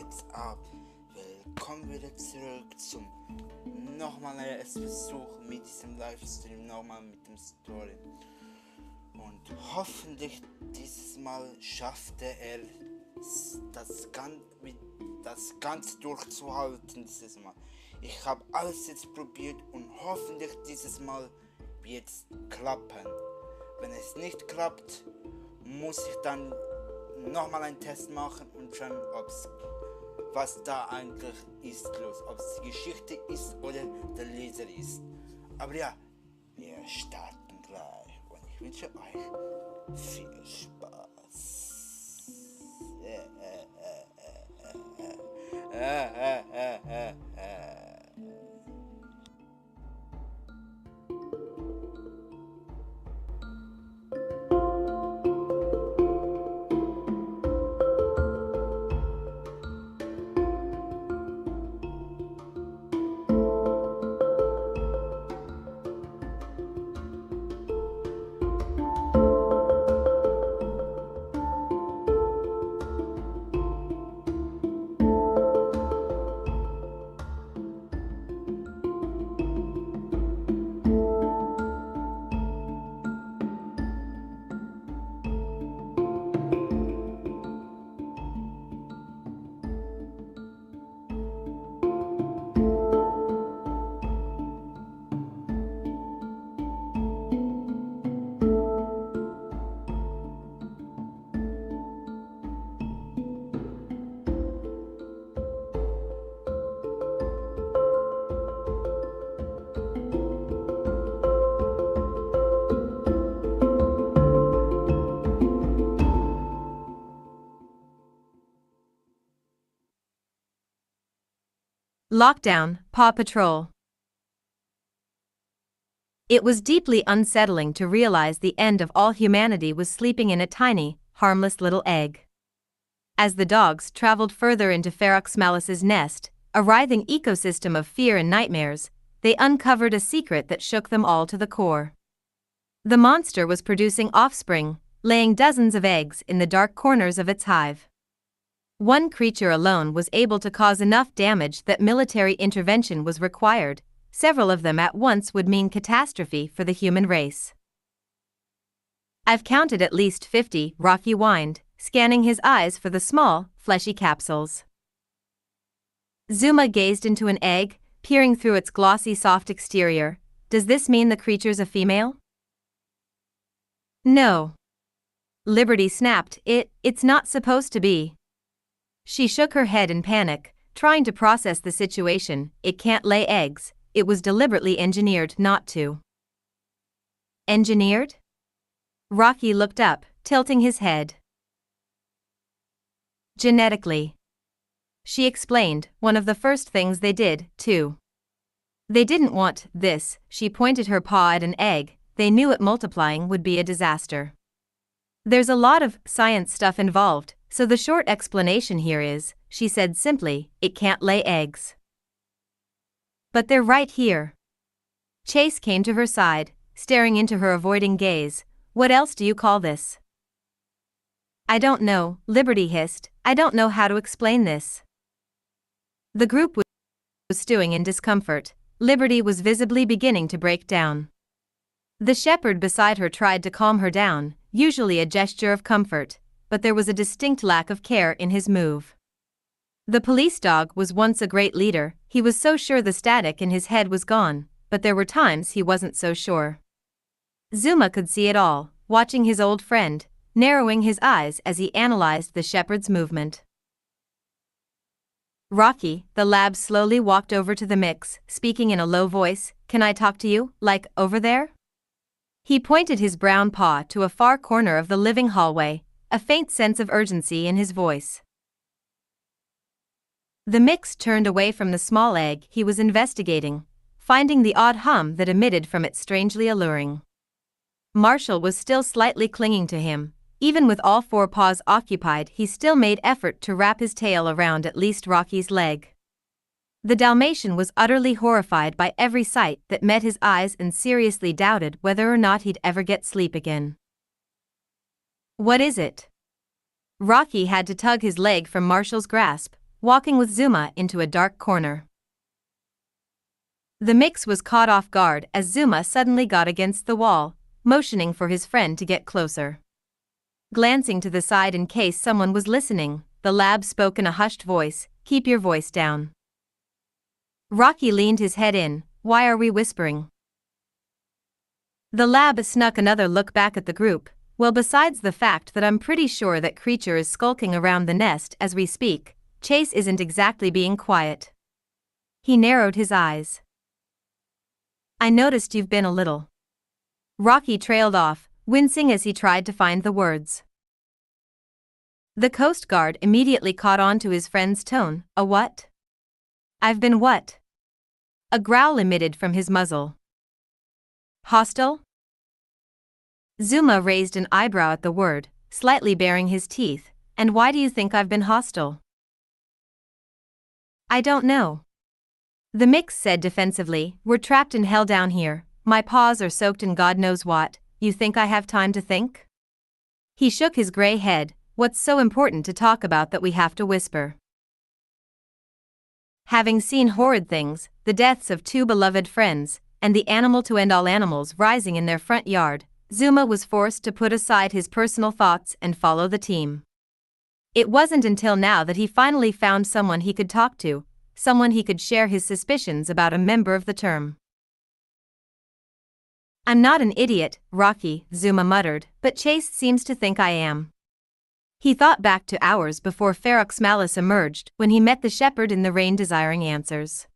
geht's ab? Willkommen wieder zurück zum nochmal ersten Versuch mit diesem Livestream, nochmal mit dem Story. Und hoffentlich dieses Mal schaffte er das Ganze durchzuhalten dieses Mal. Ich habe alles jetzt probiert und hoffentlich dieses Mal wird es klappen. Wenn es nicht klappt, muss ich dann nochmal einen Test machen und schauen, was da eigentlich ist los. Ob es die Geschichte ist oder der Leser ist. Aber ja, wir starten gleich und ich wünsche euch viel Spaß. Lockdown, Paw Patrol. It was deeply unsettling to realize the end of all humanity was sleeping in a tiny, harmless little egg. As the dogs traveled further into Ferox Malice's nest, a writhing ecosystem of fear and nightmares, they uncovered a secret that shook them all to the core. The monster was producing offspring, laying dozens of eggs in the dark corners of its hive. One creature alone was able to cause enough damage that military intervention was required. Several of them at once would mean catastrophe for the human race. I've counted at least 50, Rocky whined, scanning his eyes for the small, fleshy capsules. Zuma gazed into an egg, peering through its glossy soft exterior. Does this mean the creature's a female? No. Liberty snapped, it's not supposed to be. She shook her head in panic, trying to process the situation. It can't lay eggs, it was deliberately engineered not to. Engineered? Rocky looked up, tilting his head. Genetically. She explained, one of the first things they did, too. They didn't want this, she pointed her paw at an egg, they knew it multiplying would be a disaster. There's a lot of science stuff involved, so the short explanation here is, she said simply, it can't lay eggs. But they're right here. Chase came to her side, staring into her avoiding gaze. What else do you call this? I don't know, Liberty hissed, I don't know how to explain this. The group was stewing in discomfort. Liberty was visibly beginning to break down. The shepherd beside her tried to calm her down, usually a gesture of comfort, but there was a distinct lack of care in his move. The police dog was once a great leader, he was so sure the static in his head was gone, but there were times he wasn't so sure. Zuma could see it all, watching his old friend, narrowing his eyes as he analyzed the shepherd's movement. Rocky, the lab slowly walked over to the mix, speaking in a low voice, can I talk to you, like, over there? He pointed his brown paw to a far corner of the living hallway, a faint sense of urgency in his voice. The mix turned away from the small egg he was investigating, finding the odd hum that emitted from it strangely alluring. Marshall was still slightly clinging to him. Even with all four paws occupied, he still made effort to wrap his tail around at least Rocky's leg. The Dalmatian was utterly horrified by every sight that met his eyes and seriously doubted whether or not he'd ever get sleep again. What is it? Rocky had to tug his leg from Marshall's grasp, walking with Zuma into a dark corner. The mix was caught off guard as Zuma suddenly got against the wall, motioning for his friend to get closer. Glancing to the side in case someone was listening, the lab spoke in a hushed voice, "Keep your voice down." Rocky leaned his head in, "Why are we whispering?" The lab snuck another look back at the group. "Well, besides the fact that I'm pretty sure that creature is skulking around the nest as we speak, Chase isn't exactly being quiet." He narrowed his eyes. "I noticed you've been a little." Rocky trailed off, wincing as he tried to find the words. The Coast Guard immediately caught on to his friend's tone. "A what?" "I've been what?" A growl emitted from his muzzle. "Hostile?" Zuma raised an eyebrow at the word, slightly baring his teeth. "And why do you think I've been hostile?" "I don't know." The mix said defensively, "We're trapped in hell down here, my paws are soaked in God knows what, you think I have time to think?" He shook his gray head. "What's so important to talk about that we have to whisper?" Having seen horrid things, the deaths of two beloved friends, and the animal to end all animals rising in their front yard, Zuma was forced to put aside his personal thoughts and follow the team. It wasn't until now that he finally found someone he could talk to, someone he could share his suspicions about a member of the term. "I'm not an idiot, Rocky," Zuma muttered, "but Chase seems to think I am." He thought back to hours before Ferox Malice emerged when he met the shepherd in the rain desiring answers.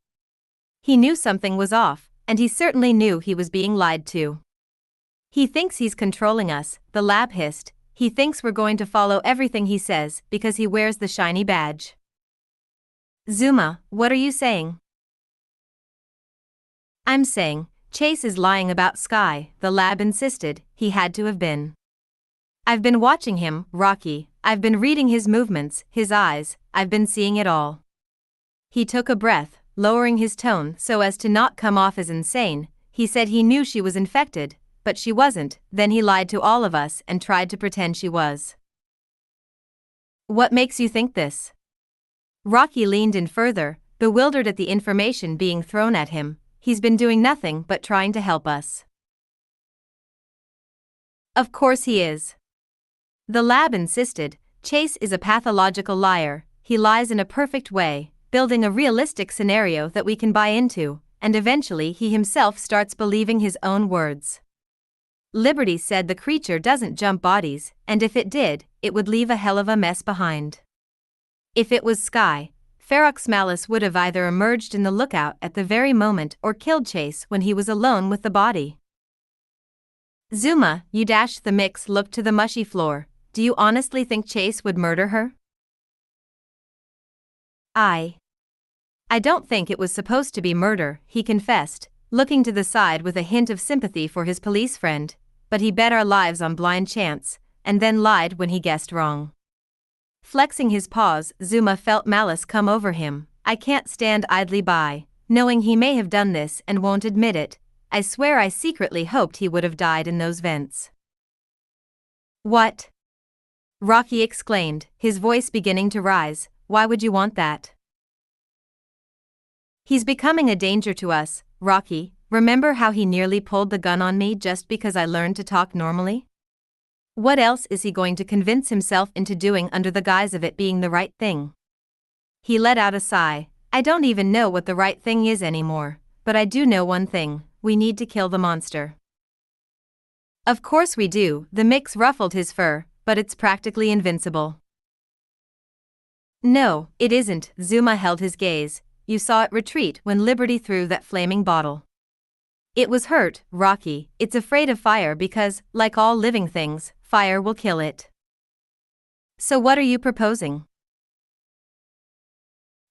He knew something was off, and he certainly knew he was being lied to. "He thinks he's controlling us," the lab hissed. "He thinks we're going to follow everything he says because he wears the shiny badge." "Zuma, what are you saying?" "I'm saying, Chase is lying about Sky," the lab insisted. "He had to have been. I've been watching him, Rocky, I've been reading his movements, his eyes, I've been seeing it all." He took a breath, lowering his tone so as to not come off as insane. "He said he knew she was infected, but she wasn't, then he lied to all of us and tried to pretend she was." "What makes you think this?" Rocky leaned in further, bewildered at the information being thrown at him. "He's been doing nothing but trying to help us." "Of course he is." The lab insisted. "Chase is a pathological liar, he lies in a perfect way, building a realistic scenario that we can buy into, and eventually he himself starts believing his own words." Liberty said the creature doesn't jump bodies, and if it did, it would leave a hell of a mess behind. If it was Sky, Ferox Malice would have either emerged in the lookout at the very moment or killed Chase when he was alone with the body. "Zuma, you dash," the mix looked to the mushy floor. "Do you honestly think Chase would murder her?" I don't think it was supposed to be murder," he confessed, looking to the side with a hint of sympathy for his police friend, "but he bet our lives on blind chance, and then lied when he guessed wrong." Flexing his paws, Zuma felt malice come over him. "I can't stand idly by, knowing he may have done this and won't admit it. I swear I secretly hoped he would have died in those vents." "What?" Rocky exclaimed, his voice beginning to rise. "Why would you want that?" "He's becoming a danger to us, Rocky. Remember how he nearly pulled the gun on me just because I learned to talk normally? What else is he going to convince himself into doing under the guise of it being the right thing?" He let out a sigh. "I don't even know what the right thing is anymore, but I do know one thing, we need to kill the monster." "Of course we do," the mix ruffled his fur, "but it's practically invincible." "No, it isn't," Zuma held his gaze. "You saw it retreat when Liberty threw that flaming bottle. It was hurt, Rocky. It's afraid of fire because, like all living things, fire will kill it." "So what are you proposing?"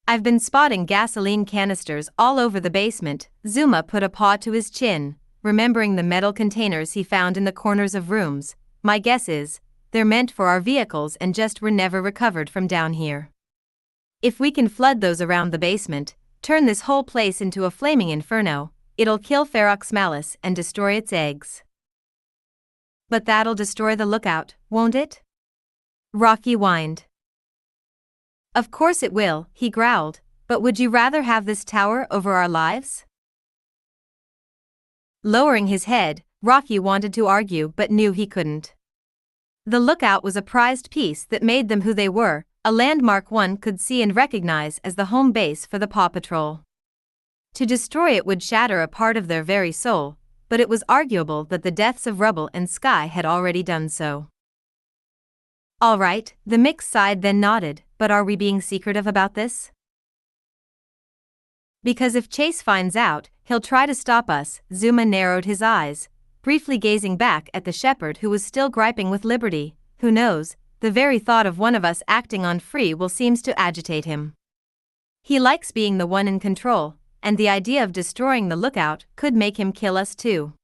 "I've been spotting gasoline canisters all over the basement." Zuma put a paw to his chin, remembering the metal containers he found in the corners of rooms. "My guess is, they're meant for our vehicles and just were never recovered from down here. If we can flood those around the basement, turn this whole place into a flaming inferno, it'll kill Ferox Malice and destroy its eggs." "But that'll destroy the lookout, won't it?" Rocky whined. Of course it will, he growled, but would you rather have this tower over our lives? Lowering his head, Rocky wanted to argue but knew he couldn't. The lookout was a prized piece that made them who they were, a landmark one could see and recognize as the home base for the Paw Patrol. To destroy it would shatter a part of their very soul, but it was arguable that the deaths of Rubble and Sky had already done so. All right, the mixed side then nodded, but are we being secretive about this? Because if Chase finds out, he'll try to stop us. Zuma narrowed his eyes, briefly gazing back at the shepherd who was still griping with Liberty. Who knows, the very thought of one of us acting on free will seems to agitate him. He likes being the one in control, and the idea of destroying the lookout could make him kill us too.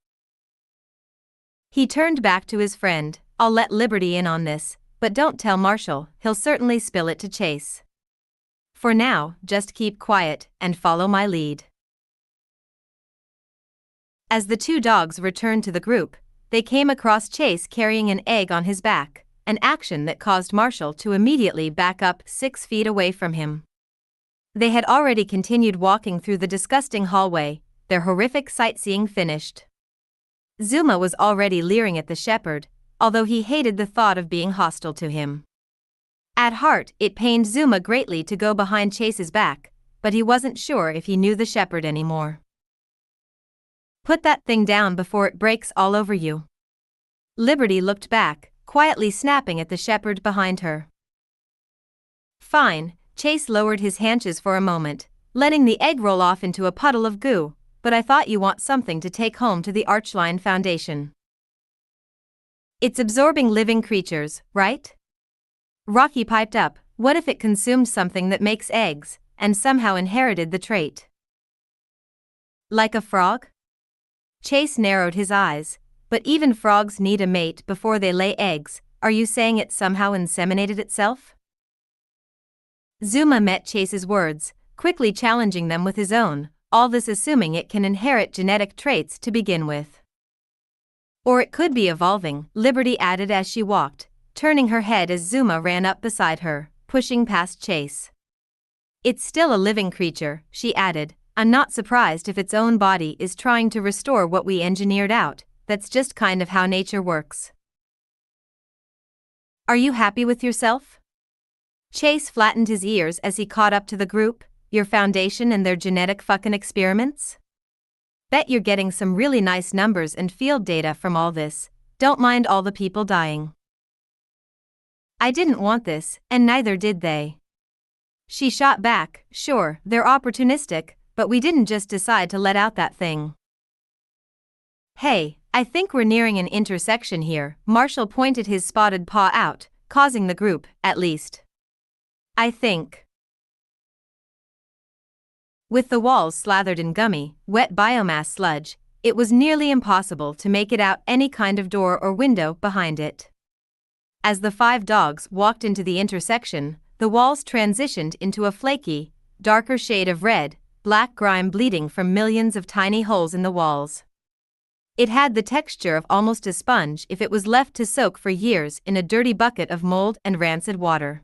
He turned back to his friend. I'll let Liberty in on this, but don't tell Marshall, he'll certainly spill it to Chase. For now, just keep quiet and follow my lead. As the two dogs returned to the group, they came across Chase carrying an egg on his back, an action that caused Marshall to immediately back up 6 feet away from him. They had already continued walking through the disgusting hallway, their horrific sightseeing finished. Zuma was already leering at the shepherd, although he hated the thought of being hostile to him. At heart, it pained Zuma greatly to go behind Chase's back, but he wasn't sure if he knew the shepherd anymore. Put that thing down before it breaks all over you. Liberty looked back, quietly snapping at the shepherd behind her. Fine, Chase lowered his haunches for a moment, letting the egg roll off into a puddle of goo, but I thought you want something to take home to the Archline Foundation. It's absorbing living creatures, right? Rocky piped up. What if it consumed something that makes eggs, and somehow inherited the trait? Like a frog? Chase narrowed his eyes. But even frogs need a mate before they lay eggs. Are you saying it somehow inseminated itself? Zuma met Chase's words, quickly challenging them with his own, all this assuming it can inherit genetic traits to begin with. Or it could be evolving, Liberty added as she walked, turning her head as Zuma ran up beside her, pushing past Chase. It's still a living creature, she added. I'm not surprised if its own body is trying to restore what we engineered out, that's just kind of how nature works. Are you happy with yourself? Chase flattened his ears as he caught up to the group. Your foundation and their genetic fucking experiments? Bet you're getting some really nice numbers and field data from all this. Don't mind all the people dying. I didn't want this, and neither did they. She shot back. Sure, they're opportunistic, but we didn't just decide to let out that thing. Hey, I think we're nearing an intersection here. Marshall pointed his spotted paw out, causing the group, at least. I think. With the walls slathered in gummy, wet biomass sludge, it was nearly impossible to make it out any kind of door or window behind it. As the 5 dogs walked into the intersection, the walls transitioned into a flaky, darker shade of red, black grime bleeding from millions of tiny holes in the walls. It had the texture of almost a sponge if it was left to soak for years in a dirty bucket of mold and rancid water.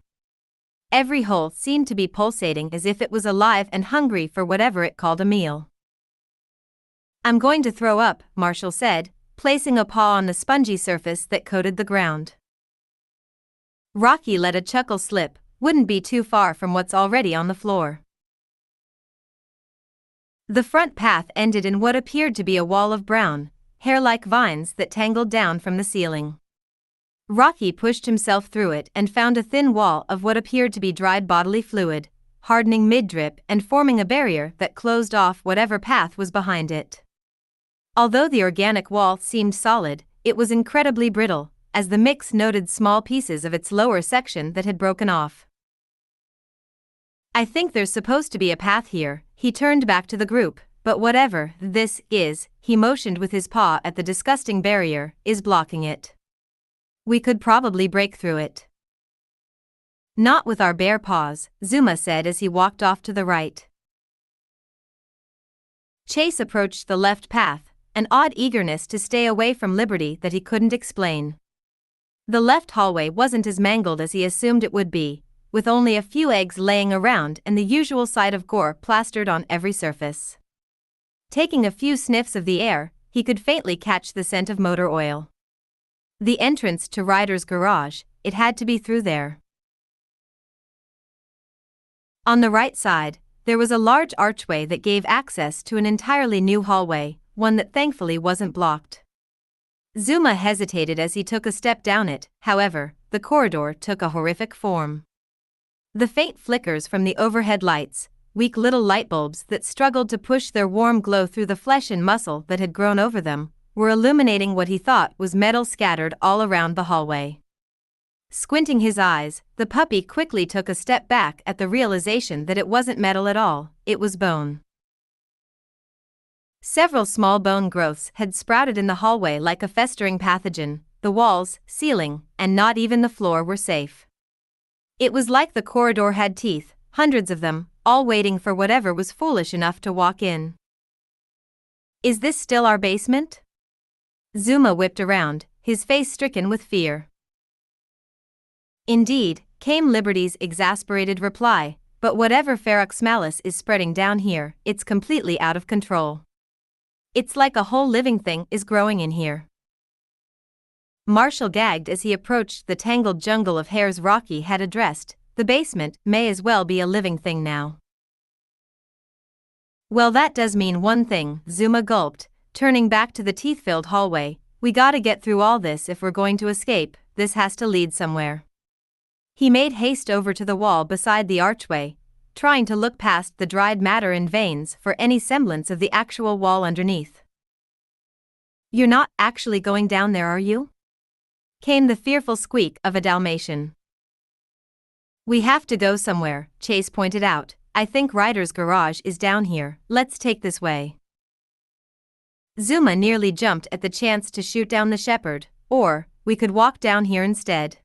Every hole seemed to be pulsating as if it was alive and hungry for whatever it called a meal. I'm going to throw up, Marshall said, placing a paw on the spongy surface that coated the ground. Rocky let a chuckle slip. Wouldn't be too far from what's already on the floor. The front path ended in what appeared to be a wall of brown, hair-like vines that tangled down from the ceiling. Rocky pushed himself through it and found a thin wall of what appeared to be dried bodily fluid, hardening mid-drip and forming a barrier that closed off whatever path was behind it. Although the organic wall seemed solid, it was incredibly brittle, as the mix noted small pieces of its lower section that had broken off. I think there's supposed to be a path here. He turned back to the group, but whatever this is, he motioned with his paw at the disgusting barrier, is blocking it. We could probably break through it. Not with our bare paws, Zuma said as he walked off to the right. Chase approached the left path, an odd eagerness to stay away from Liberty that he couldn't explain. The left hallway wasn't as mangled as he assumed it would be, with only a few eggs laying around and the usual sight of gore plastered on every surface. Taking a few sniffs of the air, he could faintly catch the scent of motor oil. The entrance to Ryder's garage, it had to be through there. On the right side, there was a large archway that gave access to an entirely new hallway, one that thankfully wasn't blocked. Zuma hesitated as he took a step down it, however, the corridor took a horrific form. The faint flickers from the overhead lights, weak little light bulbs that struggled to push their warm glow through the flesh and muscle that had grown over them, were illuminating what he thought was metal scattered all around the hallway. Squinting his eyes, the puppy quickly took a step back at the realization that it wasn't metal at all, it was bone. Several small bone growths had sprouted in the hallway like a festering pathogen. The walls, ceiling, and not even the floor were safe. It was like the corridor had teeth, hundreds of them, all waiting for whatever was foolish enough to walk in. Is this still our basement? Zuma whipped around, his face stricken with fear. Indeed, came Liberty's exasperated reply, but whatever Ferox Malice is spreading down here, it's completely out of control. It's like a whole living thing is growing in here. Marshall gagged as he approached the tangled jungle of hairs Rocky had addressed. The basement may as well be a living thing now. Well, that does mean one thing, Zuma gulped, turning back to the teeth-filled hallway. We gotta get through all this if we're going to escape, this has to lead somewhere. He made haste over to the wall beside the archway, trying to look past the dried matter and veins for any semblance of the actual wall underneath. You're not actually going down there, are you? Came the fearful squeak of a Dalmatian. We have to go somewhere, Chase pointed out. I think Ryder's garage is down here, let's take this way. Zuma nearly jumped at the chance to shoot down the shepherd, or, we could walk down here instead.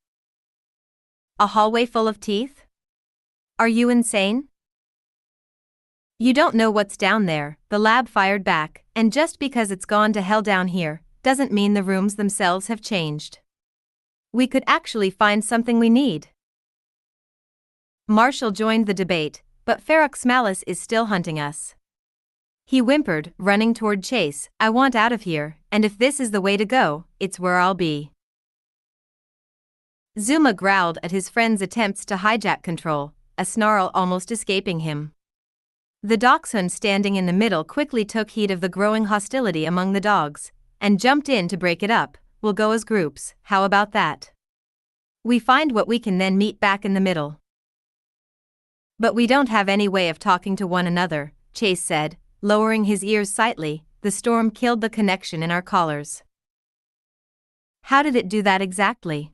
A hallway full of teeth? Are you insane? You don't know what's down there, the lab fired back, and just because it's gone to hell down here, doesn't mean the rooms themselves have changed. We could actually find something we need. Marshall joined the debate, but Ferox Malice is still hunting us. He whimpered, running toward Chase. I want out of here, and if this is the way to go, it's where I'll be. Zuma growled at his friend's attempts to hijack control, a snarl almost escaping him. The dachshund standing in the middle quickly took heed of the growing hostility among the dogs, and jumped in to break it up. We'll go as groups, how about that? We find what we can then meet back in the middle. But we don't have any way of talking to one another, Chase said, lowering his ears slightly. The storm killed the connection in our collars. How did it do that exactly?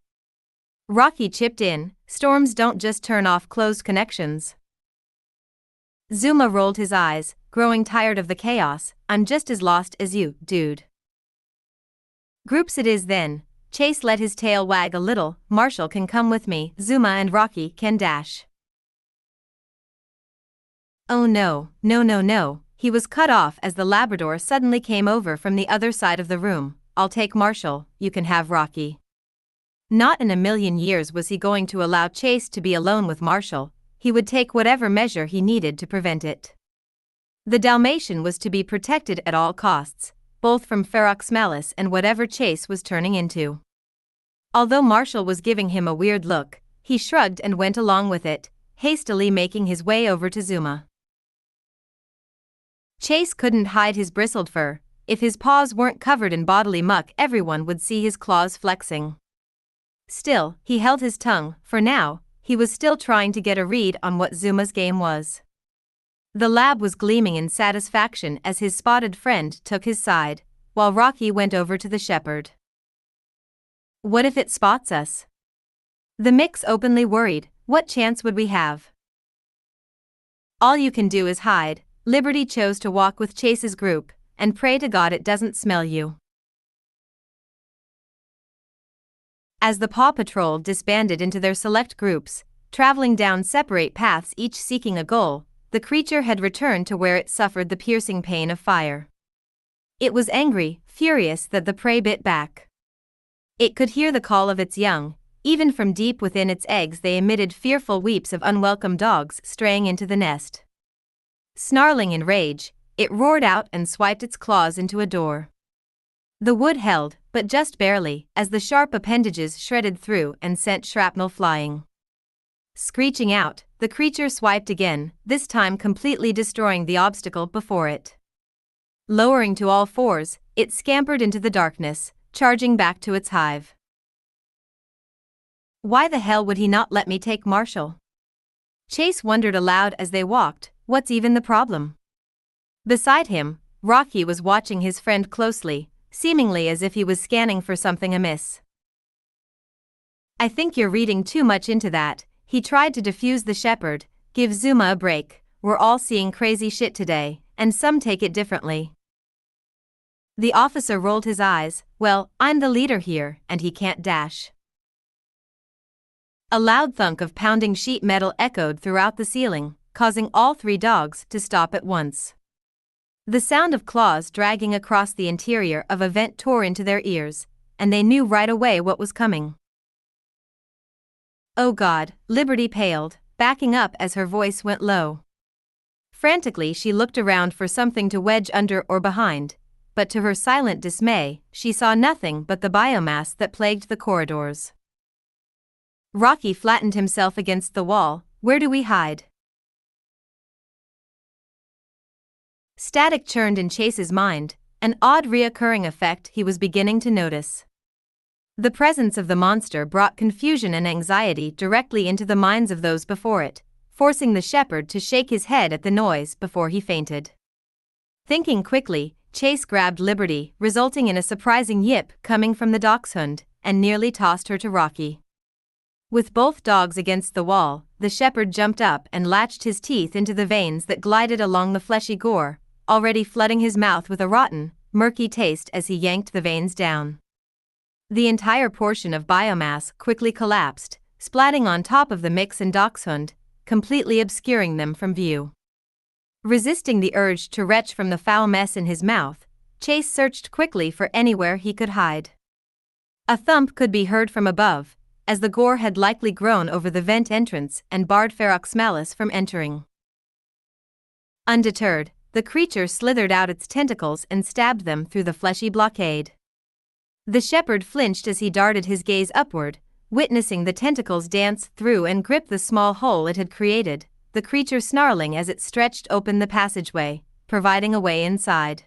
Rocky chipped in. Storms don't just turn off closed connections. Zuma rolled his eyes, growing tired of the chaos. I'm just as lost as you, dude. Groups it is then. Chase let his tail wag a little. Marshall can come with me. Zuma and Rocky can dash. Oh no, no. He was cut off as the Labrador suddenly came over from the other side of the room. I'll take Marshall, you can have Rocky. Not in a million years was he going to allow Chase to be alone with Marshall. He would take whatever measure he needed to prevent it. The Dalmatian was to be protected at all costs, both from Ferox Malice and whatever Chase was turning into. Although Marshall was giving him a weird look, he shrugged and went along with it, hastily making his way over to Zuma. Chase couldn't hide his bristled fur. If his paws weren't covered in bodily muck, everyone would see his claws flexing. Still, he held his tongue. For now, he was still trying to get a read on what Zuma's game was. The lab was gleaming in satisfaction as his spotted friend took his side, while Rocky went over to the shepherd. What if it spots us? The mix openly worried. What chance would we have? All you can do is hide. Liberty chose to walk with Chase's group, and pray to God it doesn't smell you. As the Paw Patrol disbanded into their select groups, traveling down separate paths each seeking a goal, the creature had returned to where it suffered the piercing pain of fire. It was angry, furious that the prey bit back. It could hear the call of its young, Even from deep within its eggs they emitted fearful weeps of unwelcome dogs straying into the nest. Snarling in rage, it roared out and swiped its claws into a door. The wood held, but just barely, as the sharp appendages shredded through and sent shrapnel flying. Screeching out, the creature swiped again, this time completely destroying the obstacle before it. Lowering to all fours, it scampered into the darkness, charging back to its hive. Why the hell would he not let me take Marshall? Chase wondered aloud as they walked, what's even the problem? Beside him, Rocky was watching his friend closely, seemingly as if he was scanning for something amiss. I think you're reading too much into that. He tried to defuse the shepherd. Give Zuma a break, we're all seeing crazy shit today, and some take it differently. The officer rolled his eyes. Well, I'm the leader here, and he can't dash. A loud thunk of pounding sheet metal echoed throughout the ceiling, causing all three dogs to stop at once. The sound of claws dragging across the interior of a vent tore into their ears, and they knew right away what was coming. Oh God, Liberty paled, backing up as her voice went low. Frantically she looked around for something to wedge under or behind, but to her silent dismay, she saw nothing but the biomass that plagued the corridors. Rocky flattened himself against the wall. Where do we hide? Static churned in Chase's mind, an odd reoccurring effect he was beginning to notice. The presence of the monster brought confusion and anxiety directly into the minds of those before it, forcing the shepherd to shake his head at the noise before he fainted. Thinking quickly, Chase grabbed Liberty, resulting in a surprising yip coming from the dachshund, and nearly tossed her to Rocky. With both dogs against the wall, the shepherd jumped up and latched his teeth into the veins that glided along the fleshy gore, already flooding his mouth with a rotten, murky taste as he yanked the veins down. The entire portion of biomass quickly collapsed, splatting on top of the mix and dachshund, completely obscuring them from view. Resisting the urge to retch from the foul mess in his mouth, Chase searched quickly for anywhere he could hide. A thump could be heard from above, as the gore had likely grown over the vent entrance and barred Ferox Malus from entering. Undeterred, the creature slithered out its tentacles and stabbed them through the fleshy blockade. The shepherd flinched as he darted his gaze upward, witnessing the tentacles dance through and grip the small hole it had created, the creature snarling as it stretched open the passageway, providing a way inside.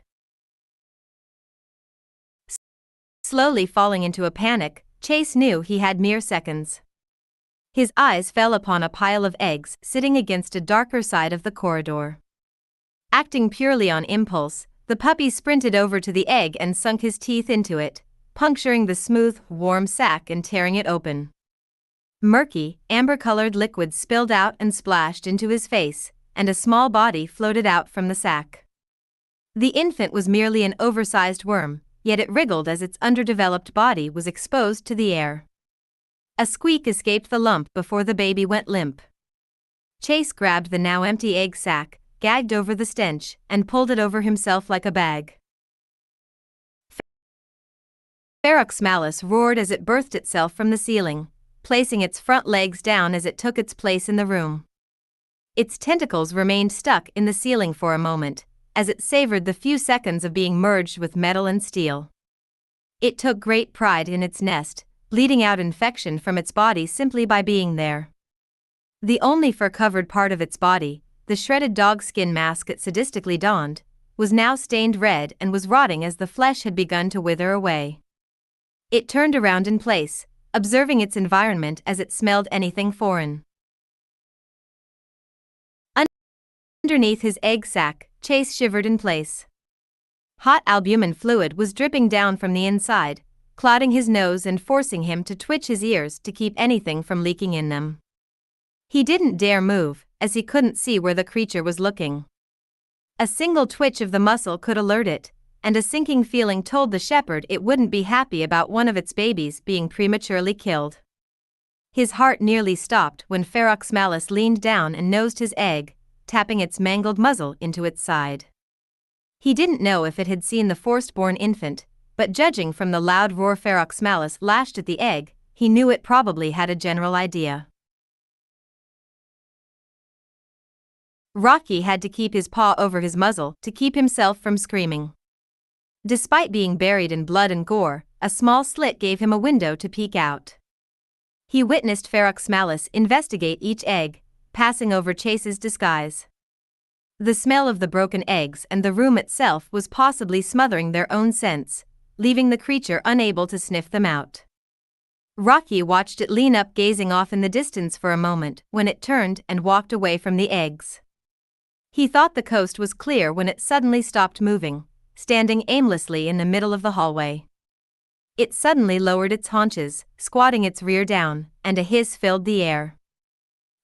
Slowly falling into a panic, Chase knew he had mere seconds. His eyes fell upon a pile of eggs sitting against a darker side of the corridor. Acting purely on impulse, the puppy sprinted over to the egg and sunk his teeth into it, puncturing the smooth, warm sac and tearing it open. Murky, amber-colored liquid spilled out and splashed into his face, and a small body floated out from the sac. The infant was merely an oversized worm, yet it wriggled as its underdeveloped body was exposed to the air. A squeak escaped the lump before the baby went limp. Chase grabbed the now empty egg sac, gagged over the stench, and pulled it over himself like a bag. Ferox Malus roared as it birthed itself from the ceiling, placing its front legs down as it took its place in the room. Its tentacles remained stuck in the ceiling for a moment, as it savored the few seconds of being merged with metal and steel. It took great pride in its nest, bleeding out infection from its body simply by being there. The only fur-covered part of its body, the shredded dog skin mask it sadistically donned, was now stained red and was rotting as the flesh had begun to wither away. It turned around in place, observing its environment as it smelled anything foreign. Underneath his egg sac, Chase shivered in place. Hot albumin fluid was dripping down from the inside, clouding his nose and forcing him to twitch his ears to keep anything from leaking in them. He didn't dare move, as he couldn't see where the creature was looking. A single twitch of the muscle could alert it, and a sinking feeling told the shepherd it wouldn't be happy about one of its babies being prematurely killed. His heart nearly stopped when Ferox Malus leaned down and nosed his egg, tapping its mangled muzzle into its side. He didn't know if it had seen the forced-born infant, but judging from the loud roar Ferox Malus lashed at the egg, he knew it probably had a general idea. Rocky had to keep his paw over his muzzle to keep himself from screaming. Despite being buried in blood and gore, a small slit gave him a window to peek out. He witnessed Ferox Malice investigate each egg, passing over Chase's disguise. The smell of the broken eggs and the room itself was possibly smothering their own scents, leaving the creature unable to sniff them out. Rocky watched it lean up, gazing off in the distance for a moment when it turned and walked away from the eggs. He thought the coast was clear when it suddenly stopped moving, standing aimlessly in the middle of the hallway. It suddenly lowered its haunches, squatting its rear down, and a hiss filled the air.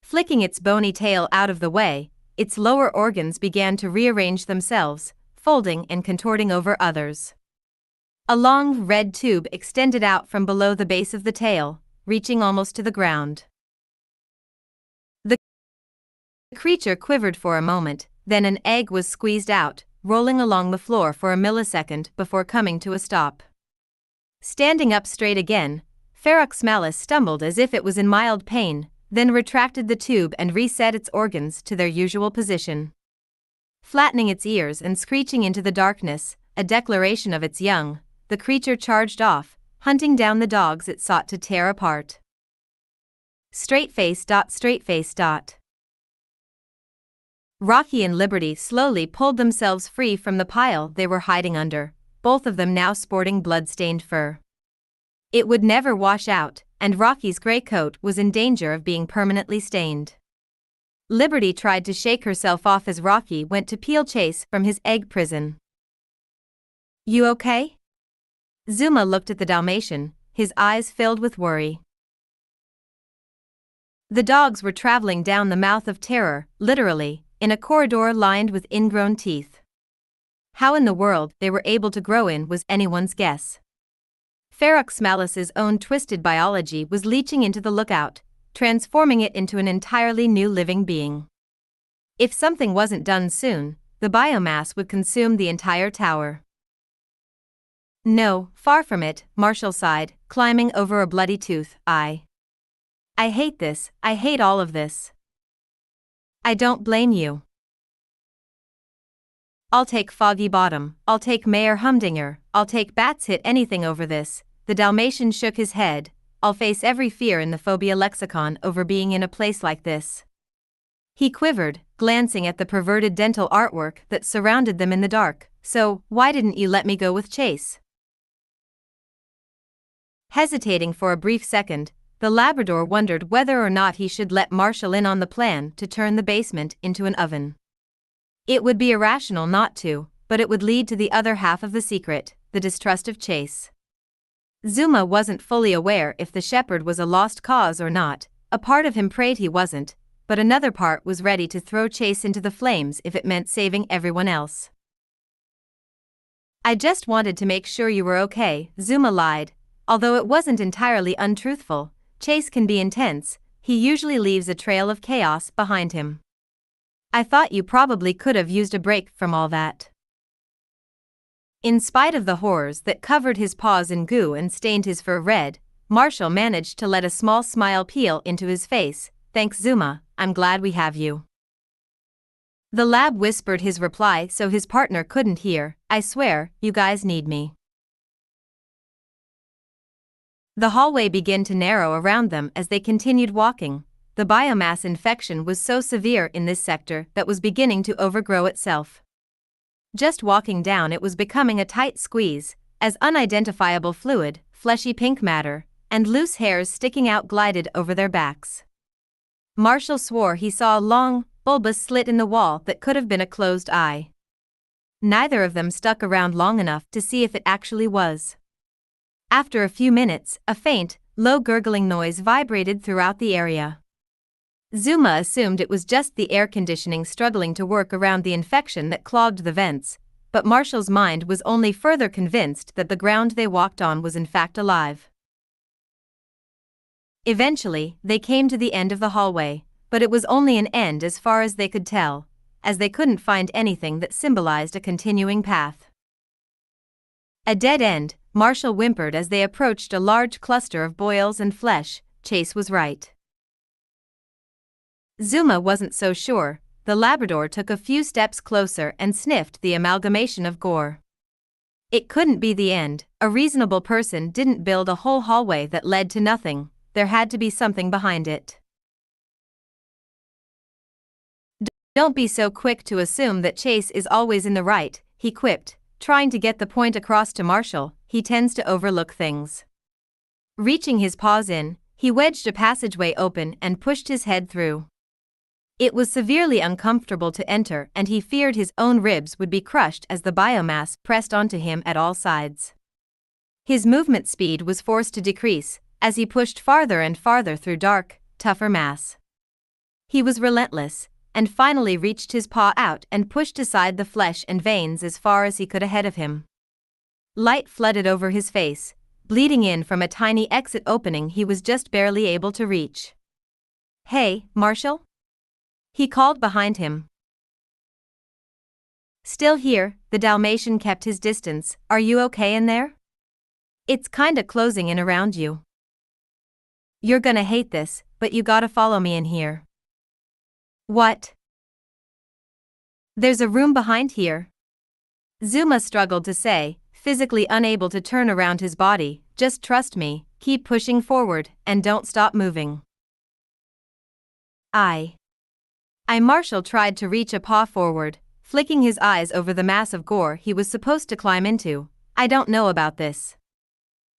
Flicking its bony tail out of the way, its lower organs began to rearrange themselves, folding and contorting over others. A long, red tube extended out from below the base of the tail, reaching almost to the ground. The creature quivered for a moment, then an egg was squeezed out, rolling along the floor for a millisecond before coming to a stop. Standing up straight again, Ferox Malice stumbled as if it was in mild pain, then retracted the tube and reset its organs to their usual position. Flattening its ears and screeching into the darkness, a declaration of its young, the creature charged off, hunting down the dogs it sought to tear apart. Straight face. Rocky and Liberty slowly pulled themselves free from the pile they were hiding under, both of them now sporting blood-stained fur. It would never wash out, and Rocky's gray coat was in danger of being permanently stained. Liberty tried to shake herself off as Rocky went to peel Chase from his egg prison. "You okay?" Zuma looked at the Dalmatian, his eyes filled with worry. The dogs were traveling down the mouth of terror, literally, in a corridor lined with ingrown teeth. How in the world they were able to grow in was anyone's guess. Ferox Malice's own twisted biology was leaching into the lookout, transforming it into an entirely new living being. If something wasn't done soon, the biomass would consume the entire tower. "No, far from it," Marshall sighed, climbing over a bloody tooth. I hate this, I hate all of this. "I don't blame you. I'll take Foggy Bottom, I'll take Mayor Humdinger, I'll take Bats Hit anything over this." The Dalmatian shook his head. "I'll face every fear in the phobia lexicon over being in a place like this." He quivered, glancing at the perverted dental artwork that surrounded them in the dark. "So, why didn't you let me go with Chase?" Hesitating for a brief second, the Labrador wondered whether or not he should let Marshall in on the plan to turn the basement into an oven. It would be irrational not to, but it would lead to the other half of the secret, the distrust of Chase. Zuma wasn't fully aware if the shepherd was a lost cause or not. A part of him prayed he wasn't, but another part was ready to throw Chase into the flames if it meant saving everyone else. "I just wanted to make sure you were okay," Zuma lied, although it wasn't entirely untruthful. Chase can be intense, he usually leaves a trail of chaos behind him. "I thought you probably could have used a break from all that." In spite of the horrors that covered his paws in goo and stained his fur red, Marshall managed to let a small smile peel into his face. "Thanks, Zuma, I'm glad we have you." The lab whispered his reply so his partner couldn't hear. "I swear, you guys need me." The hallway began to narrow around them as they continued walking. The biomass infection was so severe in this sector that was beginning to overgrow itself. Just walking down it was becoming a tight squeeze, as unidentifiable fluid, fleshy pink matter, and loose hairs sticking out glided over their backs. Marshall swore he saw a long, bulbous slit in the wall that could have been a closed eye. Neither of them stuck around long enough to see if it actually was. After a few minutes, a faint, low gurgling noise vibrated throughout the area. Zuma assumed it was just the air conditioning struggling to work around the infection that clogged the vents, but Marshall's mind was only further convinced that the ground they walked on was in fact alive. Eventually, they came to the end of the hallway, but it was only an end as far as they could tell, as they couldn't find anything that symbolized a continuing path. A dead end, Marshall whimpered as they approached a large cluster of boils and flesh. Chase was right. Zuma wasn't so sure. The Labrador took a few steps closer and sniffed the amalgamation of gore. It couldn't be the end. A reasonable person didn't build a whole hallway that led to nothing. There had to be something behind it. Don't be so quick to assume that Chase is always in the right, he quipped, trying to get the point across to Marshall. He tends to overlook things. Reaching his paws in, he wedged a passageway open and pushed his head through. It was severely uncomfortable to enter, and he feared his own ribs would be crushed as the biomass pressed onto him at all sides. His movement speed was forced to decrease as he pushed farther and farther through dark, tougher mass. He was relentless, and finally reached his paw out and pushed aside the flesh and veins as far as he could ahead of him. Light flooded over his face, bleeding in from a tiny exit opening he was just barely able to reach. "Hey, Marshall?" he called behind him. "Still here," the Dalmatian kept his distance. "Are you okay in there? It's kinda closing in around you. You're gonna hate this, but you gotta follow me in here." "What?" "There's a room behind here," Zuma struggled to say, physically unable to turn around his body. "Just trust me, keep pushing forward, and don't stop moving." Marshall tried to reach a paw forward, flicking his eyes over the mass of gore he was supposed to climb into. "I don't know about this."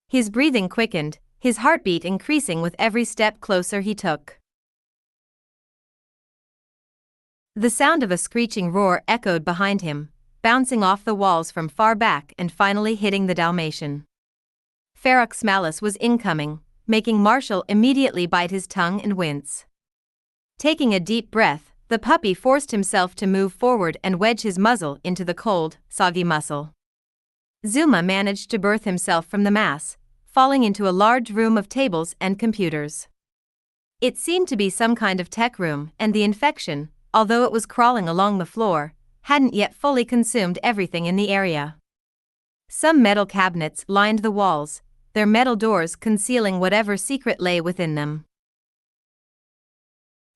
His breathing quickened, his heartbeat increasing with every step closer he took. The sound of a screeching roar echoed behind him, bouncing off the walls from far back and finally hitting the Dalmatian. Ferox Malice was incoming, making Marshall immediately bite his tongue and wince. Taking a deep breath, the puppy forced himself to move forward and wedge his muzzle into the cold, soggy muscle. Zuma managed to birth himself from the mass, falling into a large room of tables and computers. It seemed to be some kind of tech room, and the infection, although it was crawling along the floor, hadn't yet fully consumed everything in the area. Some metal cabinets lined the walls, their metal doors concealing whatever secret lay within them.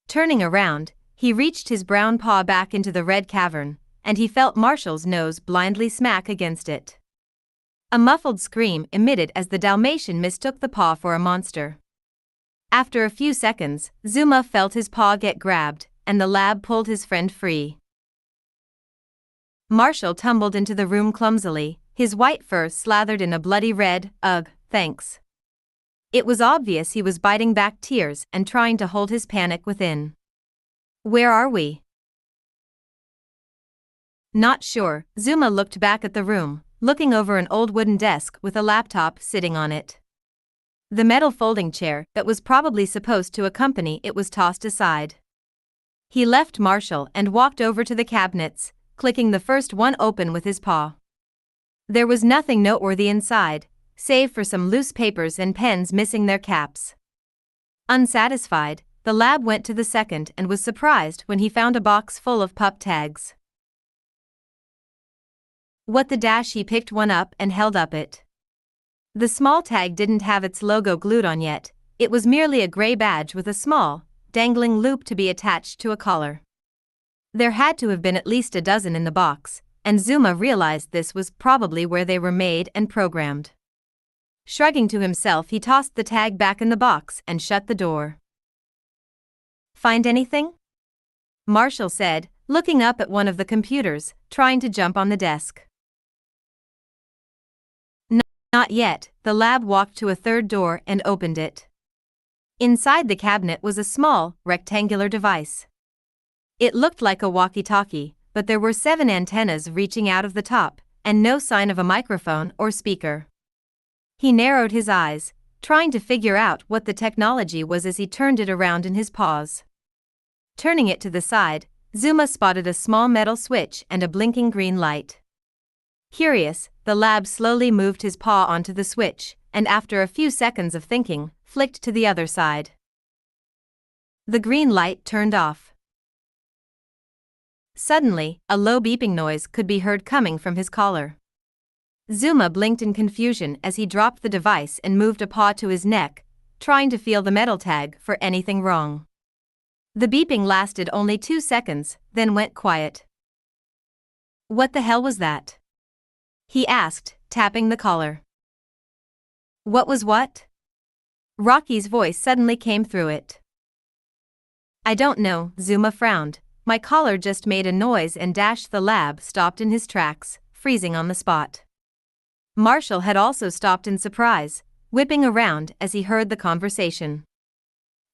Turning around, he reached his brown paw back into the red cavern, and he felt Marshall's nose blindly smack against it. A muffled scream emitted as the Dalmatian mistook the paw for a monster. After a few seconds, Zuma felt his paw get grabbed, and the lab pulled his friend free. Marshall tumbled into the room clumsily, his white fur slathered in a bloody red. "Ugh, thanks." It was obvious he was biting back tears and trying to hold his panic within. "Where are we?" Not sure. Zuma looked back at the room, looking over an old wooden desk with a laptop sitting on it. The metal folding chair that was probably supposed to accompany it was tossed aside. He left Marshall and walked over to the cabinets, clicking the first one open with his paw. There was nothing noteworthy inside, save for some loose papers and pens missing their caps. Unsatisfied, the lab went to the second and was surprised when he found a box full of pup tags. What the dash, he picked one up and held up it. The small tag didn't have its logo glued on yet, it was merely a gray badge with a small, dangling loop to be attached to a collar. There had to have been at least a dozen in the box, and Zuma realized this was probably where they were made and programmed. Shrugging to himself, he tossed the tag back in the box and shut the door. "Find anything?" Marshall said, looking up at one of the computers, trying to jump on the desk. Not yet. The lab walked to a third door and opened it. Inside the cabinet was a small, rectangular device. It looked like a walkie-talkie, but there were 7 antennas reaching out of the top, and no sign of a microphone or speaker. He narrowed his eyes, trying to figure out what the technology was as he turned it around in his paws. Turning it to the side, Zuma spotted a small metal switch and a blinking green light. Curious, the lab slowly moved his paw onto the switch, and after a few seconds of thinking, flicked to the other side. The green light turned off. Suddenly, a low beeping noise could be heard coming from his collar. Zuma blinked in confusion as he dropped the device and moved a paw to his neck, trying to feel the metal tag for anything wrong. The beeping lasted only 2 seconds, then went quiet. "What the hell was that?" he asked, tapping the collar. "What was what?" Rocky's voice suddenly came through it. "I don't know," Zuma frowned. "My collar just made a noise and the lab stopped in his tracks, freezing on the spot." Marshall had also stopped in surprise, whipping around as he heard the conversation.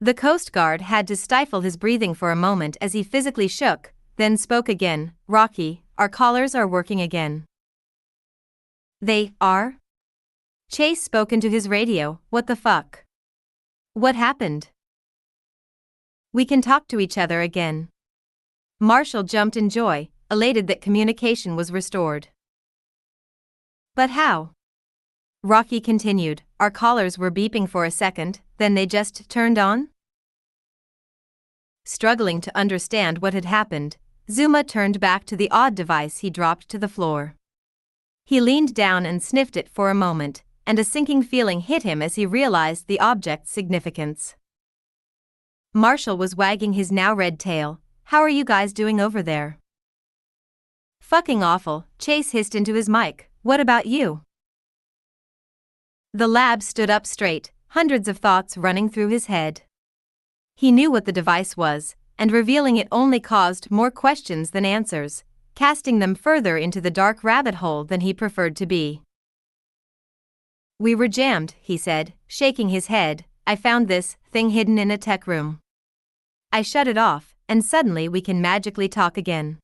The Coast Guard had to stifle his breathing for a moment as he physically shook, then spoke again. "Rocky, our collars are working again." "They are?" Chase spoke into his radio. "What the fuck? What happened?" "We can talk to each other again." Marshall jumped in joy, elated that communication was restored. "But how?" Rocky continued. "Our collars were beeping for a second, then they just turned on?" Struggling to understand what had happened, Zuma turned back to the odd device he dropped to the floor. He leaned down and sniffed it for a moment, and a sinking feeling hit him as he realized the object's significance. Marshall was wagging his now red tail. "How are you guys doing over there?" "Fucking awful," Chase hissed into his mic. "What about you?" The lab stood up straight, hundreds of thoughts running through his head. He knew what the device was, and revealing it only caused more questions than answers, casting them further into the dark rabbit hole than he preferred to be. "We were jammed," he said, shaking his head. "I found this thing hidden in a tech room. I shut it off, and suddenly we can magically talk again."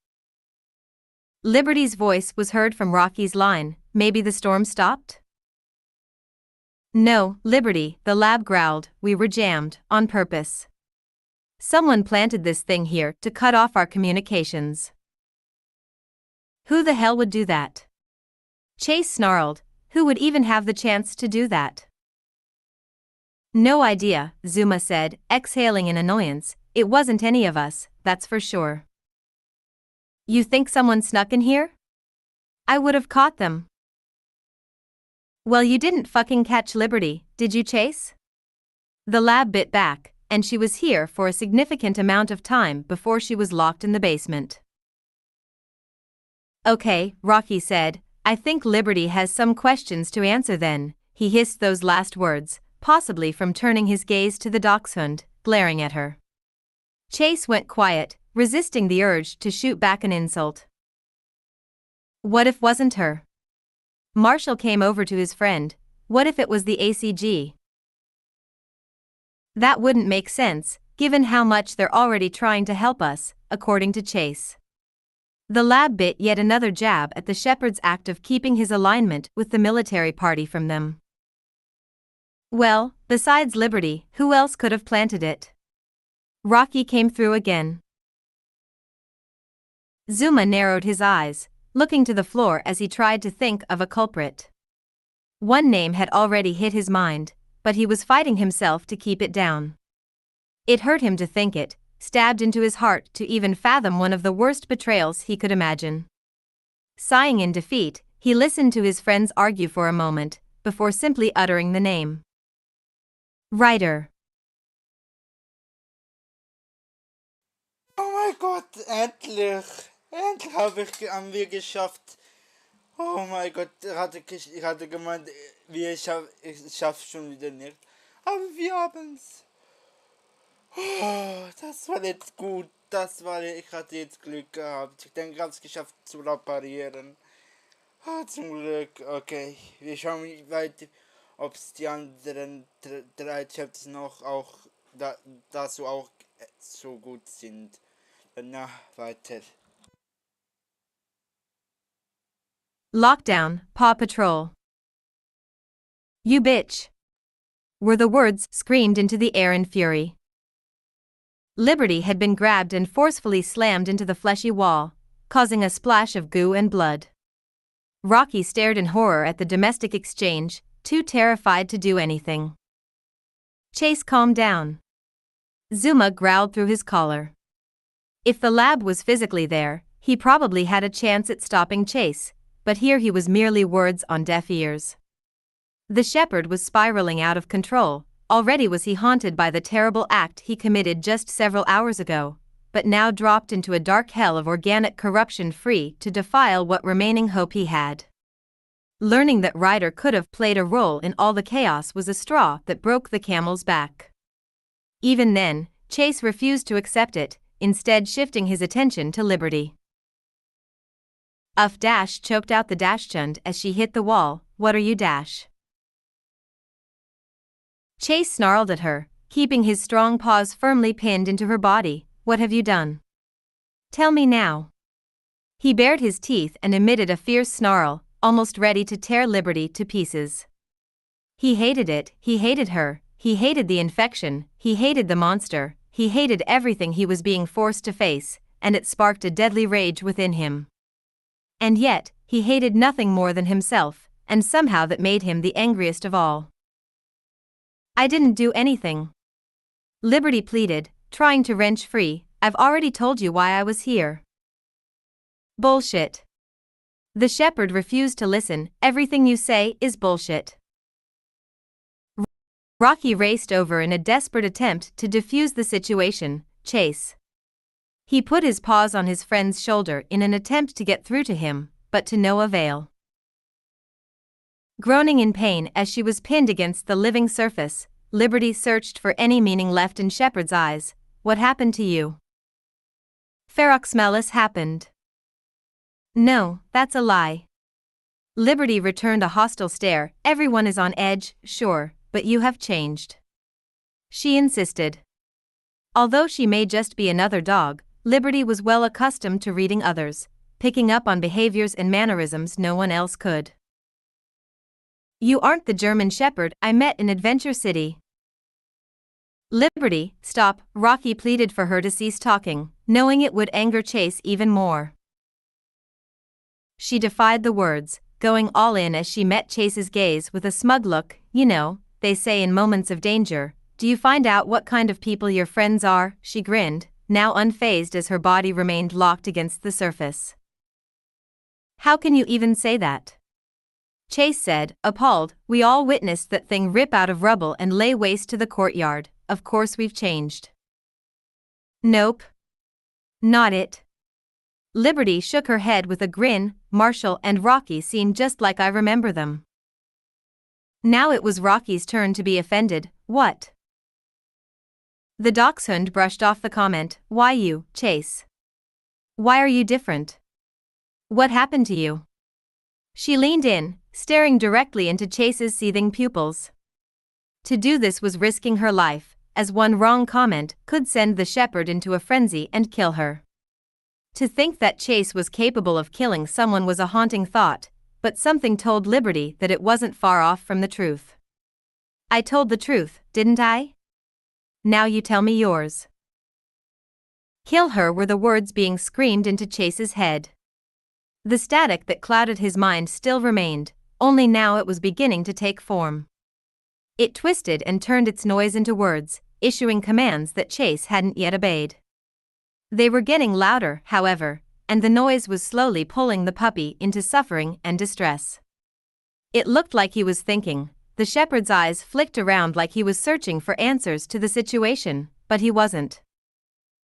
Liberty's voice was heard from Rocky's line. "Maybe the storm stopped?" "No, Liberty," the lab growled. "We were jammed, on purpose. Someone planted this thing here to cut off our communications." "Who the hell would do that?" Chase snarled. "Who would even have the chance to do that?" "No idea," Zuma said, exhaling in annoyance. "It wasn't any of us, that's for sure." "You think someone snuck in here? I would have caught them." "Well, you didn't fucking catch Liberty, did you, Chase?" The lab bit back, and she was here for a significant amount of time before she was locked in the basement. "Okay," Rocky said, "I think Liberty has some questions to answer then." He hissed those last words, possibly from turning his gaze to the dachshund, glaring at her. Chase went quiet, resisting the urge to shoot back an insult. "What if wasn't her?" Marshall came over to his friend. "What if it was the ACG?" "That wouldn't make sense, given how much they're already trying to help us," according to Chase. The lab bit yet another jab at the shepherd's act of keeping his alignment with the military party from them. "Well, besides Liberty, who else could have planted it?" Rocky came through again. Zuma narrowed his eyes, looking to the floor as he tried to think of a culprit. One name had already hit his mind, but he was fighting himself to keep it down. It hurt him to think it, stabbed into his heart to even fathom one of the worst betrayals he could imagine. Sighing in defeat, he listened to his friends argue for a moment, before simply uttering the name. Ryder. Oh mein Gott, endlich! Endlich haben wir geschafft. Oh mein Gott, ich hatte gemeint, ich schaff's schon wieder nicht. Aber wir haben's. Oh, das war jetzt gut. Ich hatte jetzt Glück gehabt. Ich denke, ich hab's geschafft zu reparieren. Oh, zum Glück. Okay, wir schauen weiter, ob es die anderen drei Chapters noch auch dazu auch so gut sind. Danach weiter. Lockdown, Paw Patrol. "You bitch!" were the words screamed into the air in fury. Liberty had been grabbed and forcefully slammed into the fleshy wall, causing a splash of goo and blood. Rocky stared in horror at the domestic exchange, too terrified to do anything. Chase calmed down. Zuma growled through his collar. If the lab was physically there, he probably had a chance at stopping Chase, but here he was merely words on deaf ears. The shepherd was spiraling out of control. Already was he haunted by the terrible act he committed just several hours ago, but now dropped into a dark hell of organic corruption free to defile what remaining hope he had. Learning that Ryder could have played a role in all the chaos was a straw that broke the camel's back. Even then, Chase refused to accept it, instead shifting his attention to Liberty. Uff dash choked out the dachshund as she hit the wall. What are you dash? Chase snarled at her, keeping his strong paws firmly pinned into her body. What have you done? Tell me now. He bared his teeth and emitted a fierce snarl, almost ready to tear Liberty to pieces. He hated it, he hated her, he hated the infection, he hated the monster, he hated everything he was being forced to face, and it sparked a deadly rage within him. And yet, he hated nothing more than himself, and somehow that made him the angriest of all. I didn't do anything. Liberty pleaded, trying to wrench free. I've already told you why I was here. Bullshit. The shepherd refused to listen. Everything you say is bullshit. Rocky raced over in a desperate attempt to defuse the situation. Chase. He put his paws on his friend's shoulder in an attempt to get through to him, but to no avail. Groaning in pain as she was pinned against the living surface, Liberty searched for any meaning left in Shepherd's eyes. What happened to you? Feroxmelis happened. No, that's a lie. Liberty returned a hostile stare. Everyone is on edge, sure, but you have changed. She insisted. Although she may just be another dog, Liberty was well accustomed to reading others, picking up on behaviors and mannerisms no one else could. You aren't the German shepherd I met in Adventure City. Liberty, stop, Rocky pleaded for her to cease talking, knowing it would anger Chase even more. She defied the words, going all in as she met Chase's gaze with a smug look. You know, they say in moments of danger, do you find out what kind of people your friends are? She grinned, now unfazed as her body remained locked against the surface. How can you even say that? Chase said, appalled. We all witnessed that thing rip out of rubble and lay waste to the courtyard. Of course we've changed. Nope. Not it. Liberty shook her head with a grin. Marshall and Rocky seemed just like I remember them. Now it was Rocky's turn to be offended. What? The dachshund brushed off the comment. Why you, Chase? Why are you different? What happened to you? She leaned in, staring directly into Chase's seething pupils. To do this was risking her life, as one wrong comment could send the shepherd into a frenzy and kill her. To think that Chase was capable of killing someone was a haunting thought, but something told Liberty that it wasn't far off from the truth. I told the truth, didn't I? Now you tell me yours. Kill her were the words being screamed into Chase's head. The static that clouded his mind still remained, only now it was beginning to take form. It twisted and turned its noise into words, issuing commands that Chase hadn't yet obeyed. They were getting louder, however, and the noise was slowly pulling the puppy into suffering and distress. It looked like he was thinking. The shepherd's eyes flicked around like he was searching for answers to the situation, but he wasn't.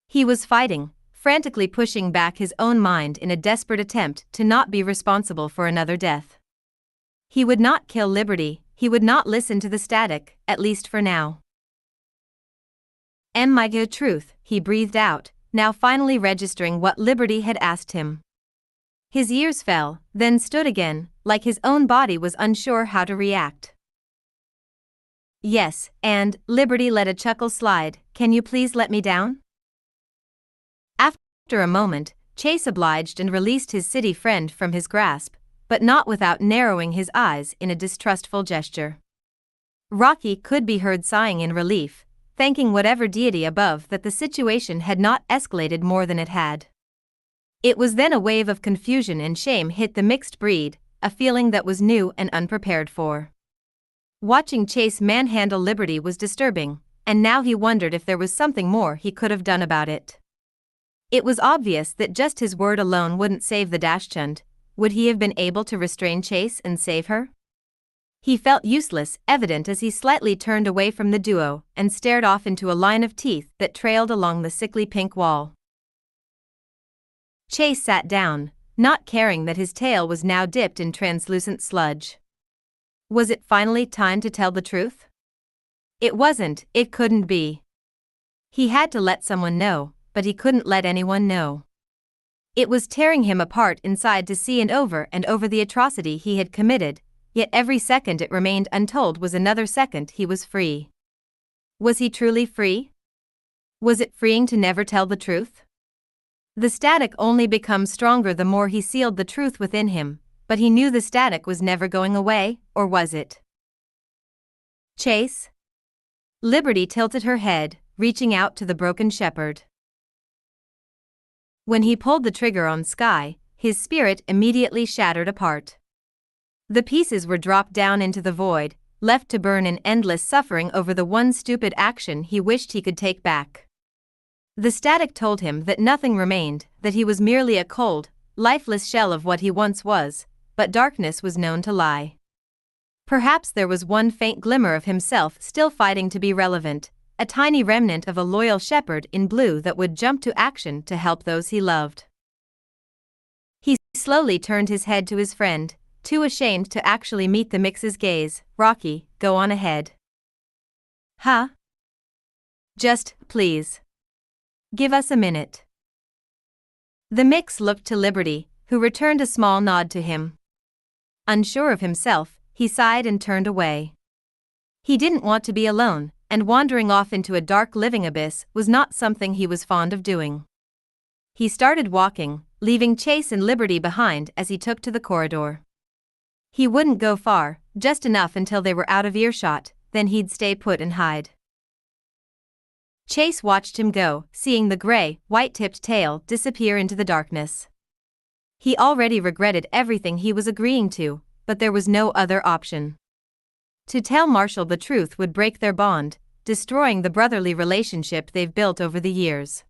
He was fighting, frantically pushing back his own mind in a desperate attempt to not be responsible for another death. He would not kill Liberty, he would not listen to the static, at least for now. My good truth, he breathed out, now finally registering what Liberty had asked him. His ears fell, then stood again, like his own body was unsure how to react. Yes, and, Liberty let a chuckle slide, can you please let me down? After a moment, Chase obliged and released his city friend from his grasp, but not without narrowing his eyes in a distrustful gesture. Rocky could be heard sighing in relief, thanking whatever deity above that the situation had not escalated more than it had. It was then a wave of confusion and shame hit the mixed breed, a feeling that was new and unprepared for. Watching Chase manhandle Liberty was disturbing, and now he wondered if there was something more he could have done about it. It was obvious that just his word alone wouldn't save the dachshund, would he have been able to restrain Chase and save her? He felt useless, evident as he slightly turned away from the duo and stared off into a line of teeth that trailed along the sickly pink wall. Chase sat down, not caring that his tail was now dipped in translucent sludge. Was it finally time to tell the truth? It wasn't, it couldn't be. He had to let someone know, but he couldn't let anyone know. It was tearing him apart inside to see and over the atrocity he had committed, yet every second it remained untold was another second he was free. Was he truly free? Was it freeing to never tell the truth? The static only becomes stronger the more he sealed the truth within him, but he knew the static was never going away, or was it? Chase? Liberty tilted her head, reaching out to the broken shepherd. When he pulled the trigger on Sky, his spirit immediately shattered apart. The pieces were dropped down into the void, left to burn in endless suffering over the one stupid action he wished he could take back. The static told him that nothing remained, that he was merely a cold, lifeless shell of what he once was, but darkness was known to lie. Perhaps there was one faint glimmer of himself still fighting to be relevant, a tiny remnant of a loyal shepherd in blue that would jump to action to help those he loved. He slowly turned his head to his friend, too ashamed to actually meet the mix's gaze. Rocky, go on ahead. Huh? Just, please. Give us a minute. The mix looked to Liberty, who returned a small nod to him. Unsure of himself, he sighed and turned away. He didn't want to be alone, and wandering off into a dark living abyss was not something he was fond of doing. He started walking, leaving Chase and Liberty behind as he took to the corridor. He wouldn't go far, just enough until they were out of earshot, then he'd stay put and hide. Chase watched him go, seeing the gray, white-tipped tail disappear into the darkness. He already regretted everything he was agreeing to, but there was no other option. To tell Marshall the truth would break their bond, destroying the brotherly relationship they've built over the years.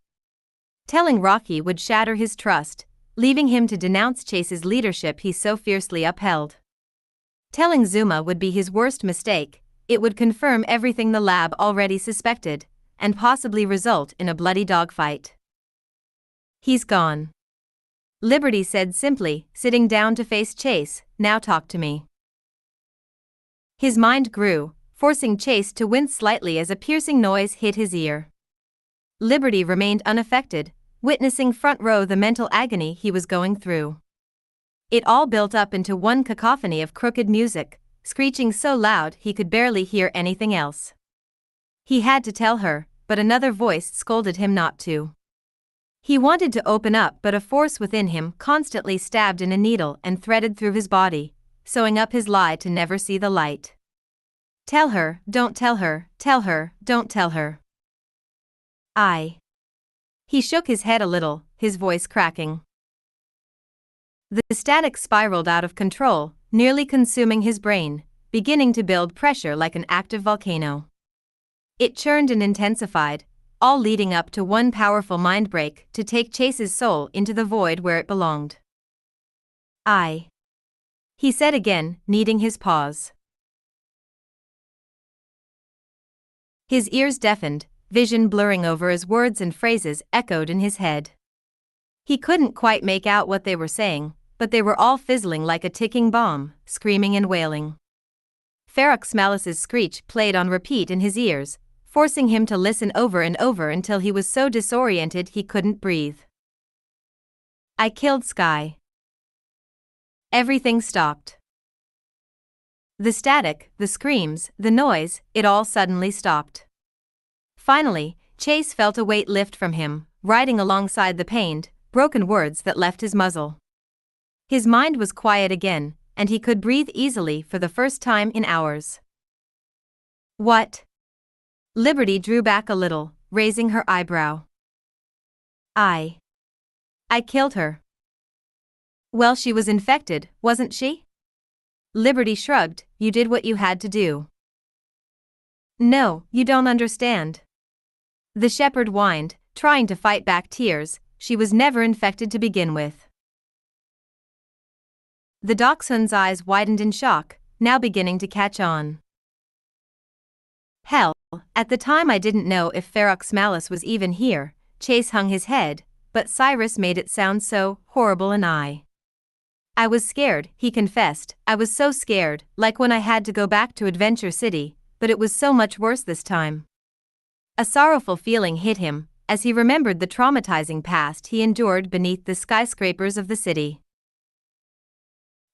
Telling Rocky would shatter his trust, leaving him to denounce Chase's leadership he so fiercely upheld. Telling Zuma would be his worst mistake, it would confirm everything the lab already suspected, and possibly result in a bloody dogfight. He's gone. Liberty said simply, sitting down to face Chase. Now talk to me. His mind grew, forcing Chase to wince slightly as a piercing noise hit his ear. Liberty remained unaffected, witnessing front row the mental agony he was going through. It all built up into one cacophony of crooked music, screeching so loud he could barely hear anything else. He had to tell her, but another voice scolded him not to. He wanted to open up, but a force within him constantly stabbed in a needle and threaded through his body, sewing up his lie to never see the light. Tell her, don't tell her, tell her, don't tell her. He shook his head a little, his voice cracking. The static spiraled out of control, nearly consuming his brain, beginning to build pressure like an active volcano. It churned and intensified, all leading up to one powerful mind break to take Chase's soul into the void where it belonged. He said again, needing his pause. His ears deafened, vision blurring over as words and phrases echoed in his head. He couldn't quite make out what they were saying, but they were all fizzling like a ticking bomb, screaming and wailing. Ferox Malice's screech played on repeat in his ears, forcing him to listen over and over until he was so disoriented he couldn't breathe. I killed Sky. Everything stopped. The static, the screams, the noise, it all suddenly stopped. Finally, Chase felt a weight lift from him, riding alongside the pained, broken words that left his muzzle. His mind was quiet again, and he could breathe easily for the first time in hours. What? Liberty drew back a little, raising her eyebrow. I killed her. Well, she was infected, wasn't she? Liberty shrugged. You did what you had to do. No, you don't understand. The shepherd whined, trying to fight back tears. She was never infected to begin with. The dachshund's eyes widened in shock, now beginning to catch on. Hell, at the time I didn't know if Ferox Malice was even here. Chase hung his head, but Cyrus made it sound so horrible and I was scared, he confessed. I was so scared, like when I had to go back to Adventure City, but it was so much worse this time. A sorrowful feeling hit him, as he remembered the traumatizing past he endured beneath the skyscrapers of the city.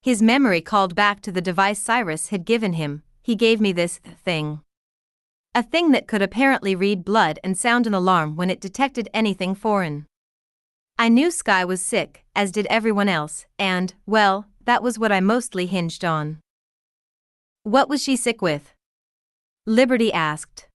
His memory called back to the device Cyrus had given him. He gave me this thing. A thing that could apparently read blood and sound an alarm when it detected anything foreign. I knew Sky was sick, as did everyone else, and, well, that was what I mostly hinged on. What was she sick with? Liberty asked.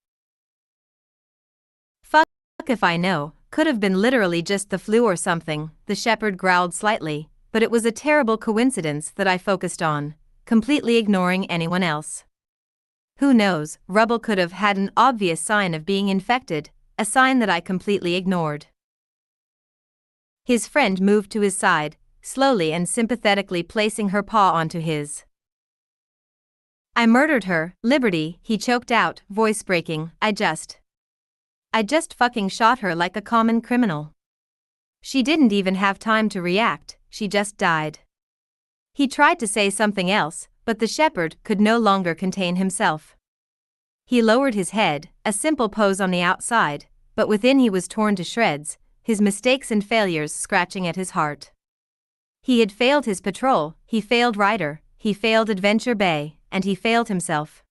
Fuck if I know, could have been literally just the flu or something, the shepherd growled slightly, but it was a terrible coincidence that I focused on, completely ignoring anyone else. Who knows, Rubble could have had an obvious sign of being infected, a sign that I completely ignored. His friend moved to his side, slowly and sympathetically placing her paw onto his. I murdered her, Liberty, he choked out, voice breaking. I just fucking shot her like a common criminal. She didn't even have time to react, she just died. He tried to say something else, but the shepherd could no longer contain himself. He lowered his head, a simple pose on the outside, but within he was torn to shreds, his mistakes and failures scratching at his heart. He had failed his patrol, he failed Ryder, he failed Adventure Bay, and he failed himself.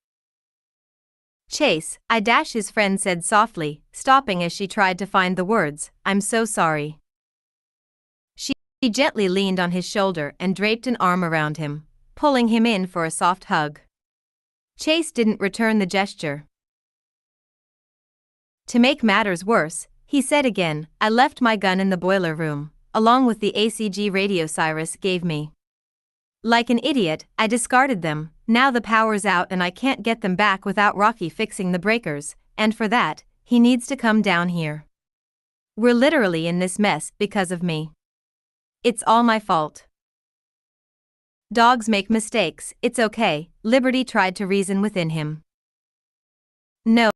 Chase, his friend said softly, stopping as she tried to find the words, I'm so sorry. She gently leaned on his shoulder and draped an arm around him, pulling him in for a soft hug. Chase didn't return the gesture. To make matters worse, he said again, I left my gun in the boiler room, along with the ACG radio Cyrus gave me. Like an idiot, I discarded them. Now the power's out and I can't get them back without Rocky fixing the breakers, and for that, he needs to come down here. We're literally in this mess because of me. It's all my fault. Dogs make mistakes, it's okay, Liberty tried to reason within him. No,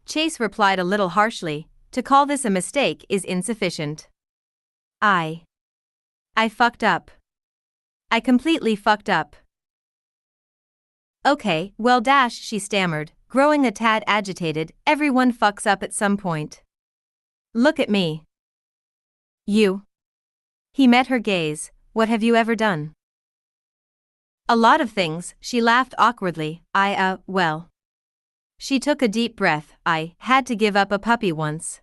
Chase replied a little harshly, to call this a mistake is insufficient. I fucked up. I completely fucked up. Okay, well she stammered, growing a tad agitated, everyone fucks up at some point. Look at me. You. He met her gaze, what have you ever done? A lot of things, she laughed awkwardly, well. She took a deep breath, I had to give up a puppy once.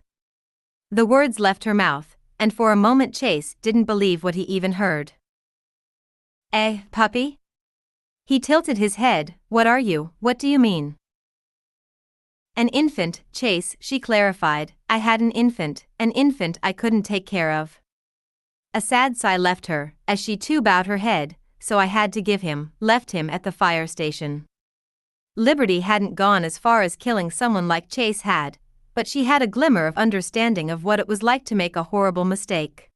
The words left her mouth, and for a moment Chase didn't believe what he even heard. Puppy? He tilted his head, what are you, what do you mean? An infant, Chase, she clarified, I had an infant I couldn't take care of. A sad sigh left her, as she too bowed her head, so I had to left him at the fire station. Liberty hadn't gone as far as killing someone like Chase had, but she had a glimmer of understanding of what it was like to make a horrible mistake.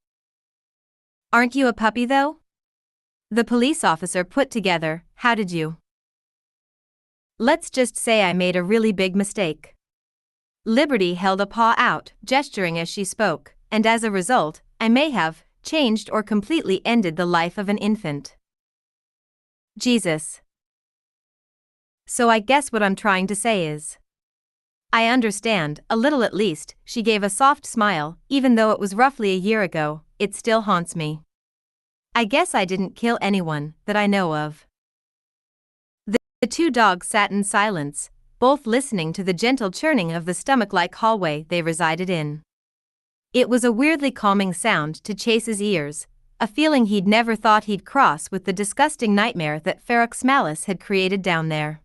Aren't you a puppy though? The police officer put together, how did you? Let's just say I made a really big mistake. Liberty held a paw out, gesturing as she spoke, and as a result, I may have changed or completely ended the life of an infant. Jesus. So I guess what I'm trying to say is, I understand, a little at least, she gave a soft smile, even though it was roughly a year ago, it still haunts me. I guess I didn't kill anyone that I know of. The two dogs sat in silence, both listening to the gentle churning of the stomach-like hallway they resided in. It was a weirdly calming sound to Chase's ears, a feeling he'd never thought he'd cross with the disgusting nightmare that Ferox Malice had created down there.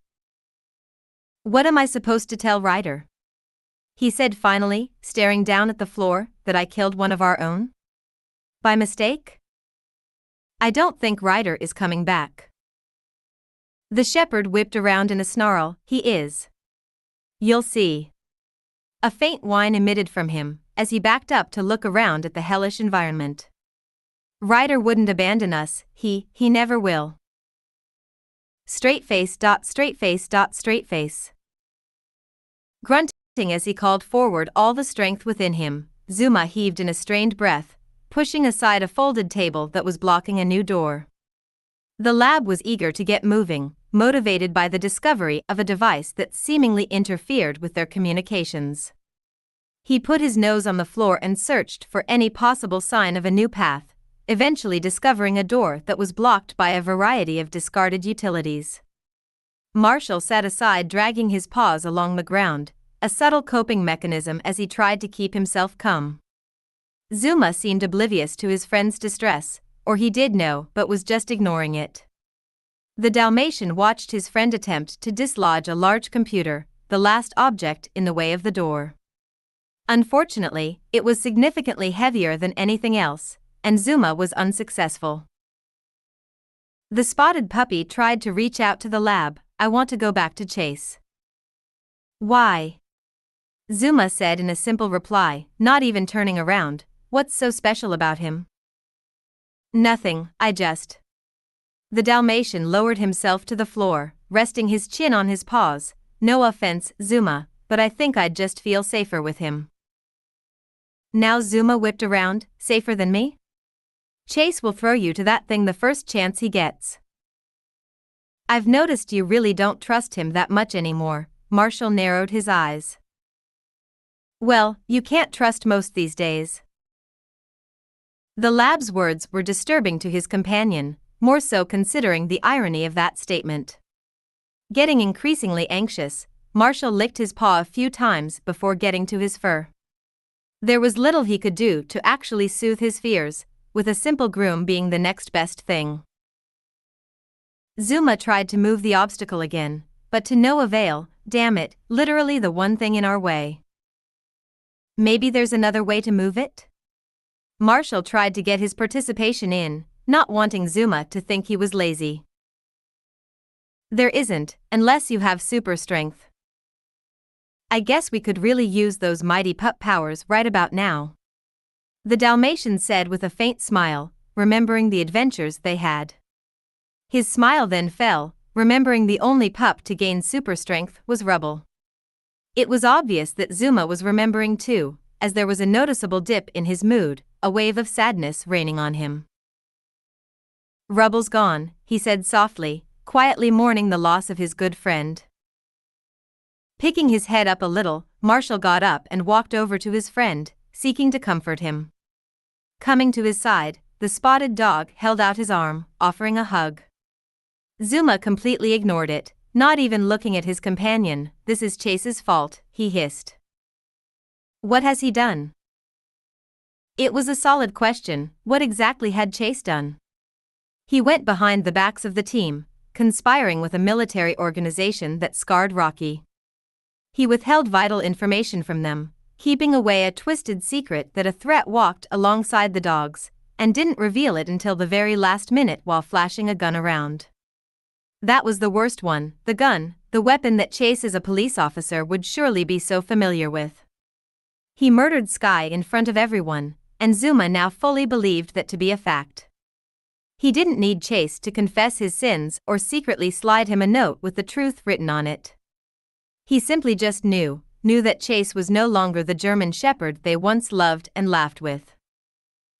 What am I supposed to tell Ryder? He said finally, staring down at the floor, that I killed one of our own? By mistake? I don't think Ryder is coming back. The shepherd whipped around in a snarl, he is. You'll see. A faint whine emitted from him, as he backed up to look around at the hellish environment. Ryder wouldn't abandon us, he never will. Straight face. Grunting as he called forward all the strength within him, Zuma heaved in a strained breath, pushing aside a folded table that was blocking a new door. The lab was eager to get moving, motivated by the discovery of a device that seemingly interfered with their communications. He put his nose on the floor and searched for any possible sign of a new path, eventually discovering a door that was blocked by a variety of discarded utilities. Marshall sat aside, dragging his paws along the ground, a subtle coping mechanism as he tried to keep himself calm. Zuma seemed oblivious to his friend's distress, or he did know but was just ignoring it. The Dalmatian watched his friend attempt to dislodge a large computer, the last object in the way of the door. Unfortunately, it was significantly heavier than anything else, and Zuma was unsuccessful. The spotted puppy tried to reach out to the lab. I want to go back to Chase. Why? Zuma said in a simple reply, not even turning around. What's so special about him? Nothing, The Dalmatian lowered himself to the floor, resting his chin on his paws. No offense, Zuma, but I think I'd just feel safer with him. Now Zuma whipped around, safer than me? Chase will throw you to that thing the first chance he gets. I've noticed you really don't trust him that much anymore. Marshall narrowed his eyes. Well, you can't trust most these days. The lab's words were disturbing to his companion, more so considering the irony of that statement. Getting increasingly anxious, Marshall licked his paw a few times before getting to his fur. There was little he could do to actually soothe his fears, with a simple groom being the next best thing. Zuma tried to move the obstacle again, but to no avail. Damn it, literally the one thing in our way. Maybe there's another way to move it? Marshall tried to get his participation in, not wanting Zuma to think he was lazy. There isn't, unless you have super strength. I guess we could really use those mighty pup powers right about now. The Dalmatian said with a faint smile, remembering the adventures they had. His smile then fell, remembering the only pup to gain super strength was Rubble. It was obvious that Zuma was remembering too, as there was a noticeable dip in his mood, a wave of sadness raining on him. Rubble's gone, he said softly, quietly mourning the loss of his good friend. Picking his head up a little, Marshall got up and walked over to his friend, seeking to comfort him. Coming to his side, the spotted dog held out his arm, offering a hug. Zuma completely ignored it, not even looking at his companion. This is Chase's fault, he hissed. What has he done? It was a solid question. What exactly had Chase done? He went behind the backs of the team, conspiring with a military organization that scarred Rocky. He withheld vital information from them, keeping away a twisted secret that a threat walked alongside the dogs, and didn't reveal it until the very last minute while flashing a gun around. That was the worst one, the gun, the weapon that Chase as a police officer would surely be so familiar with. He murdered Sky in front of everyone, and Zuma now fully believed that to be a fact. He didn't need Chase to confess his sins or secretly slide him a note with the truth written on it. He simply just knew that Chase was no longer the German shepherd they once loved and laughed with.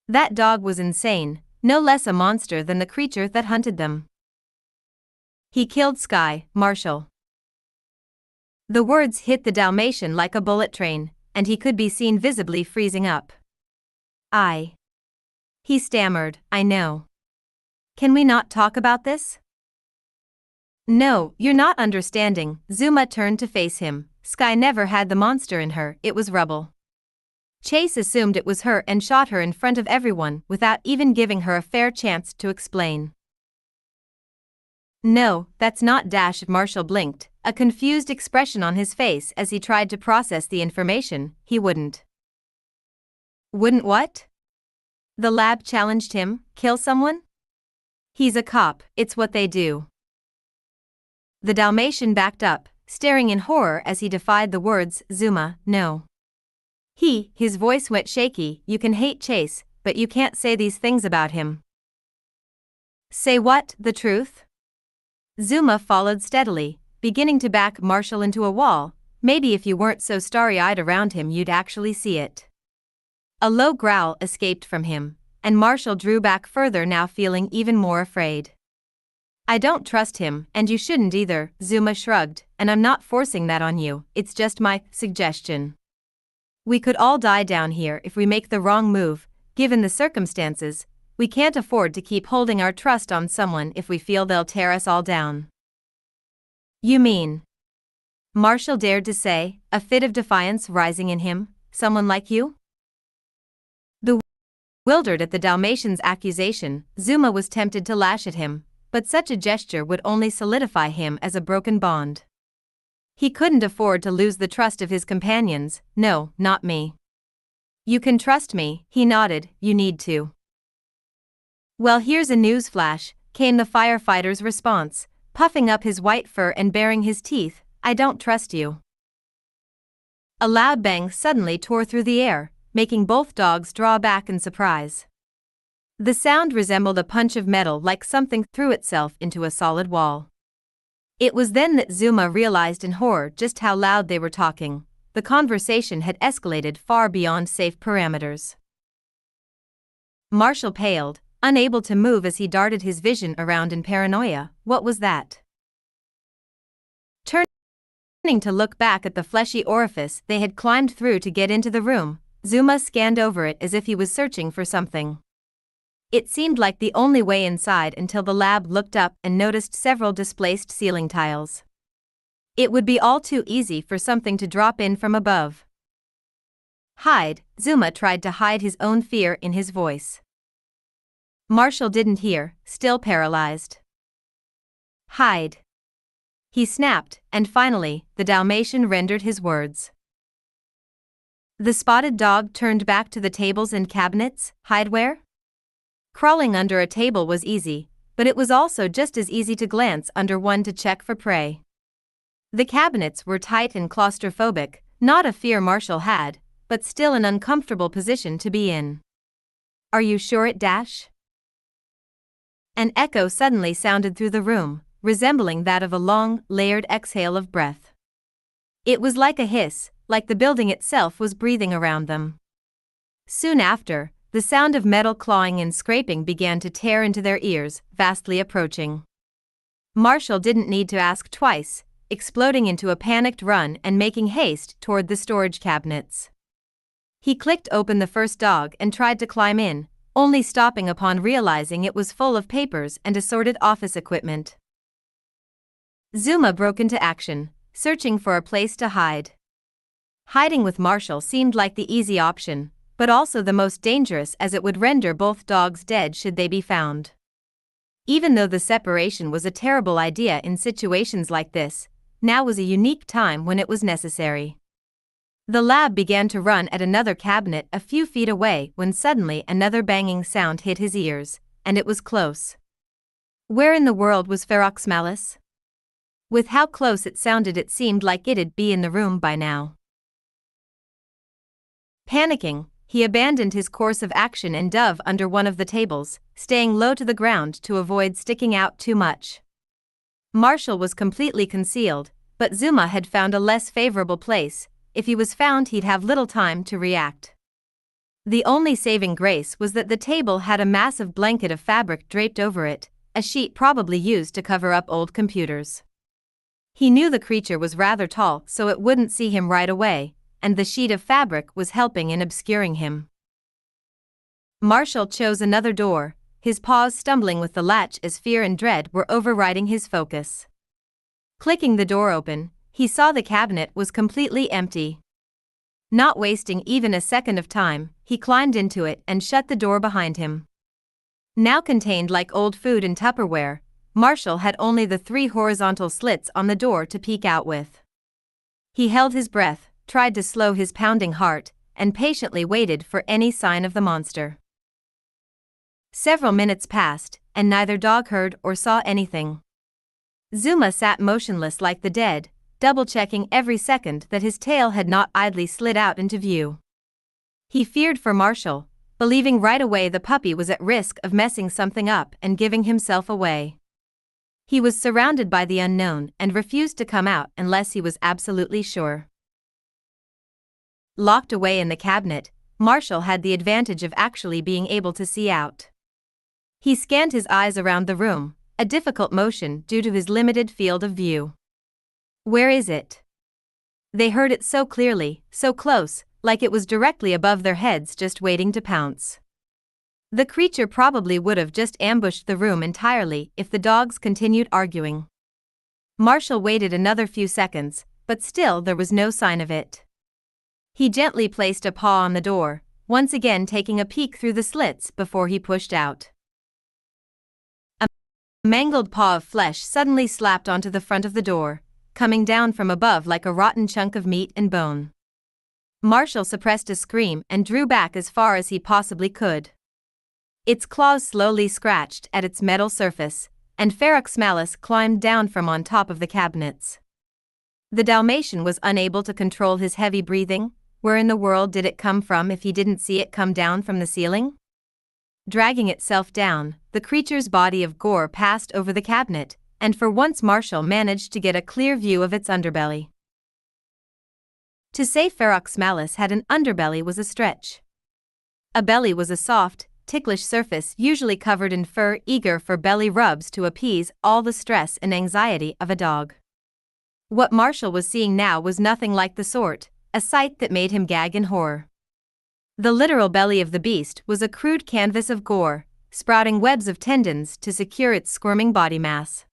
That dog was insane, no less a monster than the creature that hunted them. He killed Sky, Marshall. The words hit the Dalmatian like a bullet train, and he could be seen visibly freezing up. He stammered, I know. Can we not talk about this? No, you're not understanding. Zuma turned to face him. Sky never had the monster in her, it was Rubble. Chase assumed it was her and shot her in front of everyone without even giving her a fair chance to explain. No, that's not Dash. Marshall blinked, a confused expression on his face as he tried to process the information. He wouldn't. Wouldn't what? The lab challenged him. Kill someone? He's a cop, it's what they do. The Dalmatian backed up, staring in horror as he defied the words, Zuma, no. His voice went shaky. You can hate Chase, but you can't say these things about him. Say what, the truth? Zuma followed steadily, beginning to back Marshall into a wall. Maybe if you weren't so starry-eyed around him you'd actually see it. A low growl escaped from him, and Marshall drew back further, now feeling even more afraid. I don't trust him, and you shouldn't either, Zuma shrugged, and I'm not forcing that on you, it's just my suggestion. We could all die down here if we make the wrong move. Given the circumstances, we can't afford to keep holding our trust on someone if we feel they'll tear us all down. You mean? Marshall dared to say, a fit of defiance rising in him, someone like you? Bewildered at the Dalmatian's accusation, Zuma was tempted to lash at him, but such a gesture would only solidify him as a broken bond. He couldn't afford to lose the trust of his companions. No, not me. You can trust me, he nodded, you need to. Well, here's a newsflash, came the firefighter's response, puffing up his white fur and baring his teeth. I don't trust you. A loud bang suddenly tore through the air, making both dogs draw back in surprise. The sound resembled a punch of metal, like something threw itself into a solid wall. It was then that Zuma realized in horror just how loud they were talking. The conversation had escalated far beyond safe parameters. Marshall paled, unable to move as he darted his vision around in paranoia. What was that? Turning to look back at the fleshy orifice they had climbed through to get into the room, Zuma scanned over it as if he was searching for something. It seemed like the only way inside until the lab looked up and noticed several displaced ceiling tiles. It would be all too easy for something to drop in from above. Hide, Zuma tried to hide his own fear in his voice. Marshall didn't hear, still paralyzed. Hide. He snapped, and finally, the Dalmatian rendered his words. The spotted dog turned back to the tables and cabinets. Hide where? Crawling under a table was easy, but it was also just as easy to glance under one to check for prey. The cabinets were tight and claustrophobic, not a fear Marshall had, but still an uncomfortable position to be in. Are you sure it dash? An echo suddenly sounded through the room, resembling that of a long, layered exhale of breath. It was like a hiss, like the building itself was breathing around them. Soon after, the sound of metal clawing and scraping began to tear into their ears, vastly approaching. Marshall didn't need to ask twice, exploding into a panicked run and making haste toward the storage cabinets. He clicked open the first dog and tried to climb in, only stopping upon realizing it was full of papers and assorted office equipment. Zuma broke into action, searching for a place to hide. Hiding with Marshall seemed like the easy option, but also the most dangerous, as it would render both dogs dead should they be found. Even though the separation was a terrible idea in situations like this, now was a unique time when it was necessary. The lab began to run at another cabinet a few feet away when suddenly another banging sound hit his ears, and it was close. Where in the world was Ferox Malice? With how close it sounded, it seemed like it'd be in the room by now. Panicking, he abandoned his course of action and dove under one of the tables, staying low to the ground to avoid sticking out too much. Marshall was completely concealed, but Zuma had found a less favorable place. If he was found, he'd have little time to react. The only saving grace was that the table had a massive blanket of fabric draped over it, a sheet probably used to cover up old computers. He knew the creature was rather tall, so it wouldn't see him right away, and the sheet of fabric was helping in obscuring him. Marshall chose another door, his paws stumbling with the latch as fear and dread were overriding his focus. Clicking the door open, he saw the cabinet was completely empty. Not wasting even a second of time, he climbed into it and shut the door behind him. Now contained like old food in Tupperware, Marshall had only the 3 horizontal slits on the door to peek out with. He held his breath, tried to slow his pounding heart, and patiently waited for any sign of the monster. Several minutes passed, and neither dog heard or saw anything. Zuma sat motionless like the dead, double-checking every second that his tail had not idly slid out into view. He feared for Marshall, believing right away the puppy was at risk of messing something up and giving himself away. He was surrounded by the unknown and refused to come out unless he was absolutely sure. Locked away in the cabinet, Marshall had the advantage of actually being able to see out. He scanned his eyes around the room, a difficult motion due to his limited field of view. Where is it? They heard it so clearly, so close, like it was directly above their heads just waiting to pounce. The creature probably would have just ambushed the room entirely if the dogs continued arguing. Marshall waited another few seconds, but still there was no sign of it. He gently placed a paw on the door, once again taking a peek through the slits before he pushed out. A mangled paw of flesh suddenly slapped onto the front of the door, coming down from above like a rotten chunk of meat and bone. Marshall suppressed a scream and drew back as far as he possibly could. Its claws slowly scratched at its metal surface, and Ferox Malice climbed down from on top of the cabinets. The Dalmatian was unable to control his heavy breathing. Where in the world did it come from if he didn't see it come down from the ceiling? Dragging itself down, the creature's body of gore passed over the cabinet, and for once Marshall managed to get a clear view of its underbelly. To say Ferox Malice had an underbelly was a stretch. A belly was a soft, ticklish surface usually covered in fur, eager for belly rubs to appease all the stress and anxiety of a dog. What Marshall was seeing now was nothing like the sort, a sight that made him gag in horror. The literal belly of the beast was a crude canvas of gore, sprouting webs of tendons to secure its squirming body mass.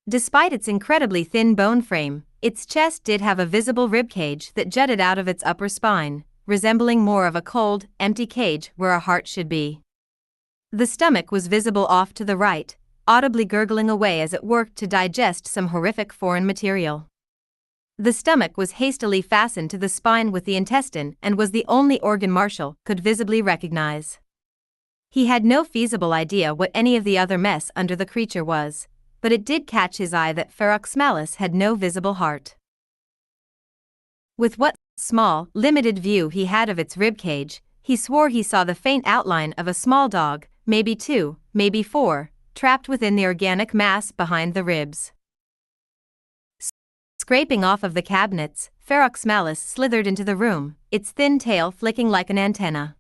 Despite its incredibly thin bone frame, its chest did have a visible ribcage that jutted out of its upper spine, resembling more of a cold, empty cage where a heart should be. The stomach was visible off to the right, audibly gurgling away as it worked to digest some horrific foreign material. The stomach was hastily fastened to the spine with the intestine and was the only organ Marshall could visibly recognize. He had no feasible idea what any of the other mess under the creature was, but it did catch his eye that Ferox Malice had no visible heart. With what small, limited view he had of its ribcage, he swore he saw the faint outline of a small dog, maybe 2, maybe 4, trapped within the organic mass behind the ribs. Scraping off of the cabinets, Ferox Malice slithered into the room, its thin tail flicking like an antenna.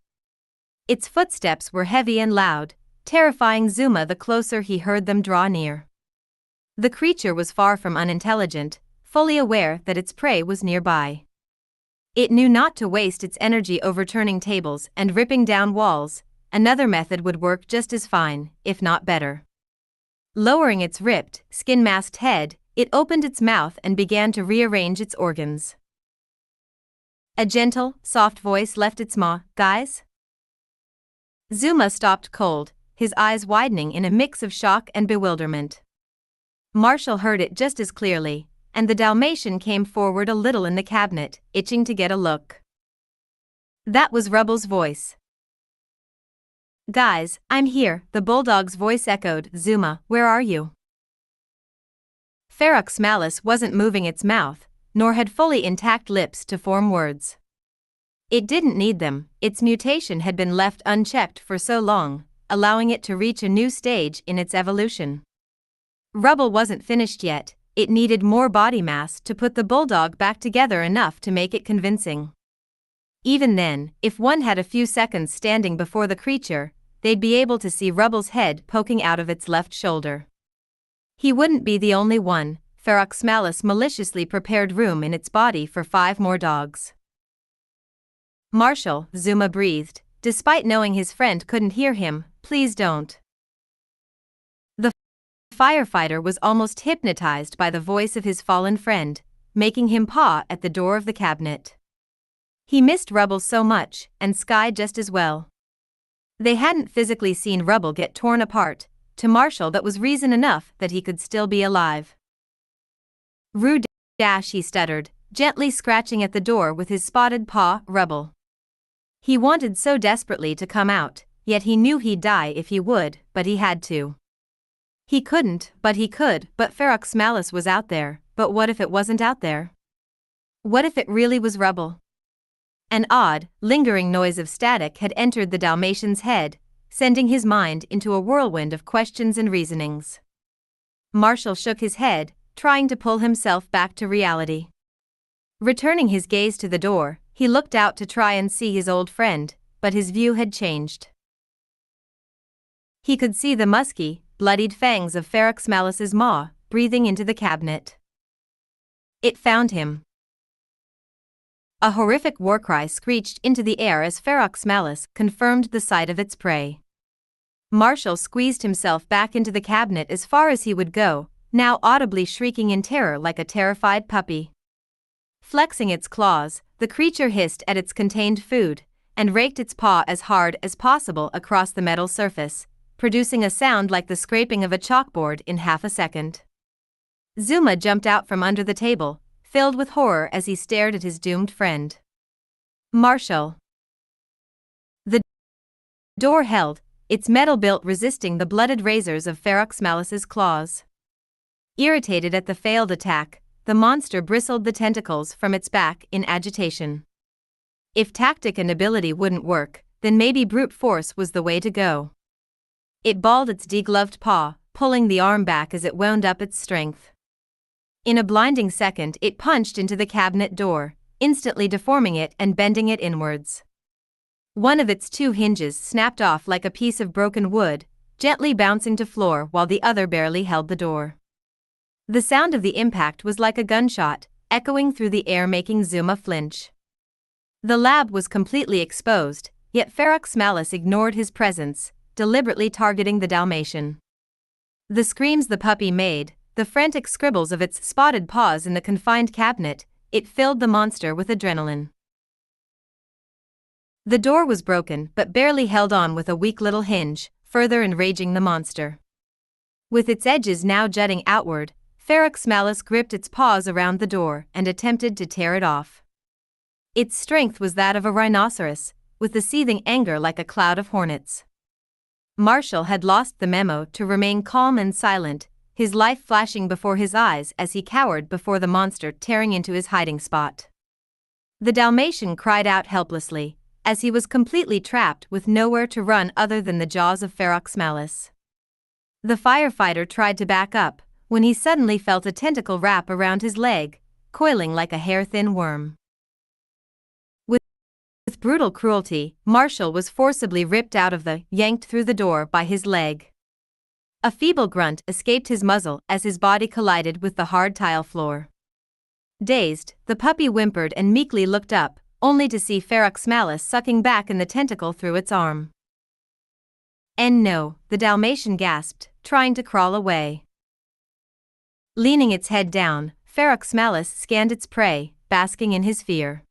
Its footsteps were heavy and loud, terrifying Zuma the closer he heard them draw near. The creature was far from unintelligent, fully aware that its prey was nearby. It knew not to waste its energy overturning tables and ripping down walls. Another method would work just as fine, if not better. Lowering its ripped, skin-masked head, it opened its mouth and began to rearrange its organs. A gentle, soft voice left its maw, "Guys?" Zuma stopped cold, his eyes widening in a mix of shock and bewilderment. Marshall heard it just as clearly, and the Dalmatian came forward a little in the cabinet, itching to get a look. That was Rubble's voice. "Guys, I'm here," the bulldog's voice echoed. "Zuma, where are you?" Ferox Malice wasn't moving its mouth, nor had fully intact lips to form words. It didn't need them, its mutation had been left unchecked for so long, allowing it to reach a new stage in its evolution. Rubble wasn't finished yet, it needed more body mass to put the bulldog back together enough to make it convincing. Even then, if one had a few seconds standing before the creature, they'd be able to see Rubble's head poking out of its left shoulder. He wouldn't be the only one. Ferox Malice maliciously prepared room in its body for 5 more dogs. "Marshall," Zuma breathed, despite knowing his friend couldn't hear him, "please don't." The firefighter was almost hypnotized by the voice of his fallen friend, making him paw at the door of the cabinet. He missed Rubble so much, and Sky just as well. They hadn't physically seen Rubble get torn apart. To Marshall that was reason enough that he could still be alive. "Rude dash," he stuttered, gently scratching at the door with his spotted paw. "Rubble." He wanted so desperately to come out, yet he knew he'd die if he would, but he had to. He couldn't, but he could. But Ferox Malice was out there, but what if it wasn't out there? What if it really was Rubble? An odd, lingering noise of static had entered the Dalmatian's head, sending his mind into a whirlwind of questions and reasonings. Marshall shook his head, trying to pull himself back to reality. Returning his gaze to the door, he looked out to try and see his old friend, but his view had changed. He could see the musky, bloodied fangs of Ferox Malice's maw, breathing into the cabinet. It found him. A horrific war cry screeched into the air as Ferox Malice confirmed the sight of its prey. Marshall squeezed himself back into the cabinet as far as he would go, now audibly shrieking in terror like a terrified puppy. Flexing its claws, the creature hissed at its contained food, and raked its paw as hard as possible across the metal surface, producing a sound like the scraping of a chalkboard in half a second. Zuma jumped out from under the table, filled with horror as he stared at his doomed friend. Marshall. The door held, its metal built resisting the blooded razors of Ferox Malice's claws. Irritated at the failed attack, the monster bristled the tentacles from its back in agitation. If tactic and ability wouldn't work, then maybe brute force was the way to go. It balled its degloved paw, pulling the arm back as it wound up its strength. In a blinding second, it punched into the cabinet door, instantly deforming it and bending it inwards. One of its two hinges snapped off like a piece of broken wood, gently bouncing to floor while the other barely held the door. The sound of the impact was like a gunshot, echoing through the air, making Zuma flinch. The lab was completely exposed, yet Ferox Malice ignored his presence, deliberately targeting the Dalmatian. The screams the puppy made, the frantic scribbles of its spotted paws in the confined cabinet, it filled the monster with adrenaline. The door was broken but barely held on with a weak little hinge, further enraging the monster. With its edges now jutting outward, Ferox Malice gripped its paws around the door and attempted to tear it off. Its strength was that of a rhinoceros, with the seething anger like a cloud of hornets. Marshall had lost the memo to remain calm and silent, his life flashing before his eyes as he cowered before the monster tearing into his hiding spot. The Dalmatian cried out helplessly, as he was completely trapped with nowhere to run other than the jaws of Ferox Malice. The firefighter tried to back up, when he suddenly felt a tentacle wrap around his leg, coiling like a hair-thin worm. With brutal cruelty, Marshall was forcibly ripped out of yanked through the door by his leg. A feeble grunt escaped his muzzle as his body collided with the hard tile floor. Dazed, the puppy whimpered and meekly looked up, only to see Ferox Malice sucking back in the tentacle through its arm. And no, the Dalmatian gasped, trying to crawl away. Leaning its head down, Ferox Malice scanned its prey, basking in his fear.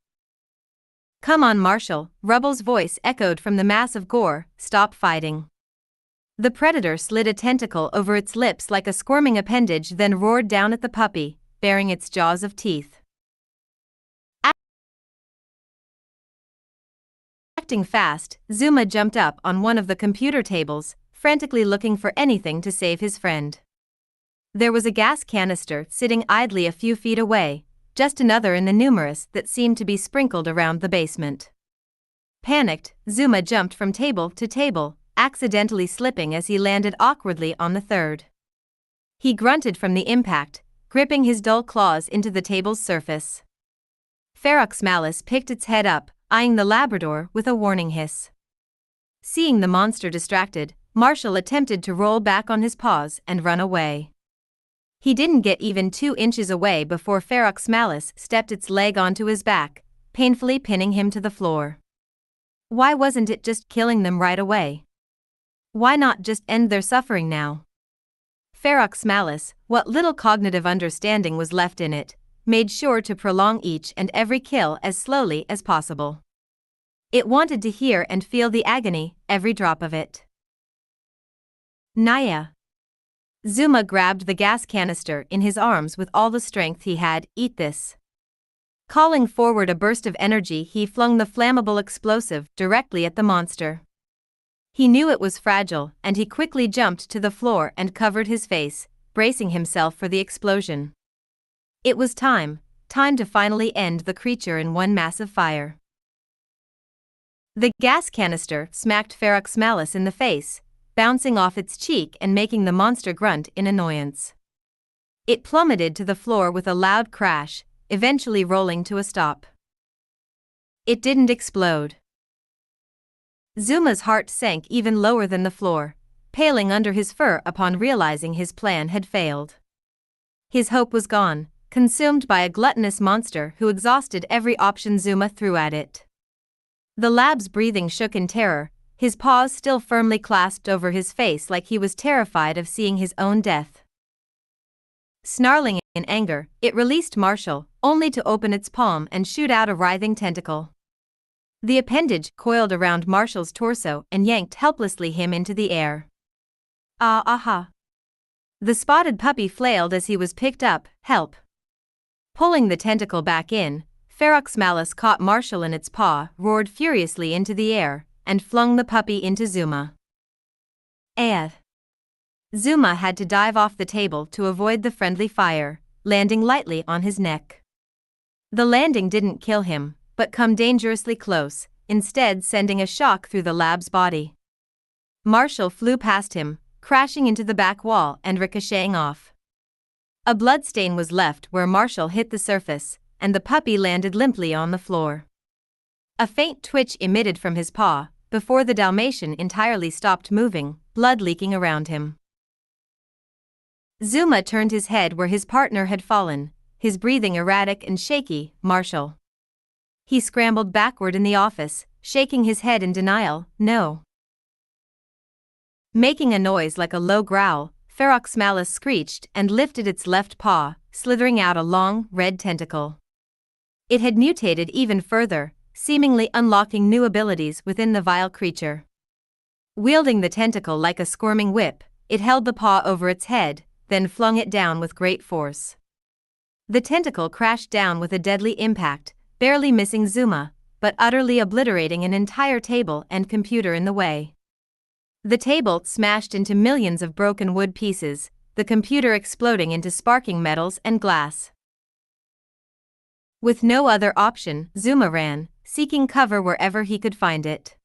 "Come on, Marshall," Rubble's voice echoed from the mass of gore, "stop fighting." The predator slid a tentacle over its lips like a squirming appendage, then roared down at the puppy, baring its jaws of teeth. Acting fast, Zuma jumped up on one of the computer tables, frantically looking for anything to save his friend. There was a gas canister sitting idly a few feet away, just another in the numerous that seemed to be sprinkled around the basement. Panicked, Zuma jumped from table to table, accidentally slipping as he landed awkwardly on the third. He grunted from the impact, gripping his dull claws into the table's surface. Ferox Malice picked its head up, eyeing the Labrador with a warning hiss. Seeing the monster distracted, Marshall attempted to roll back on his paws and run away. He didn't get even 2 inches away before Ferox Malice stepped its leg onto his back, painfully pinning him to the floor. Why wasn't it just killing them right away? Why not just end their suffering now? Ferox Malice, what little cognitive understanding was left in it, made sure to prolong each and every kill as slowly as possible. It wanted to hear and feel the agony, every drop of it. Naya. Zuma grabbed the gas canister in his arms with all the strength he had. "Eat this." Calling forward a burst of energy, he flung the flammable explosive directly at the monster. He knew it was fragile, and he quickly jumped to the floor and covered his face, bracing himself for the explosion. It was time to finally end the creature in one massive fire. The gas canister smacked Ferox Malice in the face, bouncing off its cheek and making the monster grunt in annoyance. It plummeted to the floor with a loud crash, eventually rolling to a stop. It didn't explode. Zuma's heart sank even lower than the floor, paling under his fur upon realizing his plan had failed. His hope was gone, consumed by a gluttonous monster who exhausted every option Zuma threw at it. The lab's breathing shook in terror, his paws still firmly clasped over his face like he was terrified of seeing his own death. Snarling in anger, it released Marshall, only to open its palm and shoot out a writhing tentacle. The appendage coiled around Marshall's torso and yanked helplessly him into the air. Ah! The spotted puppy flailed as he was picked up. Help! Pulling the tentacle back in, Ferox Malice caught Marshall in its paw, roared furiously into the air, and flung the puppy into Zuma. Zuma had to dive off the table to avoid the friendly fire, landing lightly on his neck. The landing didn't kill him, but come dangerously close, instead sending a shock through the lab's body. Marshall flew past him, crashing into the back wall and ricocheting off. A bloodstain was left where Marshall hit the surface, and the puppy landed limply on the floor. A faint twitch emitted from his paw, before the Dalmatian entirely stopped moving, blood leaking around him. Zuma turned his head where his partner had fallen, his breathing erratic and shaky. Marshall. He scrambled backward in the office, shaking his head in denial. No. Making a noise like a low growl, Ferox Malice screeched and lifted its left paw, slithering out a long, red tentacle. It had mutated even further, seemingly unlocking new abilities within the vile creature. Wielding the tentacle like a squirming whip, it held the paw over its head, then flung it down with great force. The tentacle crashed down with a deadly impact, barely missing Zuma, but utterly obliterating an entire table and computer in the way. The table smashed into millions of broken wood pieces, the computer exploding into sparking metals and glass. With no other option, Zuma ran, seeking cover wherever he could find it.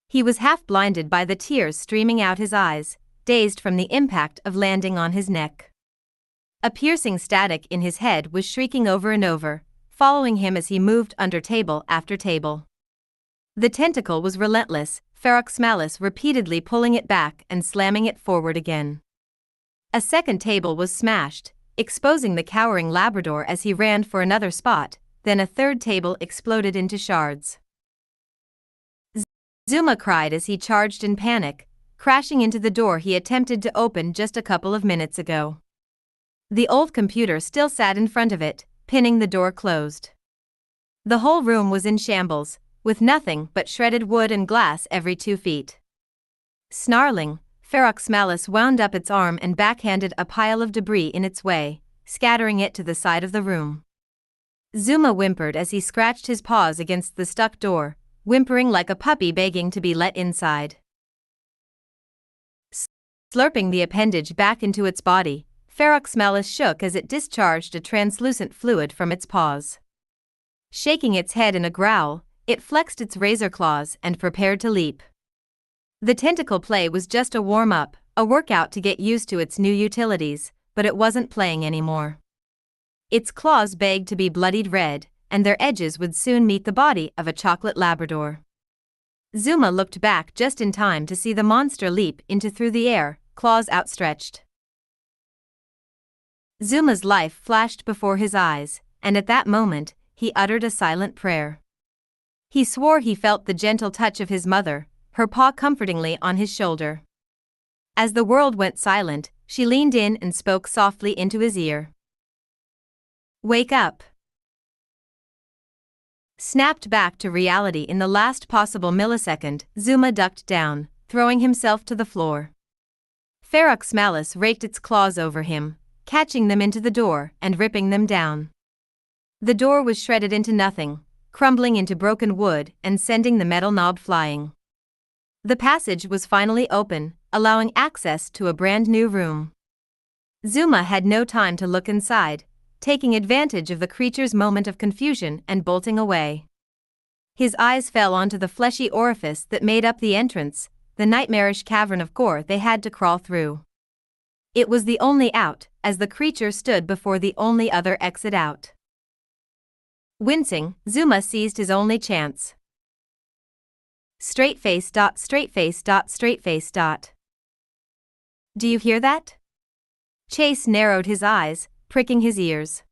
He was half blinded by the tears streaming out his eyes, dazed from the impact of landing on his neck. A piercing static in his head was shrieking over and over, following him as he moved under table after table. The tentacle was relentless, Ferox Malice repeatedly pulling it back and slamming it forward again. A second table was smashed, exposing the cowering Labrador as he ran for another spot, then a third table exploded into shards. Zuma cried as he charged in panic, crashing into the door he attempted to open just a couple of minutes ago. The old computer still sat in front of it, pinning the door closed. The whole room was in shambles, with nothing but shredded wood and glass every 2 feet. Snarling, Ferox Malice wound up its arm and backhanded a pile of debris in its way, scattering it to the side of the room. Zuma whimpered as he scratched his paws against the stuck door, whimpering like a puppy begging to be let inside. Slurping the appendage back into its body, Ferox Malice shook as it discharged a translucent fluid from its paws. Shaking its head in a growl, it flexed its razor claws and prepared to leap. The tentacle play was just a warm-up, a workout to get used to its new utilities, but it wasn't playing anymore. Its claws begged to be bloodied red, and their edges would soon meet the body of a chocolate Labrador. Zuma looked back just in time to see the monster leap into through the air, claws outstretched. Zuma's life flashed before his eyes, and at that moment, he uttered a silent prayer. He swore he felt the gentle touch of his mother, her paw comfortingly on his shoulder. As the world went silent, she leaned in and spoke softly into his ear. "Wake up." Snapped back to reality in the last possible millisecond, Zuma ducked down, throwing himself to the floor. Ferox Malice raked its claws over him, catching them into the door and ripping them down. The door was shredded into nothing, crumbling into broken wood and sending the metal knob flying. The passage was finally open, allowing access to a brand new room. Zuma had no time to look inside, taking advantage of the creature's moment of confusion and bolting away. His eyes fell onto the fleshy orifice that made up the entrance, the nightmarish cavern of gore they had to crawl through. It was the only out, as the creature stood before the only other exit out. Wincing, Zuma seized his only chance. Straight face. Do you hear that? Chase narrowed his eyes, pricking his ears.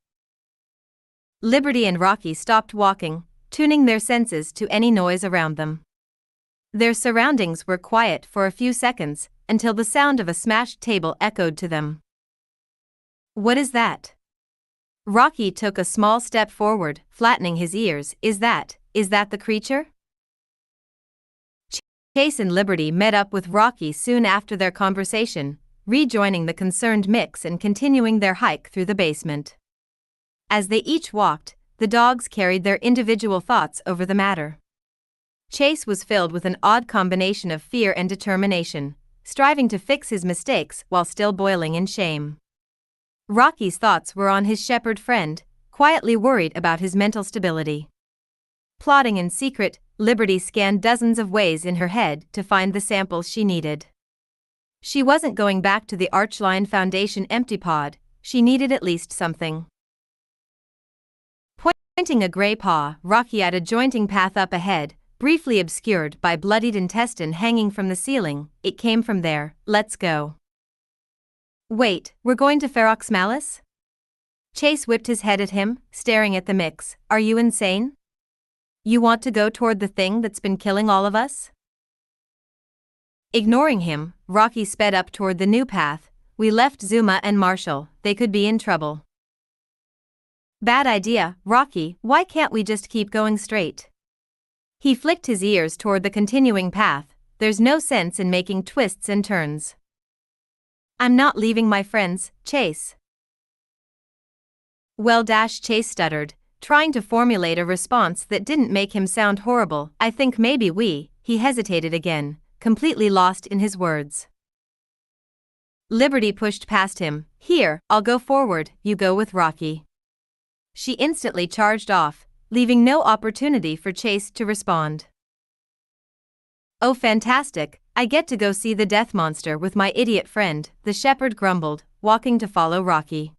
Liberty and Rocky stopped walking, tuning their senses to any noise around them. Their surroundings were quiet for a few seconds, until the sound of a smashed table echoed to them. What is that? Rocky took a small step forward, flattening his ears. Is that the creature? Chase and Liberty met up with Rocky soon after their conversation, rejoining the concerned mix and continuing their hike through the basement. As they each walked, the dogs carried their individual thoughts over the matter. Chase was filled with an odd combination of fear and determination, striving to fix his mistakes while still boiling in shame. Rocky's thoughts were on his shepherd friend, quietly worried about his mental stability. Plotting in secret, Liberty scanned dozens of ways in her head to find the samples she needed. She wasn't going back to the Archline Foundation empty pod, she needed at least something. Pointing a gray paw, Rocky at a jointing path up ahead, briefly obscured by bloodied intestine hanging from the ceiling. It came from there. Let's go. Wait, we're going to Ferox Malice? Chase whipped his head at him, staring at the mix. Are you insane? You want to go toward the thing that's been killing all of us? Ignoring him, Rocky sped up toward the new path. We left Zuma and Marshall, they could be in trouble. Bad idea, Rocky, why can't we just keep going straight? He flicked his ears toward the continuing path. There's no sense in making twists and turns. I'm not leaving my friends, Chase. Well, Chase stuttered, trying to formulate a response that didn't make him sound horrible. I think maybe he hesitated again, completely lost in his words. Liberty pushed past him. Here, I'll go forward, you go with Rocky. She instantly charged off, leaving no opportunity for Chase to respond. Oh, fantastic, I get to go see the death monster with my idiot friend, the shepherd grumbled, walking to follow Rocky.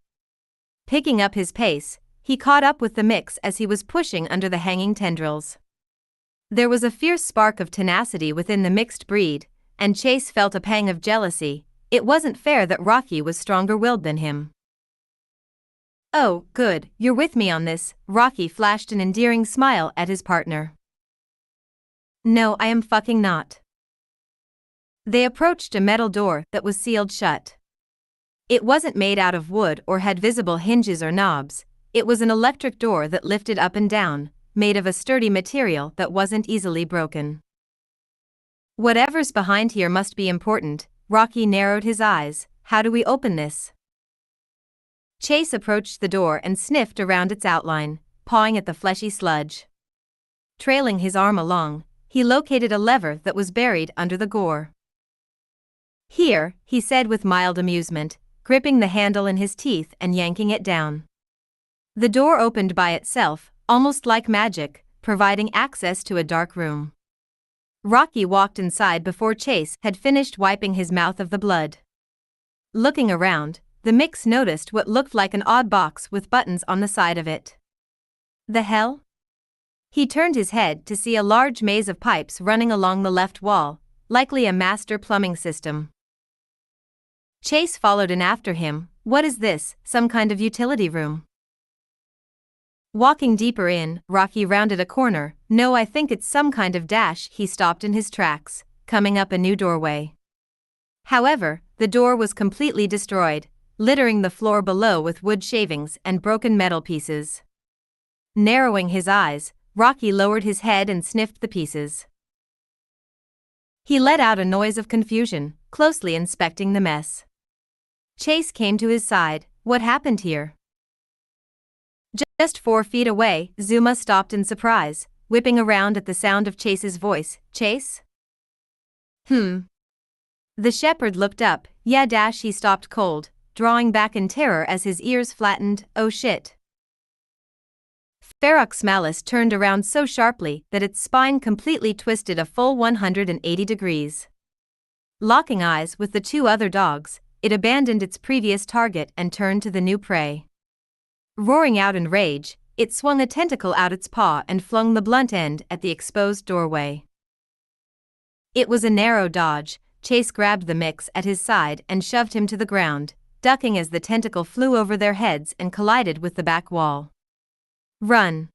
Picking up his pace, he caught up with the mix as he was pushing under the hanging tendrils. There was a fierce spark of tenacity within the mixed breed, and Chase felt a pang of jealousy. It wasn't fair that Rocky was stronger-willed than him. Oh, good, you're with me on this, Rocky flashed an endearing smile at his partner. No, I am fucking not. They approached a metal door that was sealed shut. It wasn't made out of wood or had visible hinges or knobs. It was an electric door that lifted up and down, made of a sturdy material that wasn't easily broken. Whatever's behind here must be important. Rocky narrowed his eyes. How do we open this? Chase approached the door and sniffed around its outline, pawing at the fleshy sludge. Trailing his arm along, he located a lever that was buried under the gore. Here, he said with mild amusement, gripping the handle in his teeth and yanking it down. The door opened by itself, almost like magic, providing access to a dark room. Rocky walked inside before Chase had finished wiping his mouth of the blood. Looking around, the mix noticed what looked like an odd box with buttons on the side of it. The hell? He turned his head to see a large maze of pipes running along the left wall, likely a master plumbing system. Chase followed in after him. What is this, some kind of utility room? Walking deeper in, Rocky rounded a corner. No, I think it's some kind of dash. He stopped in his tracks, coming up a new doorway. However, the door was completely destroyed, littering the floor below with wood shavings and broken metal pieces. Narrowing his eyes, Rocky lowered his head and sniffed the pieces. He let out a noise of confusion, closely inspecting the mess. Chase came to his side. What happened here? Just 4 feet away, Zuma stopped in surprise, whipping around at the sound of Chase's voice. Chase? The shepherd looked up. Yeah, he stopped cold, drawing back in terror as his ears flattened. Oh shit. Ferox Malice turned around so sharply that its spine completely twisted a full 180 degrees. Locking eyes with the two other dogs, it abandoned its previous target and turned to the new prey. Roaring out in rage, it swung a tentacle out its paw and flung the blunt end at the exposed doorway. It was a narrow dodge. Chase grabbed the mix at his side and shoved him to the ground, ducking as the tentacle flew over their heads and collided with the back wall. "Run!"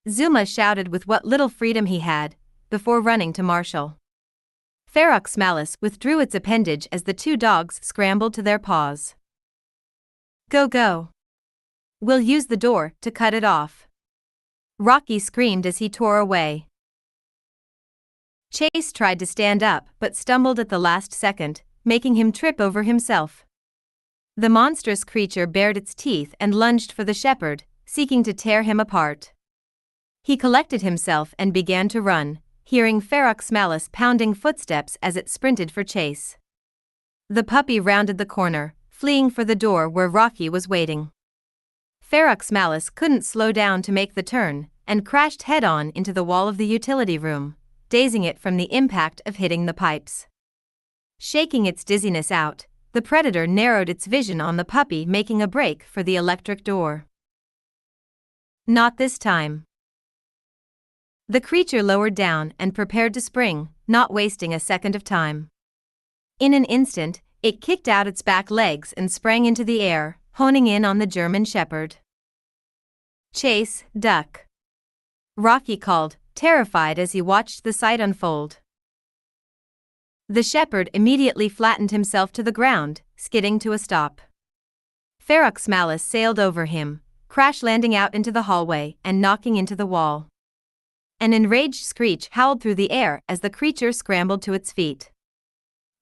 Zuma shouted with what little freedom he had, before running to Marshall. Ferox Malice withdrew its appendage as the two dogs scrambled to their paws. "Go, go! We'll use the door to cut it off!" Rocky screamed as he tore away. Chase tried to stand up but stumbled at the last second, making him trip over himself. The monstrous creature bared its teeth and lunged for the shepherd, seeking to tear him apart. He collected himself and began to run, hearing Ferox Malice pounding footsteps as it sprinted for Chase. The puppy rounded the corner, fleeing for the door where Rocky was waiting. Ferox Malice couldn't slow down to make the turn, and crashed head-on into the wall of the utility room, dazing it from the impact of hitting the pipes. Shaking its dizziness out, the predator narrowed its vision on the puppy, making a break for the electric door. Not this time. The creature lowered down and prepared to spring, not wasting a second of time. In an instant, it kicked out its back legs and sprang into the air, honing in on the German shepherd. "Chase, duck!" Rocky called, terrified as he watched the sight unfold. The shepherd immediately flattened himself to the ground, skidding to a stop. Ferox Malice sailed over him, crash-landing out into the hallway and knocking into the wall. An enraged screech howled through the air as the creature scrambled to its feet.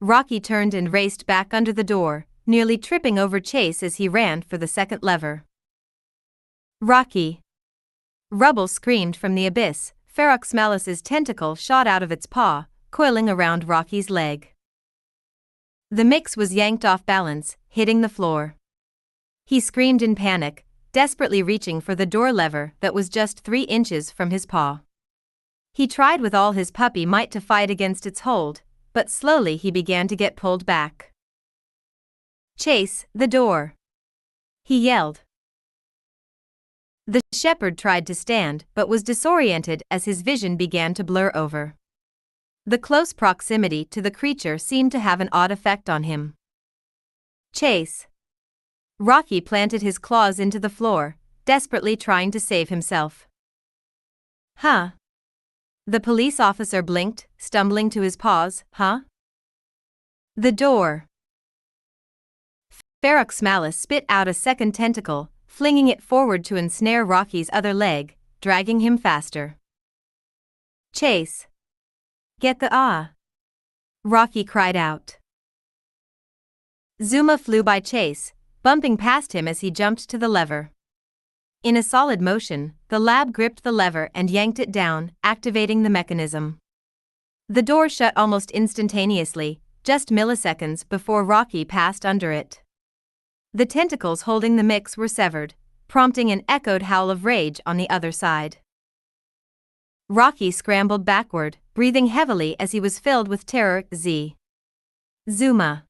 Rocky turned and raced back under the door, nearly tripping over Chase as he ran for the second lever. "Rocky!" Rubble screamed from the abyss. Ferox Malice's tentacle shot out of its paw, coiling around Rocky's leg. The mix was yanked off balance, hitting the floor. He screamed in panic, desperately reaching for the door lever that was just 3 inches from his paw. He tried with all his puppy might to fight against its hold, but slowly he began to get pulled back. "Chase, the door!" he yelled. The shepherd tried to stand but was disoriented as his vision began to blur over. The close proximity to the creature seemed to have an odd effect on him. "Chase!" Rocky planted his claws into the floor, desperately trying to save himself. "Huh?" The police officer blinked, stumbling to his paws. "Huh?" "The door." Ferox Malice spit out a second tentacle, flinging it forward to ensnare Rocky's other leg, dragging him faster. "Chase! Get the ah!" Rocky cried out. Zuma flew by Chase, bumping past him as he jumped to the lever. In a solid motion, the lab gripped the lever and yanked it down, activating the mechanism. The door shut almost instantaneously, just milliseconds before Rocky passed under it. The tentacles holding the mix were severed, prompting an echoed howl of rage on the other side. Rocky scrambled backward, breathing heavily as he was filled with terror. Zuma.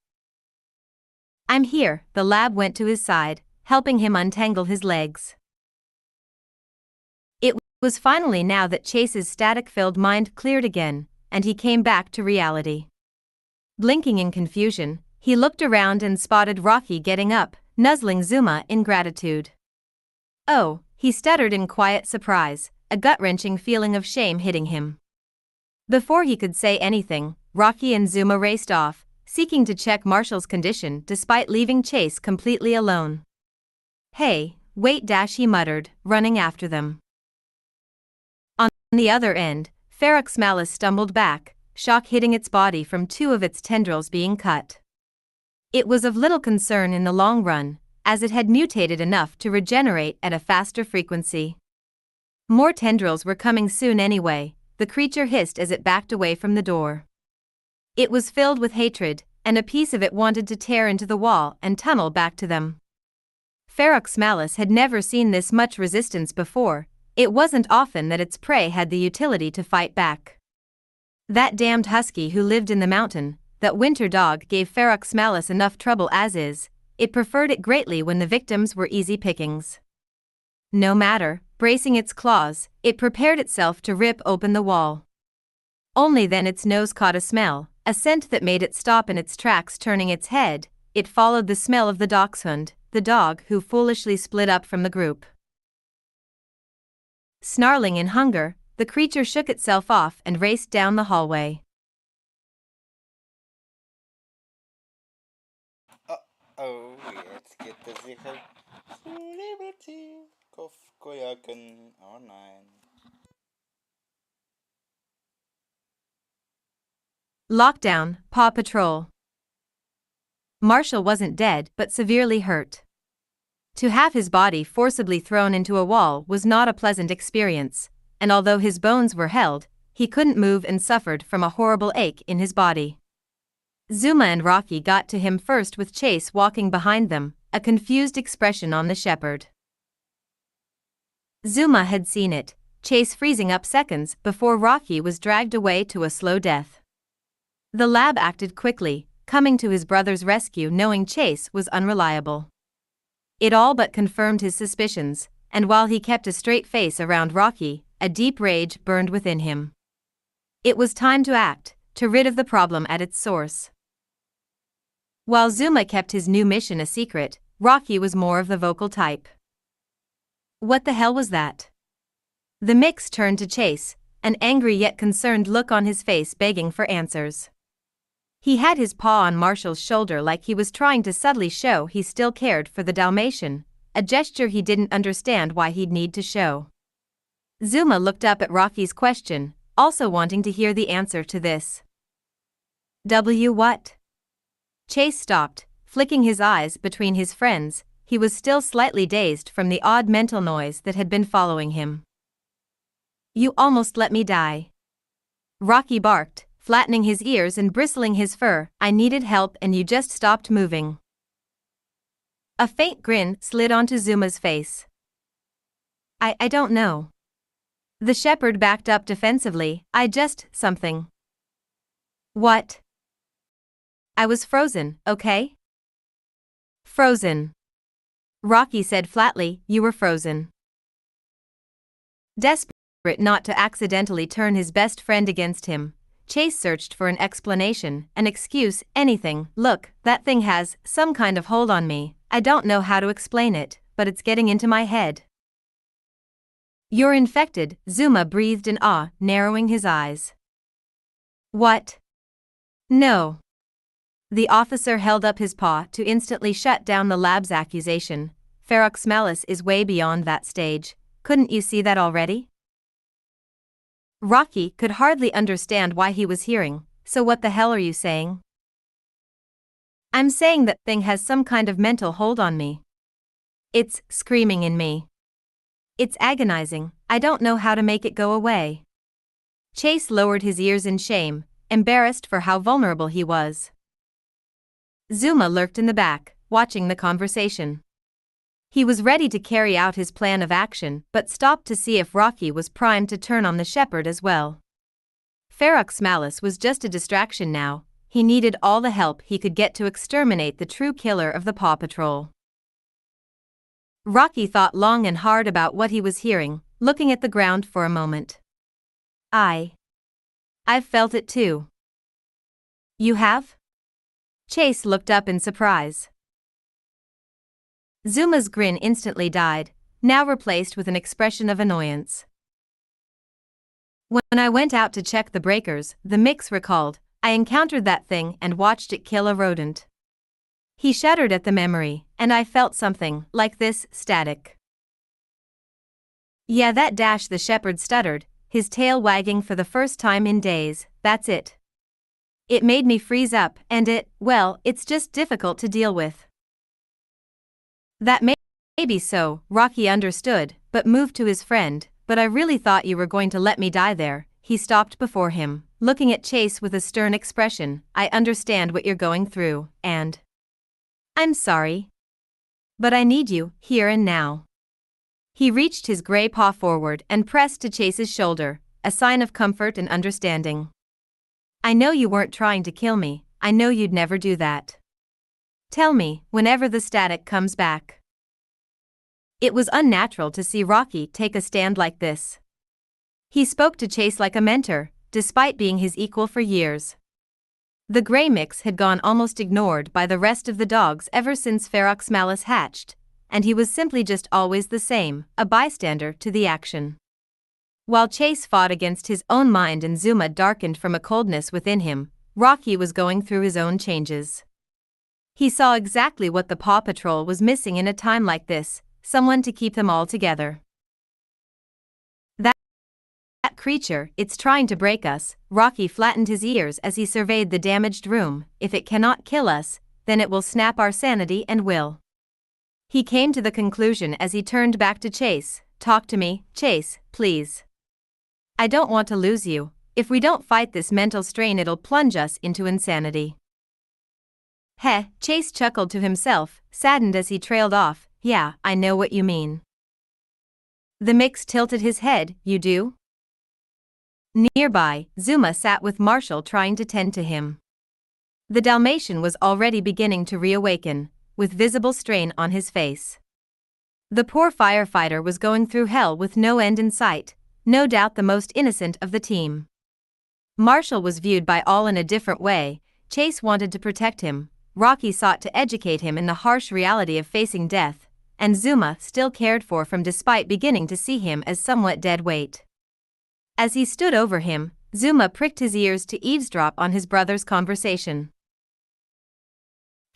"I'm here." The lab went to his side, helping him untangle his legs. It was finally now that Chase's static-filled mind cleared again, and he came back to reality. Blinking in confusion, he looked around and spotted Rocky getting up, nuzzling Zuma in gratitude. "Oh," he stuttered in quiet surprise, a gut-wrenching feeling of shame hitting him. Before he could say anything, Rocky and Zuma raced off, seeking to check Marshall's condition despite leaving Chase completely alone. "Hey, wait!" he muttered, running after them. On the other end, Ferox Malice stumbled back, shock hitting its body from 2 of its tendrils being cut. It was of little concern in the long run, as it had mutated enough to regenerate at a faster frequency. More tendrils were coming soon anyway, the creature hissed as it backed away from the door. It was filled with hatred, and a piece of it wanted to tear into the wall and tunnel back to them. Ferox Malice had never seen this much resistance before, It wasn't often that its prey had the utility to fight back. That damned husky who lived in the mountain, that winter dog gave Ferox Malus enough trouble as is. It preferred it greatly when the victims were easy pickings. No matter, bracing its claws, it prepared itself to rip open the wall. Only then its nose caught a smell, a scent that made it stop in its tracks. Turning its head, it followed the smell of the dachshund, the dog who foolishly split up from the group. Snarling in hunger, the creature shook itself off and raced down the hallway. Jetzt geht er sicher zu Liberty. Kopfkojaken, oh nein. Lockdown, Paw Patrol. Marshall wasn't dead but severely hurt. To have his body forcibly thrown into a wall was not a pleasant experience, and although his bones were held, he couldn't move and suffered from a horrible ache in his body. Zuma and Rocky got to him first with Chase walking behind them, a confused expression on the shepherd. Zuma had seen it, Chase freezing up seconds before Rocky was dragged away to a slow death. The lab acted quickly, coming to his brother's rescue knowing Chase was unreliable. It all but confirmed his suspicions, and while he kept a straight face around Rocky, a deep rage burned within him. It was time to act, to rid of the problem at its source. While Zuma kept his new mission a secret, Rocky was more of the vocal type. What the hell was that? The mix turned to Chase, an angry yet concerned look on his face begging for answers. He had his paw on Marshall's shoulder like he was trying to subtly show he still cared for the Dalmatian, a gesture he didn't understand why he'd need to show. Zuma looked up at Rocky's question, also wanting to hear the answer to this. What? Chase stopped, flicking his eyes between his friends. He was still slightly dazed from the odd mental noise that had been following him. You almost let me die. Rocky barked, flattening his ears and bristling his fur. I needed help and you just stopped moving. A faint grin slid onto Zuma's face. I don't know. The shepherd backed up defensively. Something. What? I was frozen, okay? Frozen. Rocky said flatly, you were frozen. Desperate not to accidentally turn his best friend against him, Chase searched for an explanation, an excuse, anything. Look, that thing has some kind of hold on me. I don't know how to explain it, but it's getting into my head. You're infected, Zuma breathed in awe, narrowing his eyes. What? No. The officer held up his paw to instantly shut down the lab's accusation. Ferox Malus is way beyond that stage. Couldn't you see that already? Rocky could hardly understand why he was hearing. So what the hell are you saying? I'm saying that thing has some kind of mental hold on me. It's screaming in me. It's agonizing. I don't know how to make it go away. Chase lowered his ears in shame, embarrassed for how vulnerable he was. Zuma lurked in the back, watching the conversation. He was ready to carry out his plan of action but stopped to see if Rocky was primed to turn on the shepherd as well. Ferox Malus was just a distraction now. He needed all the help he could get to exterminate the true killer of the Paw Patrol. Rocky thought long and hard about what he was hearing, looking at the ground for a moment. I've felt it too. You have? Chase looked up in surprise. Zuma's grin instantly died, now replaced with an expression of annoyance. When I went out to check the breakers, the mix recalled, I encountered that thing and watched it kill a rodent. He shuddered at the memory, and I felt something like this, static. Yeah, that dash, the shepherd stuttered, his tail wagging for the first time in days. That's it. It made me freeze up, and it's just difficult to deal with. That may be so, Rocky understood, but moved to his friend, but I really thought you were going to let me die there. He stopped before him, looking at Chase with a stern expression. I understand what you're going through, and I'm sorry. But I need you, here and now. He reached his gray paw forward and pressed to Chase's shoulder, a sign of comfort and understanding. I know you weren't trying to kill me, I know you'd never do that. Tell me, whenever the static comes back. It was unnatural to see Rocky take a stand like this. He spoke to Chase like a mentor, despite being his equal for years. The gray mix had gone almost ignored by the rest of the dogs ever since Ferox Malice hatched, and he was simply just always the same, a bystander to the action. While Chase fought against his own mind and Zuma darkened from a coldness within him, Rocky was going through his own changes. He saw exactly what the Paw Patrol was missing in a time like this, someone to keep them all together. That creature, it's trying to break us. Rocky flattened his ears as he surveyed the damaged room. If it cannot kill us, then it will snap our sanity and will. He came to the conclusion as he turned back to Chase. Talk to me, Chase, please. I don't want to lose you. If we don't fight this mental strain, it'll plunge us into insanity. Heh, Chase chuckled to himself, saddened as he trailed off. Yeah, I know what you mean. The mix tilted his head. You do? Nearby, Zuma sat with Marshall trying to tend to him. The Dalmatian was already beginning to reawaken, with visible strain on his face. The poor firefighter was going through hell with no end in sight, no doubt the most innocent of the team. Marshall was viewed by all in a different way. Chase wanted to protect him, Rocky sought to educate him in the harsh reality of facing death, and Zuma still cared for him despite beginning to see him as somewhat dead weight. As he stood over him, Zuma pricked his ears to eavesdrop on his brother's conversation.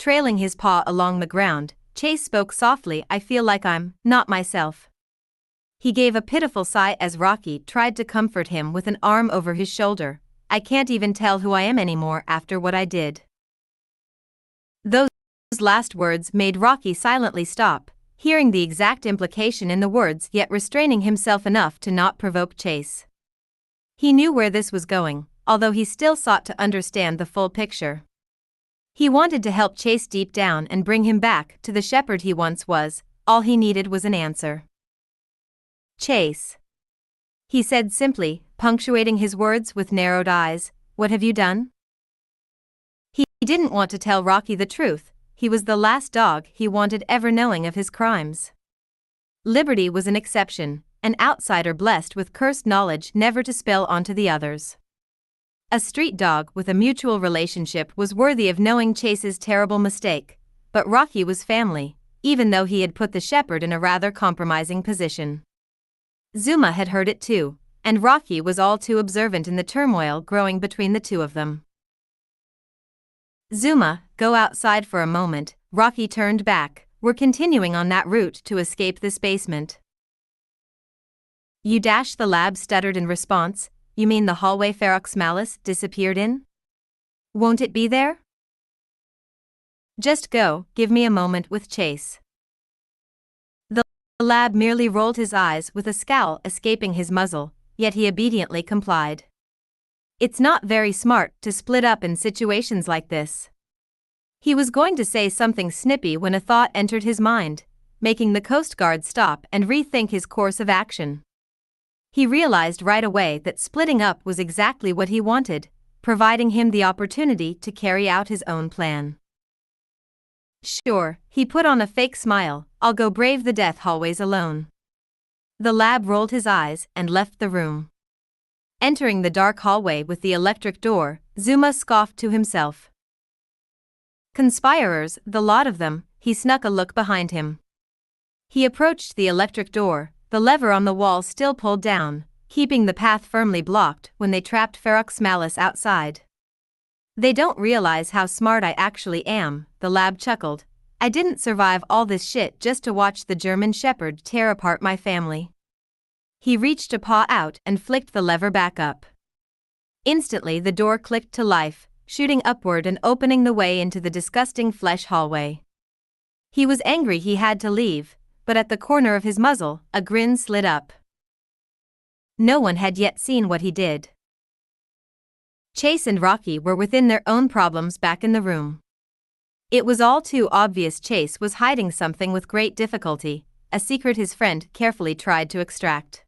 Trailing his paw along the ground, Chase spoke softly. I feel like I'm not myself. He gave a pitiful sigh as Rocky tried to comfort him with an arm over his shoulder. I can't even tell who I am anymore after what I did. Those last words made Rocky silently stop, hearing the exact implication in the words yet restraining himself enough to not provoke Chase. He knew where this was going, although he still sought to understand the full picture. He wanted to help Chase deep down and bring him back to the shepherd he once was. All he needed was an answer. Chase, he said simply, punctuating his words with narrowed eyes, what have you done? He didn't want to tell Rocky the truth. He was the last dog he wanted ever knowing of his crimes. Liberty was an exception, an outsider blessed with cursed knowledge never to spill onto the others. A street dog with a mutual relationship was worthy of knowing Chase's terrible mistake, but Rocky was family, even though he had put the shepherd in a rather compromising position. Zuma had heard it too, and Rocky was all too observant in the turmoil growing between the two of them. Zuma, go outside for a moment. Rocky turned back. We're continuing on that route to escape this basement. You dash, the lab stuttered in response. You mean the hallway Ferox Malice disappeared in? Won't it be there? Just go, give me a moment with Chase. The lab merely rolled his eyes with a scowl escaping his muzzle, yet he obediently complied. It's not very smart to split up in situations like this. He was going to say something snippy when a thought entered his mind, making the Coast Guard stop and rethink his course of action. He realized right away that splitting up was exactly what he wanted, providing him the opportunity to carry out his own plan. Sure, he put on a fake smile, I'll go brave the death hallways alone. The lab rolled his eyes and left the room. Entering the dark hallway with the electric door, Zuma scoffed to himself. Conspirers, the lot of them. He snuck a look behind him. He approached the electric door, the lever on the wall still pulled down, keeping the path firmly blocked when they trapped Ferox Malice outside. They don't realize how smart I actually am, the lab chuckled. I didn't survive all this shit just to watch the German Shepherd tear apart my family. He reached a paw out and flicked the lever back up. Instantly the door clicked to life, shooting upward and opening the way into the disgusting flesh hallway. He was angry he had to leave, but at the corner of his muzzle, a grin slid up. No one had yet seen what he did. Chase and Rocky were within their own problems back in the room. It was all too obvious Chase was hiding something with great difficulty, a secret his friend carefully tried to extract.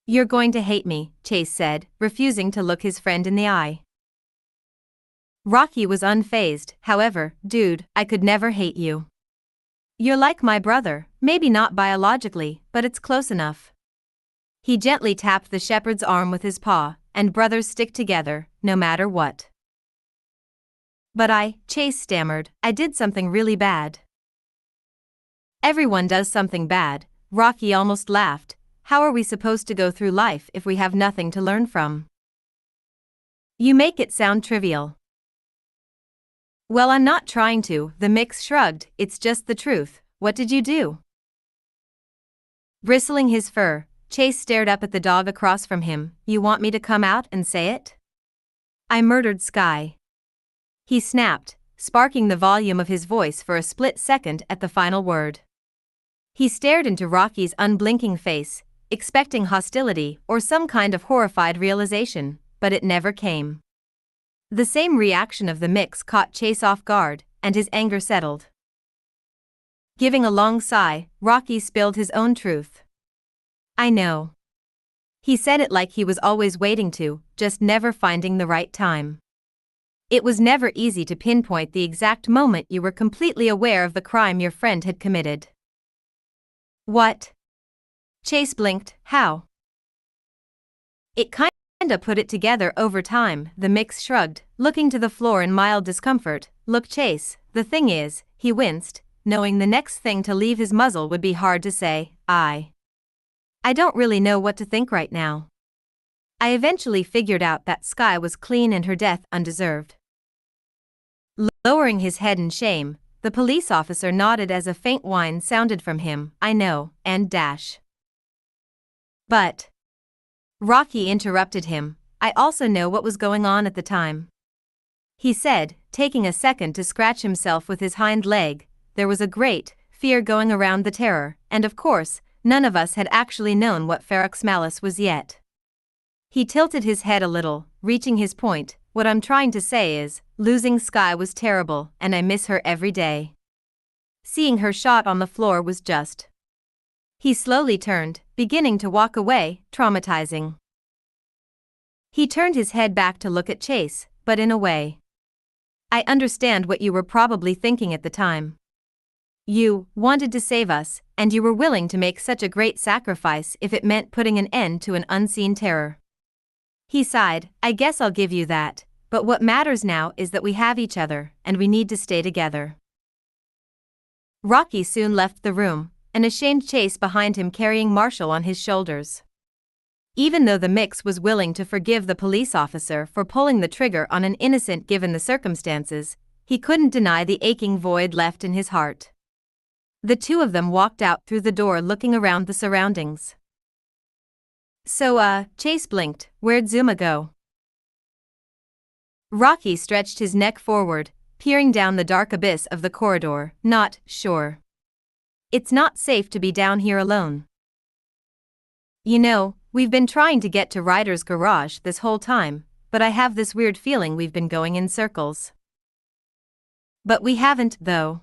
"You're going to hate me," Chase said, refusing to look his friend in the eye. Rocky was unfazed. "However, dude, I could never hate you. You're like my brother, maybe not biologically, but it's close enough." He gently tapped the shepherd's arm with his paw, and brothers stick together, no matter what. "But Chase stammered, "I did something really bad." "Everyone does something bad," Rocky almost laughed. "How are we supposed to go through life if we have nothing to learn from?" "You make it sound trivial." "Well, I'm not trying to," the mix shrugged, "it's just the truth. What did you do?" Bristling his fur, Chase stared up at the dog across from him. "You want me to come out and say it?" "I murdered Sky," he snapped, sparking the volume of his voice for a split second at the final word. He stared into Rocky's unblinking face, expecting hostility or some kind of horrified realization, but it never came. The same reaction of the mix caught Chase off guard, and his anger settled. Giving a long sigh, Rocky spilled his own truth. "I know." He said it like he was always waiting to, just never finding the right time. It was never easy to pinpoint the exact moment you were completely aware of the crime your friend had committed. "What?" Chase blinked. "How?" "It kinda put it together over time," the mix shrugged, looking to the floor in mild discomfort. "Look, Chase, the thing is," he winced, knowing the next thing to leave his muzzle would be hard to say. I don't really know what to think right now. I eventually figured out that Sky was clean and her death undeserved." Lowering his head in shame, the police officer nodded as a faint whine sounded from him. "I know, and dash. But..." Rocky interrupted him. "I also know what was going on at the time," he said, taking a second to scratch himself with his hind leg. "There was a great fear going around the terror, and of course, none of us had actually known what Ferox Malice was yet." He tilted his head a little, reaching his point. "What I'm trying to say is, losing Sky was terrible, and I miss her every day. Seeing her shot on the floor was just..." He slowly turned, beginning to walk away. "Traumatizing." He turned his head back to look at Chase, but in a way. "I understand what you were probably thinking at the time. You wanted to save us, and you were willing to make such a great sacrifice if it meant putting an end to an unseen terror." He sighed. "I guess I'll give you that, but what matters now is that we have each other, and we need to stay together." Rocky soon left the room, an ashamed Chase behind him carrying Marshall on his shoulders. Even though the mix was willing to forgive the police officer for pulling the trigger on an innocent given the circumstances, he couldn't deny the aching void left in his heart. The two of them walked out through the door looking around the surroundings. "So, Chase blinked, where'd Zuma go?" Rocky stretched his neck forward, peering down the dark abyss of the corridor. "Not sure. It's not safe to be down here alone. You know, we've been trying to get to Ryder's garage this whole time, but I have this weird feeling we've been going in circles." "But we haven't, though."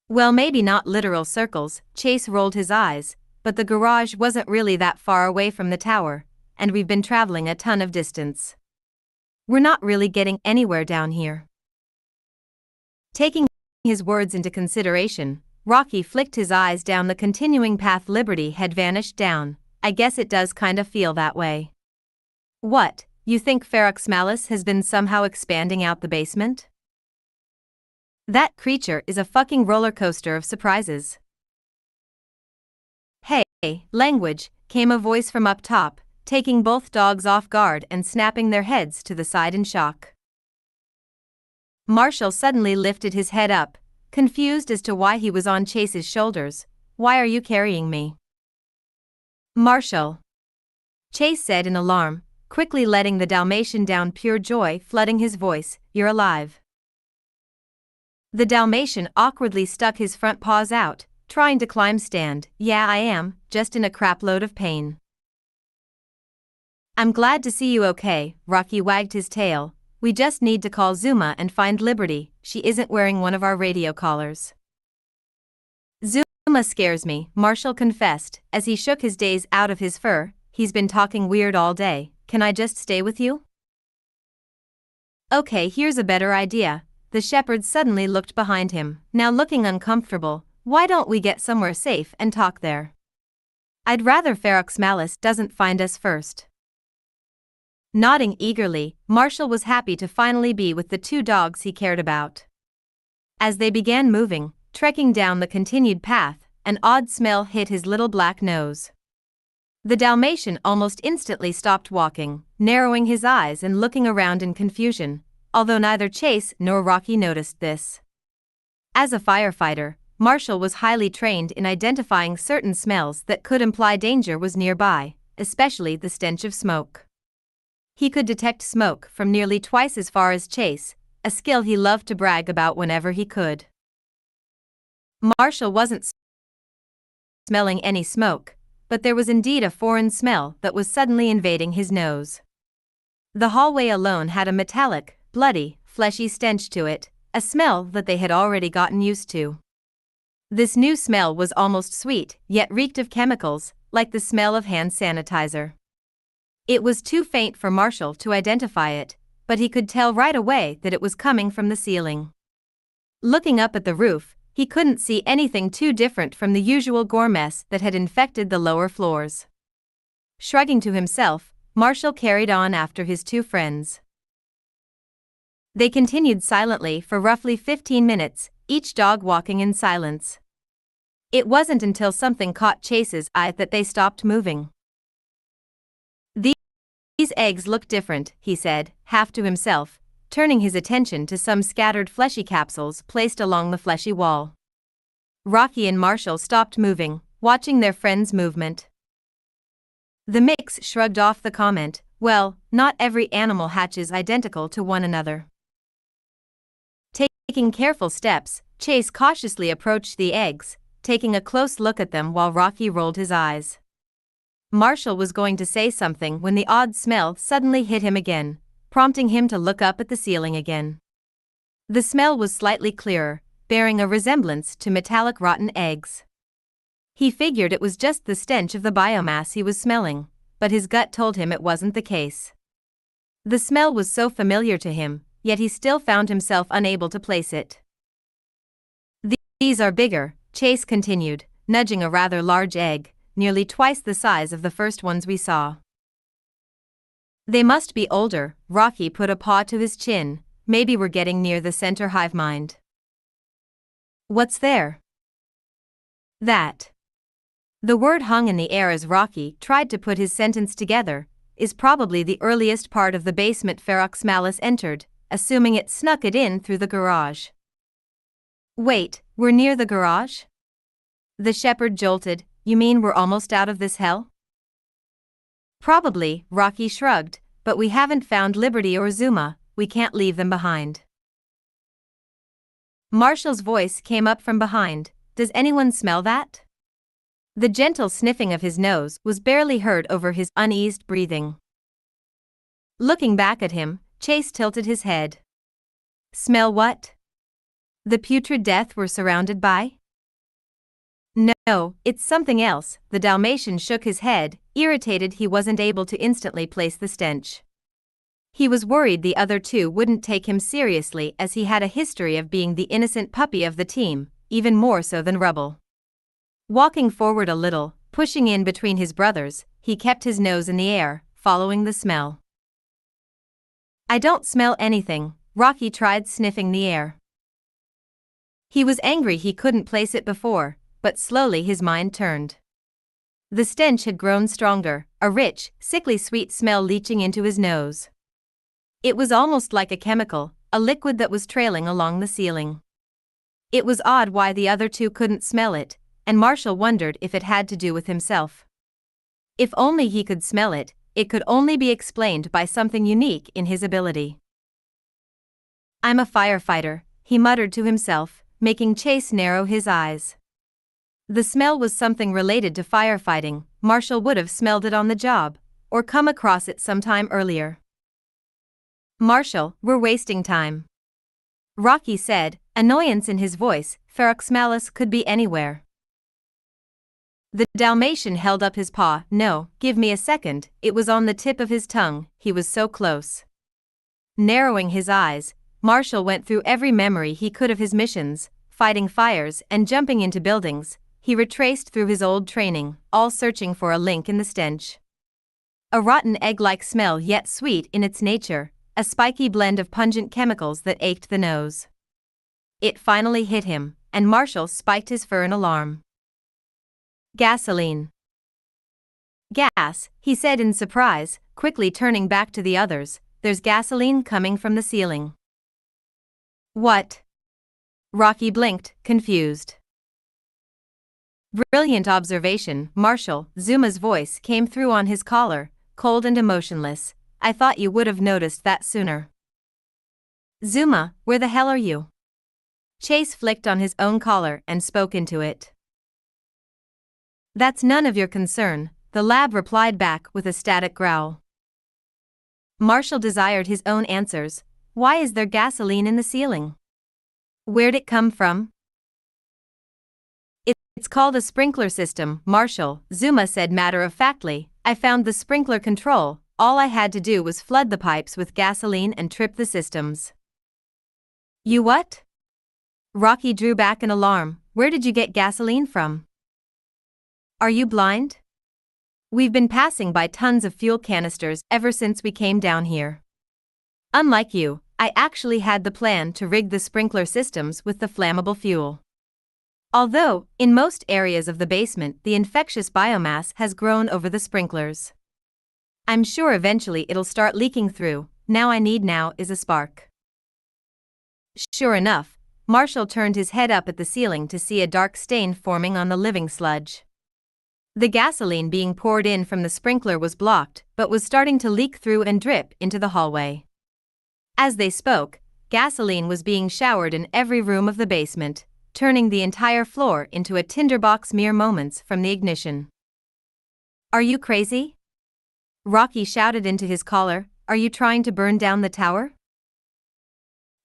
"Well, maybe not literal circles," Chase rolled his eyes, "but the garage wasn't really that far away from the tower, and we've been traveling a ton of distance. We're not really getting anywhere down here." Taking his words into consideration, Rocky flicked his eyes down the continuing path Liberty had vanished down. "I guess it does kinda feel that way." "What, you think Ferox Malice has been somehow expanding out the basement?" "That creature is a fucking roller coaster of surprises." "Hey, language," came a voice from up top, taking both dogs off guard and snapping their heads to the side in shock. Marshall suddenly lifted his head up, confused as to why he was on Chase's shoulders. "Why are you carrying me?" "Marshall," Chase said in alarm, quickly letting the Dalmatian down, pure joy flooding his voice. "You're alive." The Dalmatian awkwardly stuck his front paws out, trying to climb stand. "Yeah, I am, just in a crapload of pain." "I'm glad to see you okay," Rocky wagged his tail. "We just need to call Zuma and find Liberty. She isn't wearing one of our radio collars." Zuma scares me, Marshall confessed, as he shook his days out of his fur. He's been talking weird all day. Can I just stay with you? Okay, here's a better idea. The shepherd suddenly looked behind him, now looking uncomfortable. Why don't we get somewhere safe and talk there? I'd rather Ferox Malice doesn't find us first. Nodding eagerly, Marshall was happy to finally be with the two dogs he cared about. As they began moving, trekking down the continued path, an odd smell hit his little black nose. The Dalmatian almost instantly stopped walking, narrowing his eyes and looking around in confusion, although neither Chase nor Rocky noticed this. As a firefighter, Marshall was highly trained in identifying certain smells that could imply danger was nearby, especially the stench of smoke. He could detect smoke from nearly twice as far as Chase, a skill he loved to brag about whenever he could. Marshall wasn't smelling any smoke, but there was indeed a foreign smell that was suddenly invading his nose. The hallway alone had a metallic, bloody, fleshy stench to it, a smell that they had already gotten used to. This new smell was almost sweet, yet reeked of chemicals, like the smell of hand sanitizer. It was too faint for Marshall to identify it, but he could tell right away that it was coming from the ceiling. Looking up at the roof, he couldn't see anything too different from the usual gore mess that had infected the lower floors. Shrugging to himself, Marshall carried on after his two friends. They continued silently for roughly 15 minutes, each dog walking in silence. It wasn't until something caught Chase's eye that they stopped moving. These eggs look different, he said, half to himself, turning his attention to some scattered fleshy capsules placed along the fleshy wall. Rocky and Marshall stopped moving, watching their friend's movement. The mix shrugged off the comment, well, not every animal hatches identical to one another. Taking careful steps, Chase cautiously approached the eggs, taking a close look at them while Rocky rolled his eyes. Marshall was going to say something when the odd smell suddenly hit him again, prompting him to look up at the ceiling again. The smell was slightly clearer, bearing a resemblance to metallic rotten eggs. He figured it was just the stench of the biomass he was smelling, but his gut told him it wasn't the case. The smell was so familiar to him, yet he still found himself unable to place it. These are bigger, Chase continued, nudging a rather large egg, nearly twice the size of the first ones we saw. They must be older, Rocky put a paw to his chin, maybe we're getting near the center hive mind. What's there? That. The word hung in the air as Rocky tried to put his sentence together, is probably the earliest part of the basement Ferox Malice entered, assuming it snuck it in through the garage. Wait, we're near the garage? The shepherd jolted, you mean we're almost out of this hell? Probably, Rocky shrugged, but we haven't found Liberty or Zuma, we can't leave them behind. Marshall's voice came up from behind, does anyone smell that? The gentle sniffing of his nose was barely heard over his uneased breathing. Looking back at him, Chase tilted his head. Smell what? The putrid death we're surrounded by? No, it's something else, the Dalmatian shook his head, irritated he wasn't able to instantly place the stench. He was worried the other two wouldn't take him seriously as he had a history of being the innocent puppy of the team, even more so than Rubble. Walking forward a little, pushing in between his brothers, he kept his nose in the air, following the smell. I don't smell anything, Rocky tried sniffing the air. He was angry he couldn't place it before, but slowly his mind turned. The stench had grown stronger, a rich, sickly sweet smell leaching into his nose. It was almost like a chemical, a liquid that was trailing along the ceiling. It was odd why the other two couldn't smell it, and Marshall wondered if it had to do with himself. If only he could smell it, it could only be explained by something unique in his ability. I'm a firefighter, he muttered to himself, making Chase narrow his eyes. The smell was something related to firefighting, Marshall would have smelled it on the job, or come across it sometime earlier. Marshall, we're wasting time. Rocky said, annoyance in his voice, Ferox Malice could be anywhere. The Dalmatian held up his paw. No, give me a second, it was on the tip of his tongue, he was so close. Narrowing his eyes, Marshall went through every memory he could of his missions, fighting fires and jumping into buildings. He retraced through his old training, all searching for a link in the stench. A rotten egg-like smell, yet sweet in its nature, a spiky blend of pungent chemicals that ached the nose. It finally hit him, and Marshall spiked his fur in alarm. Gasoline. Gas, he said in surprise, quickly turning back to the others. There's gasoline coming from the ceiling. What? Rocky blinked, confused. Brilliant observation, Marshall. Zuma's voice came through on his collar, cold and emotionless. I thought you would have noticed that sooner. Zuma, where the hell are you? Chase flicked on his own collar and spoke into it. That's none of your concern, the lab replied back with a static growl. Marshall desired his own answers. Why is there gasoline in the ceiling? Where'd it come from? It's called a sprinkler system, Marshall, Zuma said matter-of-factly. I found the sprinkler control, all I had to do was flood the pipes with gasoline and trip the systems. You what? Rocky drew back in alarm. Where did you get gasoline from? Are you blind? We've been passing by tons of fuel canisters ever since we came down here. Unlike you, I actually had the plan to rig the sprinkler systems with the flammable fuel. Although, in most areas of the basement the infectious biomass has grown over the sprinklers. I'm sure eventually it'll start leaking through. Now I need now is a spark. Sure enough, Marshall turned his head up at the ceiling to see a dark stain forming on the living sludge. The gasoline being poured in from the sprinkler was blocked, but was starting to leak through and drip into the hallway. As they spoke, gasoline was being showered in every room of the basement, turning the entire floor into a tinderbox mere moments from the ignition. Are you crazy? Rocky shouted into his collar. Are you trying to burn down the tower?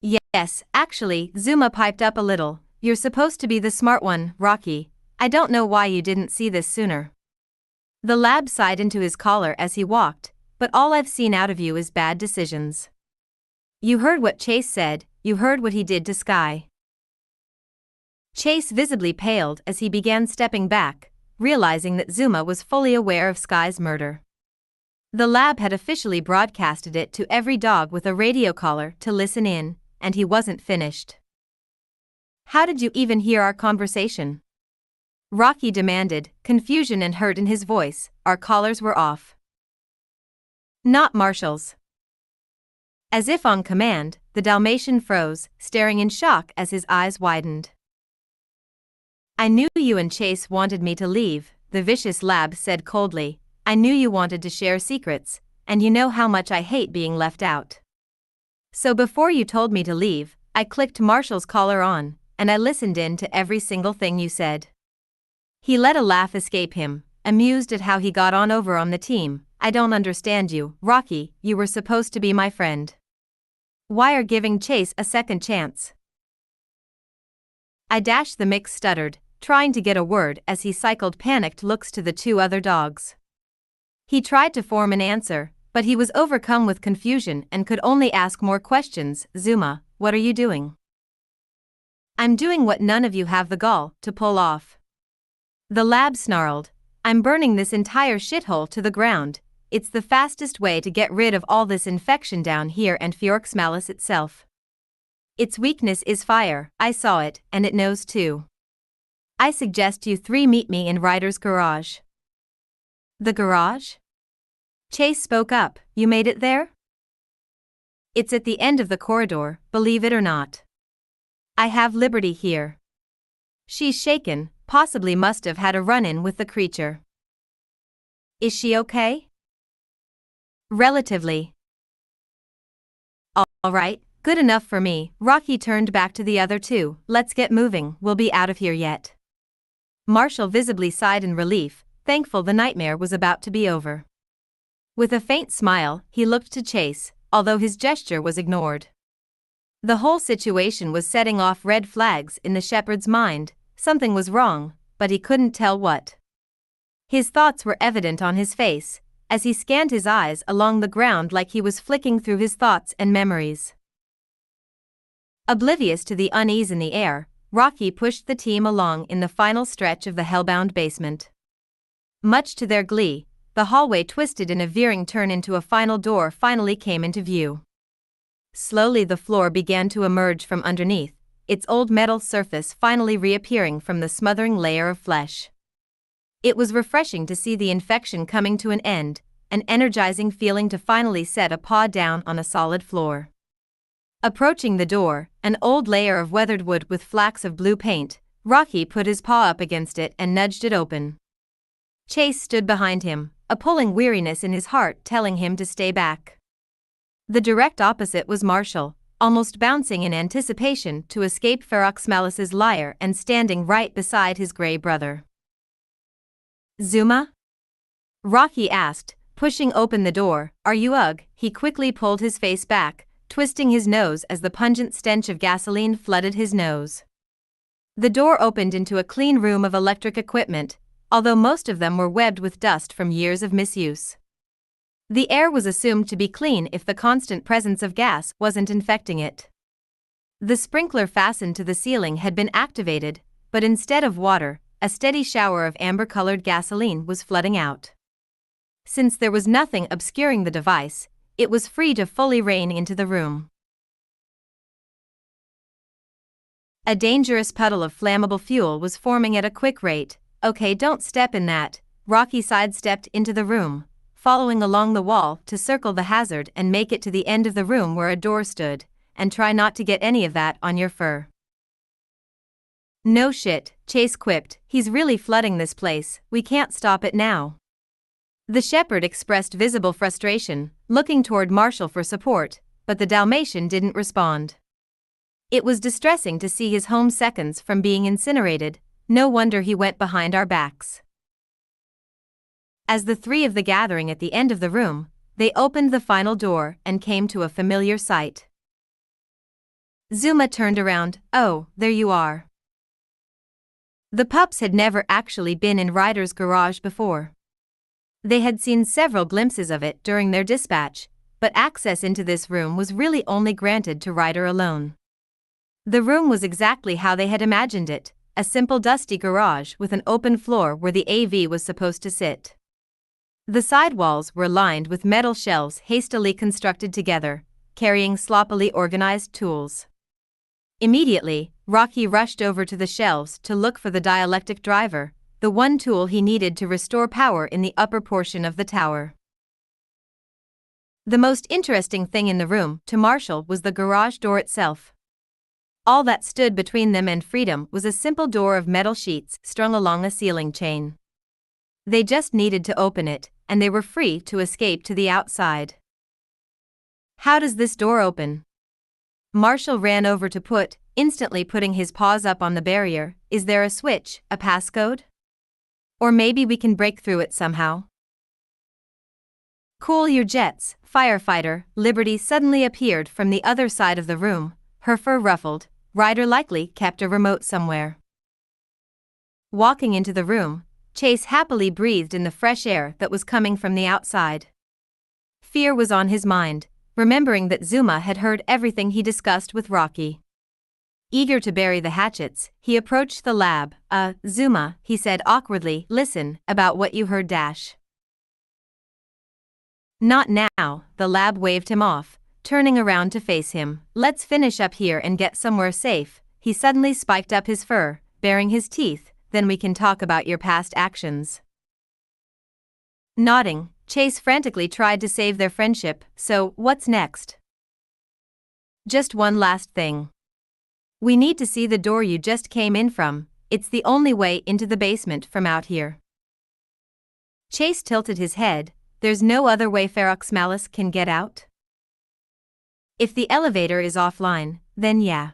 Yes, actually, Zuma piped up a little. You're supposed to be the smart one, Rocky. I don't know why you didn't see this sooner. The lab sighed into his collar as he walked, but all I've seen out of you is bad decisions. You heard what Chase said, you heard what he did to Sky. Chase visibly paled as he began stepping back, realizing that Zuma was fully aware of Sky's murder. The lab had officially broadcasted it to every dog with a radio collar to listen in, and he wasn't finished. How did you even hear our conversation? Rocky demanded, confusion and hurt in his voice. Our collars were off. Not Marshall's. As if on command, the Dalmatian froze, staring in shock as his eyes widened. I knew you and Chase wanted me to leave, the vicious lab said coldly. I knew you wanted to share secrets, and you know how much I hate being left out. So before you told me to leave, I clicked Marshall's collar on, and I listened in to every single thing you said. He let a laugh escape him, amused at how he got on over on the team. I don't understand you, Rocky, you were supposed to be my friend. Why are giving Chase a second chance? The mix stuttered, trying to get a word as he cycled panicked looks to the two other dogs. He tried to form an answer, but he was overcome with confusion and could only ask more questions. Zuma, what are you doing? I'm doing what none of you have the gall to pull off. The lab snarled. I'm burning this entire shithole to the ground. It's the fastest way to get rid of all this infection down here and Fjork's malice itself. Its weakness is fire, I saw it, and it knows too. I suggest you three meet me in Ryder's garage. The garage? Chase spoke up. You made it there? It's at the end of the corridor, believe it or not. I have Liberty here. She's shaken, possibly must have had a run-in with the creature. Is she okay? Relatively. All right, good enough for me. Rocky turned back to the other two. Let's get moving, we'll be out of here yet. Marshall visibly sighed in relief, thankful the nightmare was about to be over. With a faint smile, he looked to Chase, although his gesture was ignored. The whole situation was setting off red flags in the shepherd's mind. Something was wrong, but he couldn't tell what. His thoughts were evident on his face, as he scanned his eyes along the ground like he was flicking through his thoughts and memories. Oblivious to the unease in the air, Rocky pushed the team along in the final stretch of the hellbound basement. Much to their glee, the hallway twisted in a veering turn into a final door finally came into view. Slowly the floor began to emerge from underneath, its old metal surface finally reappearing from the smothering layer of flesh. It was refreshing to see the infection coming to an end, an energizing feeling to finally set a paw down on a solid floor. Approaching the door, an old layer of weathered wood with flecks of blue paint, Rocky put his paw up against it and nudged it open. Chase stood behind him, a pulling weariness in his heart telling him to stay back. The direct opposite was Marshall, almost bouncing in anticipation to escape Feroxmalis's lyre and standing right beside his gray brother. "Zuma?" Rocky asked, pushing open the door. "Are you Ugh?" He quickly pulled his face back, twisting his nose as the pungent stench of gasoline flooded his nose. The door opened into a clean room of electric equipment, although most of them were webbed with dust from years of misuse. The air was assumed to be clean if the constant presence of gas wasn't infecting it. The sprinkler fastened to the ceiling had been activated, but instead of water, a steady shower of amber-colored gasoline was flooding out. Since there was nothing obscuring the device, it was free to fully rain into the room. A dangerous puddle of flammable fuel was forming at a quick rate. "Okay, don't step in that." Rocky sidestepped into the room, following along the wall to circle the hazard and make it to the end of the room where a door stood, and try not to get any of that on your fur. "No shit," Chase quipped, "he's really flooding this place, we can't stop it now." The shepherd expressed visible frustration, looking toward Marshall for support, but the Dalmatian didn't respond. It was distressing to see his home seconds from being incinerated, no wonder he went behind our backs. As the three of the gathering at the end of the room, they opened the final door and came to a familiar sight. Zuma turned around. "Oh, there you are." The pups had never actually been in Ryder's garage before. They had seen several glimpses of it during their dispatch, but access into this room was really only granted to Ryder alone. The room was exactly how they had imagined it, a simple dusty garage with an open floor where the AV was supposed to sit. The side walls were lined with metal shelves hastily constructed together, carrying sloppily organized tools. Immediately, Rocky rushed over to the shelves to look for the dielectric driver, the one tool he needed to restore power in the upper portion of the tower. The most interesting thing in the room, to Marshall, was the garage door itself. All that stood between them and freedom was a simple door of metal sheets strung along a ceiling chain. They just needed to open it, and they were free to escape to the outside. "How does this door open?" Marshall ran over to instantly putting his paws up on the barrier. "Is there a switch, a passcode? Or maybe we can break through it somehow." "Cool your jets, firefighter." Liberty suddenly appeared from the other side of the room, her fur ruffled. Ryder likely kept a remote somewhere. Walking into the room, Chase happily breathed in the fresh air that was coming from the outside. Fear was on his mind, remembering that Zuma had heard everything he discussed with Rocky. Eager to bury the hatchets, he approached the lab. Zuma," he said awkwardly, "listen, about what you heard dash." "Not now," the lab waved him off, turning around to face him. "Let's finish up here and get somewhere safe." He suddenly spiked up his fur, baring his teeth. "Then we can talk about your past actions." Nodding, Chase frantically tried to save their friendship. "So, what's next?" "Just one last thing. We need to see the door you just came in from. It's the only way into the basement from out here." Chase tilted his head. "There's no other way Feroxmalis can get out?" "If the elevator is offline, then yeah."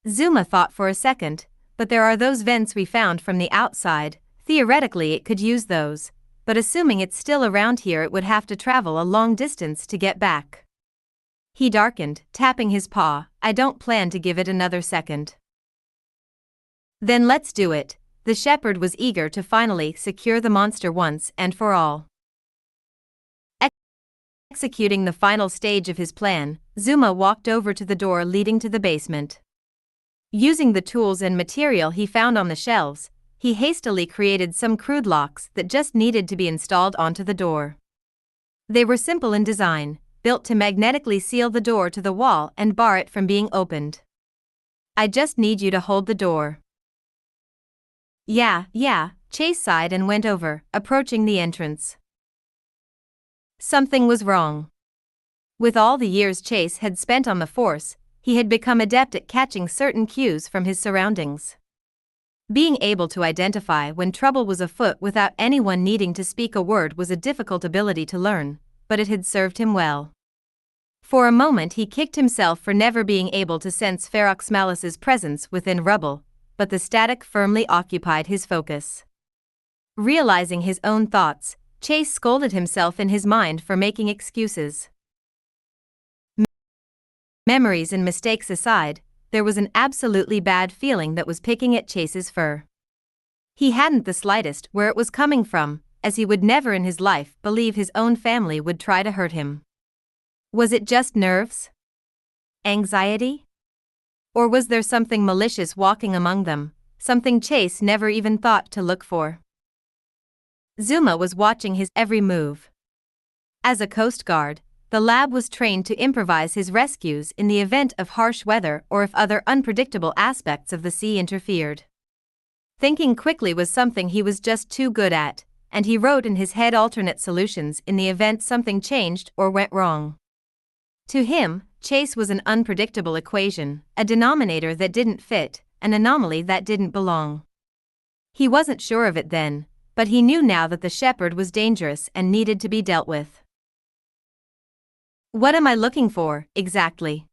Zuma thought for a second. "But there are those vents we found from the outside. Theoretically it could use those, but assuming it's still around here it would have to travel a long distance to get back." He darkened, tapping his paw. "I don't plan to give it another second." "Then let's do it." The shepherd was eager to finally secure the monster once and for all. Executing the final stage of his plan, Zuma walked over to the door leading to the basement. Using the tools and material he found on the shelves, he hastily created some crude locks that just needed to be installed onto the door. They were simple in design, built to magnetically seal the door to the wall and bar it from being opened. "I just need you to hold the door." Yeah, Chase sighed and went over, approaching the entrance. Something was wrong. With all the years Chase had spent on the force, he had become adept at catching certain cues from his surroundings. Being able to identify when trouble was afoot without anyone needing to speak a word was a difficult ability to learn, but it had served him well. For a moment he kicked himself for never being able to sense Ferox Malice's presence within rubble, but the static firmly occupied his focus. Realizing his own thoughts, Chase scolded himself in his mind for making excuses. Memories and mistakes aside, there was an absolutely bad feeling that was picking at Chase's fur. He hadn't the slightest where it was coming from, as he would never in his life believe his own family would try to hurt him. Was it just nerves? Anxiety? Or was there something malicious walking among them, something Chase never even thought to look for? Zuma was watching his every move. As a coast guard, the lab was trained to improvise his rescues in the event of harsh weather or if other unpredictable aspects of the sea interfered. Thinking quickly was something he was just too good at, and he wrote in his head alternate solutions in the event something changed or went wrong. To him, Chase was an unpredictable equation, a denominator that didn't fit, an anomaly that didn't belong. He wasn't sure of it then, but he knew now that the shepherd was dangerous and needed to be dealt with. What am I looking for, exactly?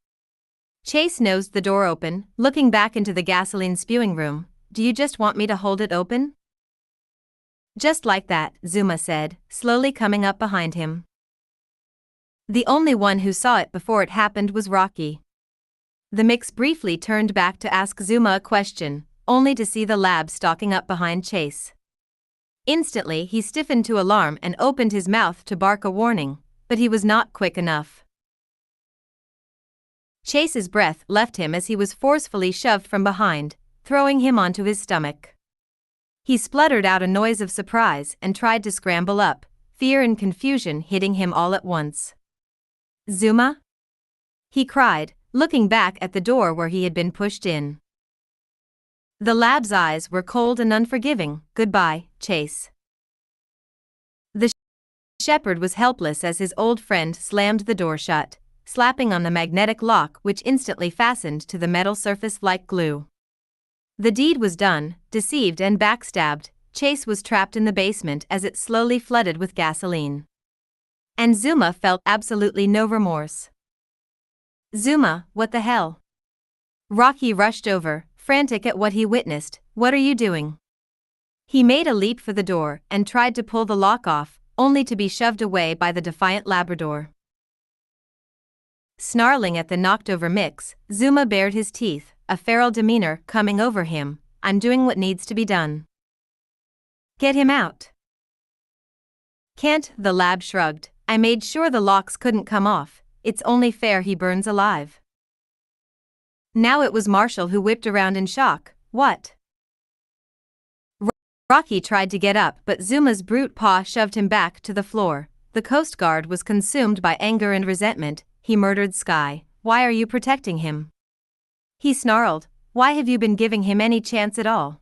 Chase nosed the door open, looking back into the gasoline spewing room. Do you just want me to hold it open? Just like that, Zuma said, slowly coming up behind him. The only one who saw it before it happened was Rocky. The mix briefly turned back to ask Zuma a question, only to see the lab stalking up behind Chase. Instantly he stiffened to alarm and opened his mouth to bark a warning, but he was not quick enough. Chase's breath left him as he was forcefully shoved from behind, throwing him onto his stomach. He spluttered out a noise of surprise and tried to scramble up, fear and confusion hitting him all at once. "Zuma?" he cried, looking back at the door where he had been pushed in. The lab's eyes were cold and unforgiving. "Goodbye, Chase." The shepherd was helpless as his old friend slammed the door shut, slapping on the magnetic lock which instantly fastened to the metal surface like glue. The deed was done. Deceived and backstabbed, Chase was trapped in the basement as it slowly flooded with gasoline. And Zuma felt absolutely no remorse. "Zuma, what the hell?" Rocky rushed over, frantic at what he witnessed. "What are you doing?" He made a leap for the door and tried to pull the lock off, only to be shoved away by the defiant Labrador. Snarling at the knocked-over mix, Zuma bared his teeth, a feral demeanor coming over him. "I'm doing what needs to be done." "Get him out." "Can't," the lab shrugged. "I made sure the locks couldn't come off. It's only fair he burns alive." Now it was Marshall who whipped around in shock. "What?" Rocky tried to get up, but Zuma's brute paw shoved him back to the floor. The Coast Guard was consumed by anger and resentment. He murdered Sky. "Why are you protecting him?" he snarled. "Why have you been giving him any chance at all?"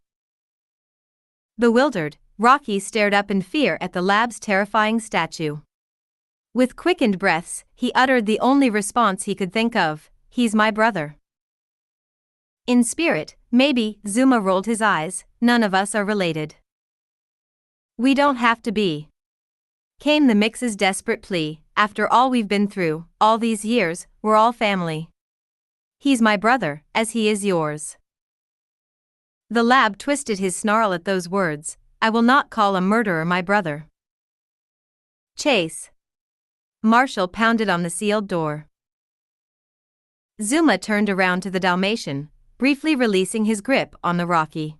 Bewildered, Rocky stared up in fear at the lab's terrifying statue. With quickened breaths, he uttered the only response he could think of: "He's my brother." In spirit, maybe, Zuma rolled his eyes. "None of us are related." "We don't have to be," came the mix's desperate plea. "After all we've been through, all these years, we're all family. He's my brother, as he is yours." The lab twisted his snarl at those words. "I will not call a murderer my brother." "Chase." Marshall pounded on the sealed door. Zuma turned around to the Dalmatian, briefly releasing his grip on the Rocky.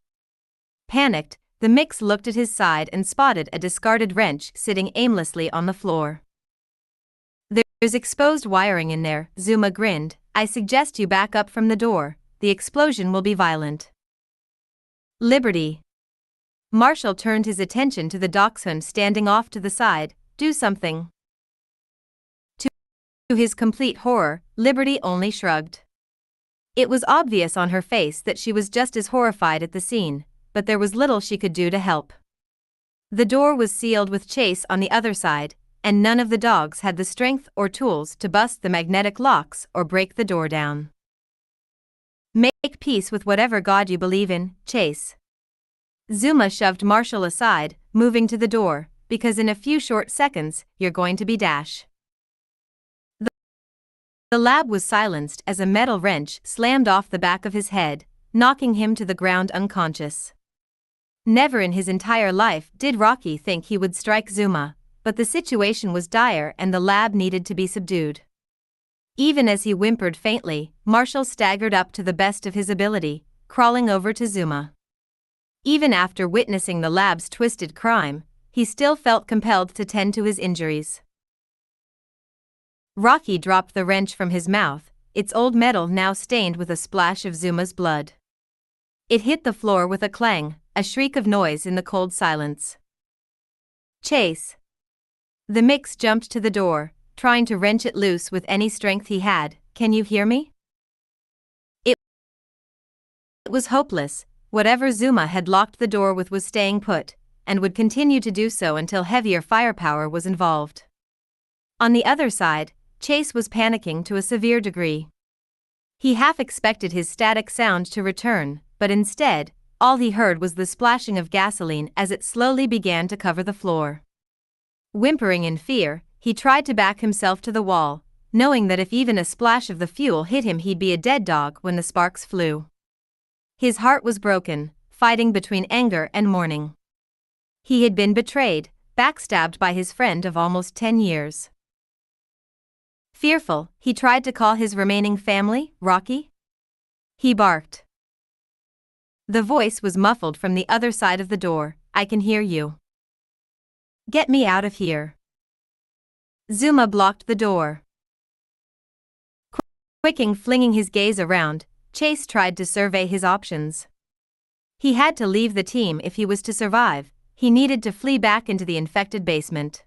Panicked, the mix looked at his side and spotted a discarded wrench sitting aimlessly on the floor. "There's exposed wiring in there," Zuma grinned. "I suggest you back up from the door. The explosion will be violent." "Liberty." Marshall turned his attention to the dachshund standing off to the side. "Do something." To his complete horror, Liberty only shrugged. It was obvious on her face that she was just as horrified at the scene, but there was little she could do to help. The door was sealed with Chase on the other side, and none of the dogs had the strength or tools to bust the magnetic locks or break the door down. "Make peace with whatever God you believe in, Chase." Zuma shoved Marshall aside, moving to the door, "because in a few short seconds, you're going to be dash." The lab was silenced as a metal wrench slammed off the back of his head, knocking him to the ground unconscious. Never in his entire life did Rocky think he would strike Zuma, but the situation was dire and the lab needed to be subdued. Even as he whimpered faintly, Marshall staggered up to the best of his ability, crawling over to Zuma. Even after witnessing the lab's twisted crime, he still felt compelled to tend to his injuries. Rocky dropped the wrench from his mouth, its old metal now stained with a splash of Zuma's blood. It hit the floor with a clang, a shriek of noise in the cold silence. "Chase!" The mix jumped to the door, trying to wrench it loose with any strength he had. "Can you hear me?" It was hopeless. Whatever Zuma had locked the door with was staying put, and would continue to do so until heavier firepower was involved. On the other side, Chase was panicking to a severe degree. He half expected his static sound to return, but instead, all he heard was the splashing of gasoline as it slowly began to cover the floor. Whimpering in fear, he tried to back himself to the wall, knowing that if even a splash of the fuel hit him, he'd be a dead dog when the sparks flew. His heart was broken, fighting between anger and mourning. He had been betrayed, backstabbed by his friend of almost 10 years. Fearful, he tried to call his remaining family. "Rocky?" he barked. The voice was muffled from the other side of the door. "I can hear you. Get me out of here." Zuma blocked the door. Quicking flinging his gaze around, Chase tried to survey his options. He had to leave the team if he was to survive. He needed to flee back into the infected basement.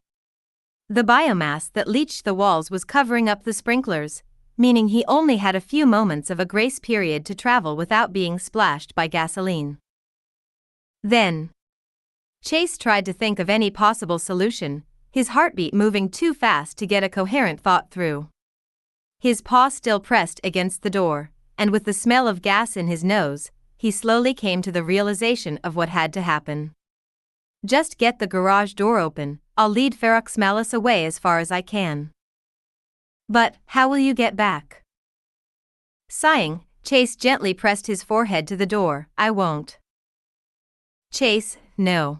The biomass that leached the walls was covering up the sprinklers, meaning he only had a few moments of a grace period to travel without being splashed by gasoline. Then, Chase tried to think of any possible solution, his heartbeat moving too fast to get a coherent thought through. His paw still pressed against the door, and with the smell of gas in his nose, he slowly came to the realization of what had to happen. "Just get the garage door open. I'll lead Ferox Malice away as far as I can." "But how will you get back?" Sighing, Chase gently pressed his forehead to the door. "I won't." "Chase, no.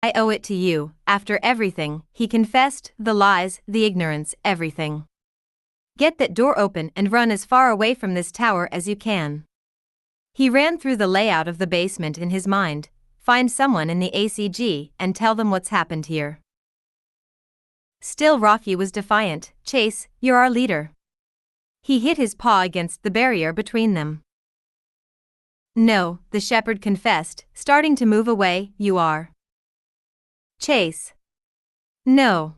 I owe it to you, after everything," he confessed, "the lies, the ignorance, everything. Get that door open and run as far away from this tower as you can." He ran through the layout of the basement in his mind. Find someone in the ACG and tell them what's happened here. Still Rocky was defiant. "Chase, you're our leader." He hit his paw against the barrier between them. "No," the shepherd confessed, starting to move away. "You are." "Chase." "No."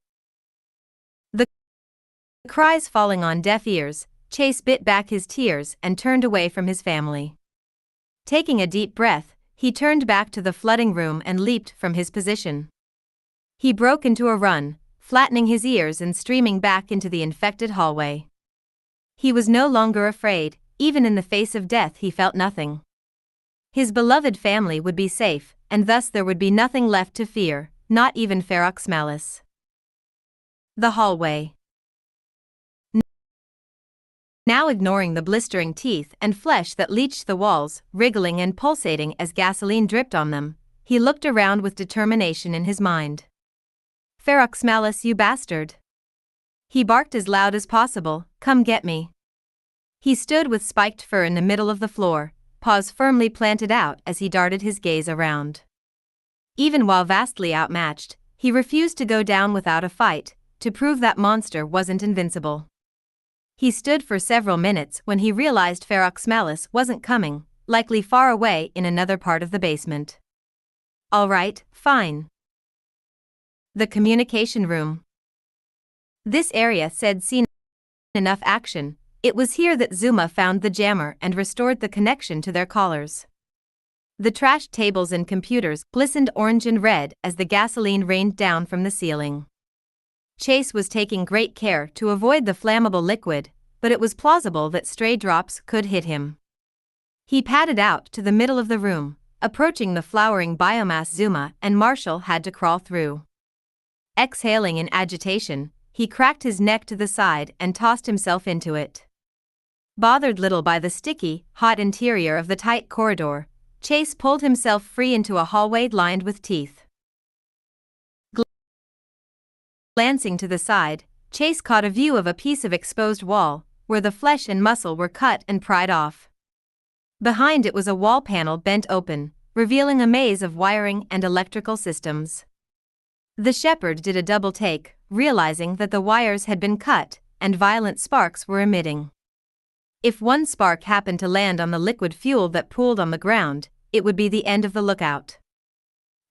The cries falling on deaf ears, Chase bit back his tears and turned away from his family. Taking a deep breath, he turned back to the flooding room and leaped from his position. He broke into a run, flattening his ears and streaming back into the infected hallway. He was no longer afraid. Even in the face of death he felt nothing. His beloved family would be safe, and thus there would be nothing left to fear, not even Ferox Malice. The hallway. Now ignoring the blistering teeth and flesh that leached the walls, wriggling and pulsating as gasoline dripped on them, he looked around with determination in his mind. "Ferox Malice, you bastard!" He barked as loud as possible. "Come get me." He stood with spiked fur in the middle of the floor, paws firmly planted out as he darted his gaze around. Even while vastly outmatched, he refused to go down without a fight, to prove that monster wasn't invincible. He stood for several minutes when he realized Ferox Malus wasn't coming, likely far away in another part of the basement. All right, fine. The communication room. This area said seen enough action. It was here that Zuma found the jammer and restored the connection to their callers. The trashed tables and computers glistened orange and red as the gasoline rained down from the ceiling. Chase was taking great care to avoid the flammable liquid, but it was plausible that stray drops could hit him. He padded out to the middle of the room, approaching the flowering biomass Zuma and Marshall had to crawl through. Exhaling in agitation, he cracked his neck to the side and tossed himself into it. Bothered little by the sticky, hot interior of the tight corridor, Chase pulled himself free into a hallway lined with teeth. Glancing to the side, Chase caught a view of a piece of exposed wall, where the flesh and muscle were cut and pried off. Behind it was a wall panel bent open, revealing a maze of wiring and electrical systems. The shepherd did a double take, realizing that the wires had been cut, and violent sparks were emitting. If one spark happened to land on the liquid fuel that pooled on the ground, it would be the end of the lookout.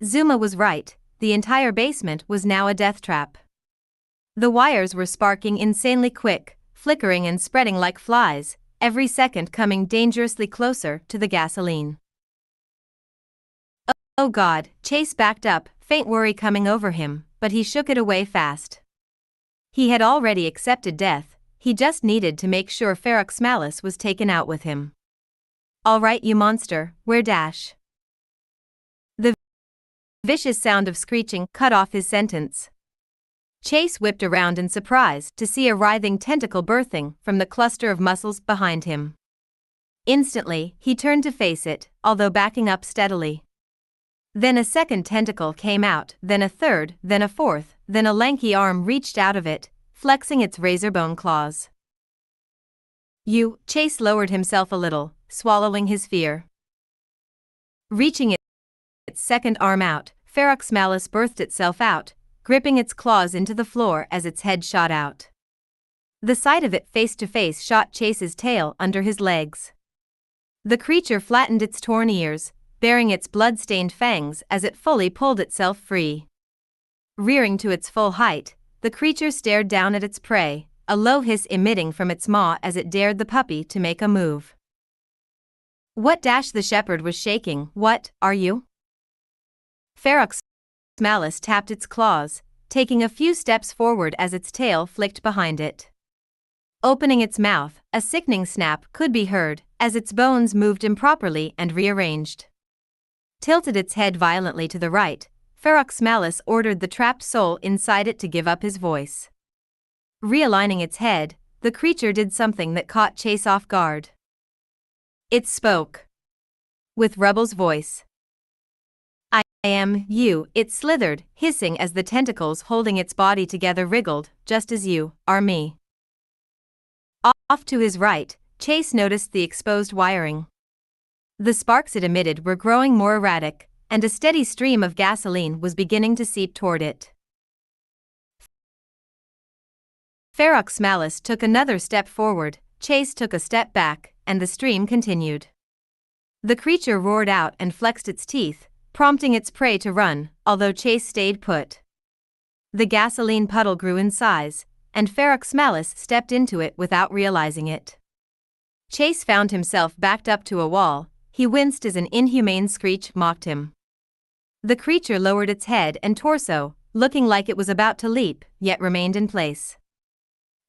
Zuma was right, the entire basement was now a death trap. The wires were sparking insanely quick, flickering and spreading like flies, every second coming dangerously closer to the gasoline. Oh God, Chase backed up, faint worry coming over him, but he shook it away fast. He had already accepted death, he just needed to make sure Ferox Malus was taken out with him. All right, you monster, where dash? The vicious sound of screeching cut off his sentence. Chase whipped around in surprise to see a writhing tentacle birthing from the cluster of muscles behind him. Instantly, he turned to face it, although backing up steadily. Then a second tentacle came out, then a third, then a fourth, then a lanky arm reached out of it, flexing its razor-bone claws. Chase lowered himself a little, swallowing his fear. Reaching its second arm out, Ferox Malus birthed itself out, gripping its claws into the floor as its head shot out. The sight of it face to face shot Chase's tail under his legs. The creature flattened its torn ears, baring its blood-stained fangs as it fully pulled itself free. Rearing to its full height, the creature stared down at its prey, a low hiss emitting from its maw as it dared the puppy to make a move. What dash? The shepherd was shaking. What, are you? Ferox Malus tapped its claws, taking a few steps forward as its tail flicked behind it. Opening its mouth, a sickening snap could be heard as its bones moved improperly and rearranged. Tilted its head violently to the right, Ferox Malus ordered the trapped soul inside it to give up his voice. Realigning its head, the creature did something that caught Chase off guard. It spoke. With Rubble's voice. I am you, it slithered, hissing as the tentacles holding its body together wriggled, just as you are me. Off to his right, Chase noticed the exposed wiring. The sparks it emitted were growing more erratic, and a steady stream of gasoline was beginning to seep toward it. Ferox Malus took another step forward, Chase took a step back, and the stream continued. The creature roared out and flexed its teeth, prompting its prey to run, although Chase stayed put. The gasoline puddle grew in size, and Ferox Malus stepped into it without realizing it. Chase found himself backed up to a wall. He winced as an inhumane screech mocked him. The creature lowered its head and torso, looking like it was about to leap, yet remained in place.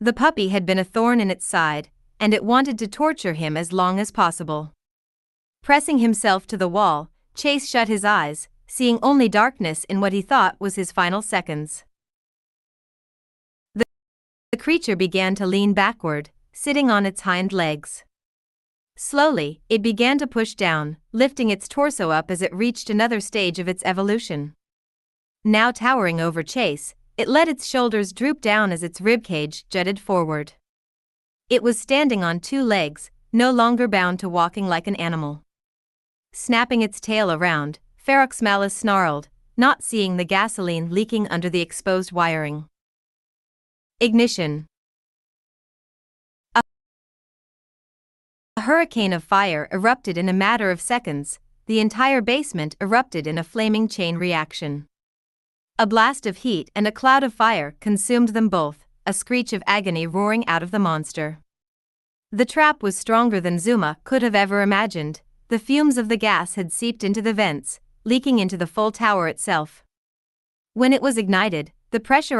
The puppy had been a thorn in its side, and it wanted to torture him as long as possible. Pressing himself to the wall, Chase shut his eyes, seeing only darkness in what he thought was his final seconds. The creature began to lean backward, sitting on its hind legs. Slowly, it began to push down, lifting its torso up as it reached another stage of its evolution. Now towering over Chase, it let its shoulders droop down as its ribcage jutted forward. It was standing on two legs, no longer bound to walking like an animal. snapping its tail around, Feroxmalis snarled, not seeing the gasoline leaking under the exposed wiring. Ignition. A hurricane of fire erupted in a matter of seconds. The entire basement erupted in a flaming chain reaction. A blast of heat and a cloud of fire consumed them both, a screech of agony roaring out of the monster. The trap was stronger than Zuma could have ever imagined. The fumes of the gas had seeped into the vents, leaking into the full tower itself. When it was ignited, the pressurized